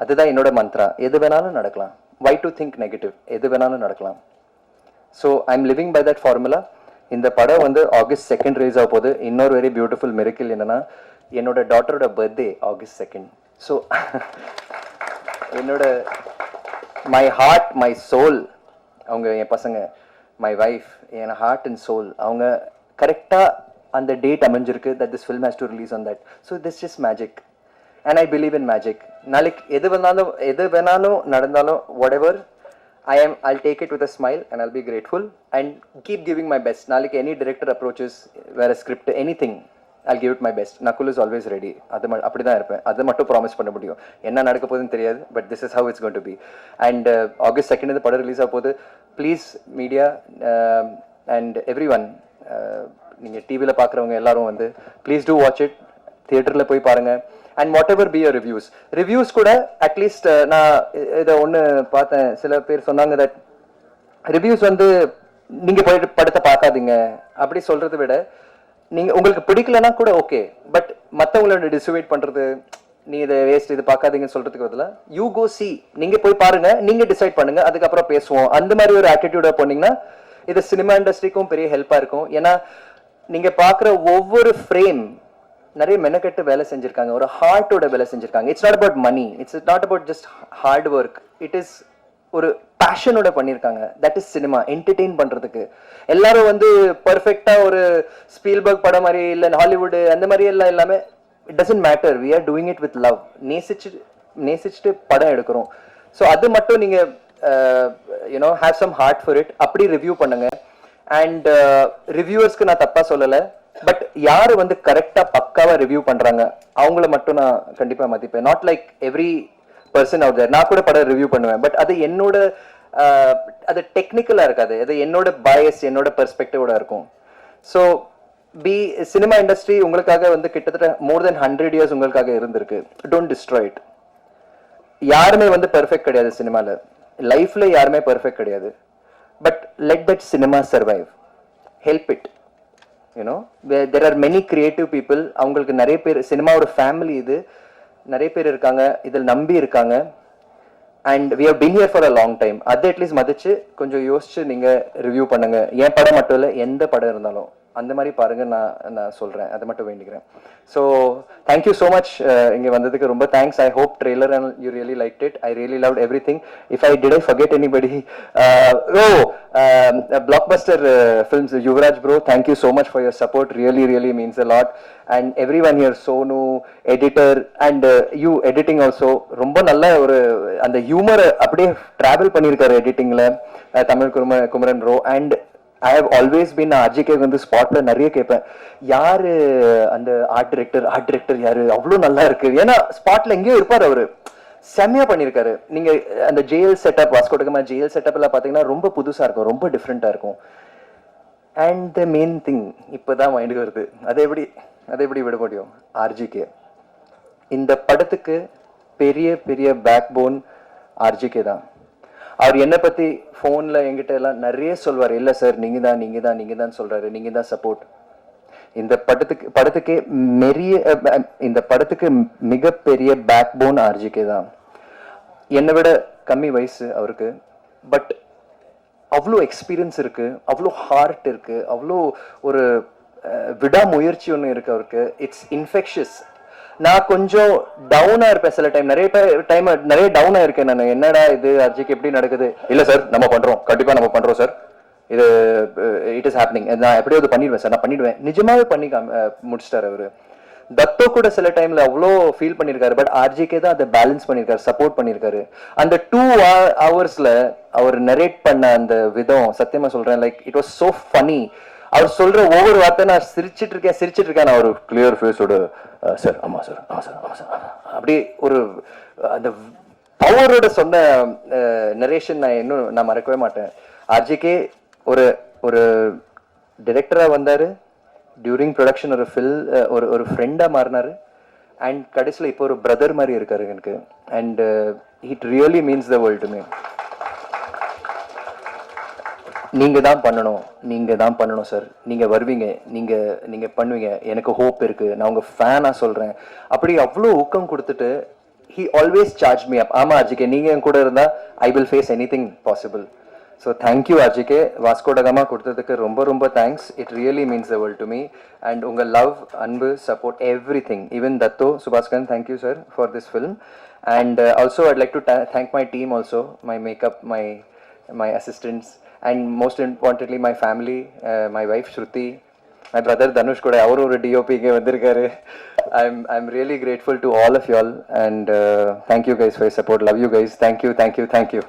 [SPEAKER 13] அதுதான் என்னோட மந்த்ரா. எது வேணாலும் நடக்கலாம். Why to think negative? எது வேணாலும் நடக்கலாம். So I am living by that formula. இந்த படம் வந்து August 2 ரிலீஸ் ஆக போகுது. இன்னொரு வெரி பியூட்டிஃபுல் மிரக்கிள் என்னன்னா, என்னோட டாட்டரோட பர்த்டே August 2. ஸோ என்னோட மை ஹார்ட், மை சோல், அவங்க என் பசங்க, மை வைஃப், என் ஹார்ட் அண்ட் சோல், அவங்க கரெக்டாக அந்த டேட் அமைஞ்சிருக்கு that this film has to release on that. So this is just magic and I believe in magic. நாளைக்கு எது வேணாலும் நடந்தாலும் whatever, I'll take it with a smile and I'll be grateful and keep giving my best. நாளைக்கு any director approaches, வேற script, anything, I'll give it my best. Nakul is always ready. அப்படி தான் இருப்பேன். அதை மட்டும் ப்ராமிஸ் பண்ண முடியும். என்ன நடக்க போகுதுன்னு தெரியாது, but this is how it's going to be. And August 2 இந்த படம் ரிலீஸ் ஆக போகுது. Please media and every one, நீங்கள் டிவியில் பார்க்குறவங்க எல்லாரும் வந்து ப்ளீஸ் டூ வாட்ச் இட். தியேட்டரில் போய் பாருங்கள். And what ever be your reviews கூட அட்லீஸ்ட் நான் இதை ஒன்று பார்த்தேன், சில பேர் சொன்னாங்க தட் ரிவ்யூஸ் வந்து நீங்கள் போயிட்டு படத்தை பார்க்காதீங்க அப்படி சொல்கிறத விட, நீங்கள் உங்களுக்கு பிடிக்கலன்னா கூட ஓகே, பட் மற்றவங்களோட டிசுவேட் பண்ணுறது, நீ இதை வேஸ்ட், இது பார்க்காதீங்கன்னு சொல்கிறதுக்கு பதிலாக யூ கோ சி, நீங்கள் போய் பாருங்கள், நீங்கள் டிசைட் பண்ணுங்கள், அதுக்கப்புறம் பேசுவோம். அந்த மாதிரி ஒரு ஆட்டிடியூடாக போனீங்கன்னா இது சினிமா இண்டஸ்ட்ரிக்கும் பெரிய ஹெல்ப்பாக இருக்கும். ஏன்னா நீங்கள் பார்க்குற ஒவ்வொரு ஃப்ரேம் நிறைய மெனக்கெட்டு வேலை செஞ்சுருக்காங்க, ஒரு ஹார்ட்டோட வேலை செஞ்சுருக்காங்க. It's not about money, it's not about just hard work, it is ஒரு பேஷனோட பண்ணியிருக்காங்க. That is cinema. என்டர்டெயின் பண்ணுறதுக்கு எல்லாரும் வந்து பர்ஃபெக்டாக ஒரு ஸ்பீல்பர்க் படம் மாதிரி இல்லை ஹாலிவுட் அந்த மாதிரி எல்லாம் எல்லாமே it doesn't matter. We are doing it with love. நேசிச்சுட்டு படம் எடுக்கிறோம். ஸோ அது மட்டும் நீங்கள் you know have some heart for it. அப்படி ரிவ்யூ பண்ணுங்க. அண்ட் ரிவ்யூவர்ஸ்க்கு நான் தப்பாக சொல்லலை, பட் யாரு வந்து கரெக்டா பக்காவா ரிவ்யூ பண்றாங்க அவங்கள மட்டும் நான் கண்டிப்பா மதிப்பேன். Not like every person out there. நான் கூட படம் ரிவ்யூ பண்ணுவேன், பட் அது என்னோட அது டெக்னிக்கலா இருக்காது, அது என்னோட பயஸ், என்னோட பெர்ஸ்பெக்டிவோட இருக்கும். ஸோ சினிமா இண்டஸ்ட்ரி உங்களுக்காக வந்து கிட்டத்தட்ட மோர் தென் 100 years உங்களுக்காக இருந்திருக்கு. Don't destroy it. யாருமே வந்து பெர்ஃபெக்ட் கிடையாது சினிமால, லைஃப்ல யாருமே பெர்ஃபெக்ட் கிடையாது. But let that cinema survive, help it. You know there are many creative people. அவங்களுக்கு நிறைய பேர், சினிமா ஒரு ஃபேமிலி, இது நிறைய பேர் இருக்காங்க, இதில் நம்பி இருக்காங்க. And we have been here for a long time. அதை அட்லீஸ்ட் மதிச்சு கொஞ்சம் யோசிச்சு நீங்கள் ரிவ்யூ பண்ணுங்க. என் படம் மட்டும் இல்லை, எந்த படம் இருந்தாலும் அந்த மாதிரி பாருங்க. நான் சொல்கிறேன், அதை மட்டும் வேண்டிக்கிறேன். So thank you so much. இங்கே வந்ததுக்கு ரொம்ப thanks. I hope trailer and you really liked it. I really loved every thing. If I did I forget anybody, Blockbuster Films, Yuvraj bro, thank you so much for your support. Really means a lot. And everyone here, Sonu, editor, and you editing also. ரொம்ப நல்ல ஒரு அந்த humour அப்படியே travel பண்ணியிருக்காரு எடிட்டிங்ல Tamil Kumaran bro. And I have always been RGK வந்து ஸ்பாட்ல நிறைய கேட்பேன், யாரு அந்த ஆர்ட் டிரெக்டர் யாரு, அவ்வளோ நல்லா இருக்கு. ஏன்னா ஸ்பாட்ல எங்கேயோ இருப்பார் அவரு, செம்மையா பண்ணியிருக்காரு. நீங்க அந்த jail setup, Vasco da Gama jail setup எல்லாம் பாத்தீங்கன்னா ரொம்ப புதுசா இருக்கும், ரொம்ப டிஃப்ரெண்டா இருக்கும். அண்ட் த மெயின் திங் இப்பதான் மைண்டுக்கு வருது, அதை எப்படி விட முடியும், RGK. இந்த படத்துக்கு பெரிய பேக் போன் RGK தான். அவர் என்னை பத்தி ஃபோன்ல என்கிட்ட எல்லாம் நிறைய சொல்வார், இல்லை சார் நீங்க தான் சொல்றாரு, நீங்க தான் சப்போர்ட். இந்த படத்துக்கு மிகப்பெரிய பேக் போன் RGK தான். என்னை விட கம்மி வயசு அவருக்கு, பட் அவ்வளோ எக்ஸ்பீரியன்ஸ் இருக்குது, அவ்வளோ ஹார்ட் இருக்குது, அவ்வளோ ஒரு விடாமுயற்சி ஒன்று இருக்குது அவருக்கு. It's infectious. நான் கொஞ்சம் டவுனாக இருப்பேன் சில டைம், நிறைய டவுனாக இருக்கேன் நான். என்னடா இது அர்ஜிக்கு எப்படி நடக்குது? இல்லை சார், நம்ம பண்ணுறோம், கண்டிப்பாக நம்ம பண்ணுறோம் சார், இது இட் இஸ் ஹேப்பனிங், நான் எப்படியாவது பண்ணிடுவேன் சார், நான் பண்ணிடுவேன். நிஜமாவே பண்ணி முடிச்சிட்டார் அவர். தத்தோ கூட சில டைம்ல அவ்வளோ ஃபீல் பண்ணியிருக்காரு, பட் ஆர்ஜிகே தான் அதை பேலன்ஸ் பண்ணியிருக்காரு, சப்போர்ட் பண்ணியிருக்காரு. அந்த 2 hours அவர் நரேட் பண்ண அந்த விதம், சத்தியமா சொல்றேன், like it was so funny. அவர் சொல்ற ஒவ்வொரு வார்த்தை நான் சிரிச்சிட்டு இருக்கேன். நான் ஒரு கிளியர் ஃபேஸோட சார், ஆமா சார், ஆமா சார், ஆமா சார், அப்படி ஒரு அந்த பவரோட சொன்ன நரேஷன் நான் மறக்கவே மாட்டேன். ஆர்ஜிகே ஒரு டிரெக்டரா வந்தாரு, டியூரிங் ப்ரொடக்ஷன் ஒரு ஃப்ரெண்டாக மாறினாரு, அண்ட் கடைசியில் இப்போ ஒரு பிரதர் மாதிரி இருக்காரு எனக்கு. And it really means the world to me. நீங்கள் தான் பண்ணணும் சார், நீங்கள் வருவீங்க, நீங்கள் பண்ணுவீங்க, எனக்கு ஹோப் இருக்குது, நான் உங்கள் ஃபேனாக சொல்கிறேன். அப்படி அவ்வளோ ஊக்கம் கொடுத்துட்டு he always charged me up. ஆமாம் அர்ஜிகே, நீங்கள் என் கூட இருந்தால் I will face anything possible. So thank you அர்ஜிகே, Vasco ட காமா கொடுத்ததுக்கு ரொம்ப ரொம்ப thanks. It really means the world to me. And உங்கள் லவ், அன்பு, support, everything. Even Dato, Subaskaran, thank you sir for this film. And also I'd like to thank my team also, my makeup, my assistants, and most importantly my family, my wife Shruti, my brother Dhanush kuda avaru oru DOP ge vandirukkaru. I'm really grateful to all of y'all, and thank you guys for your support. Love you guys. Thank you.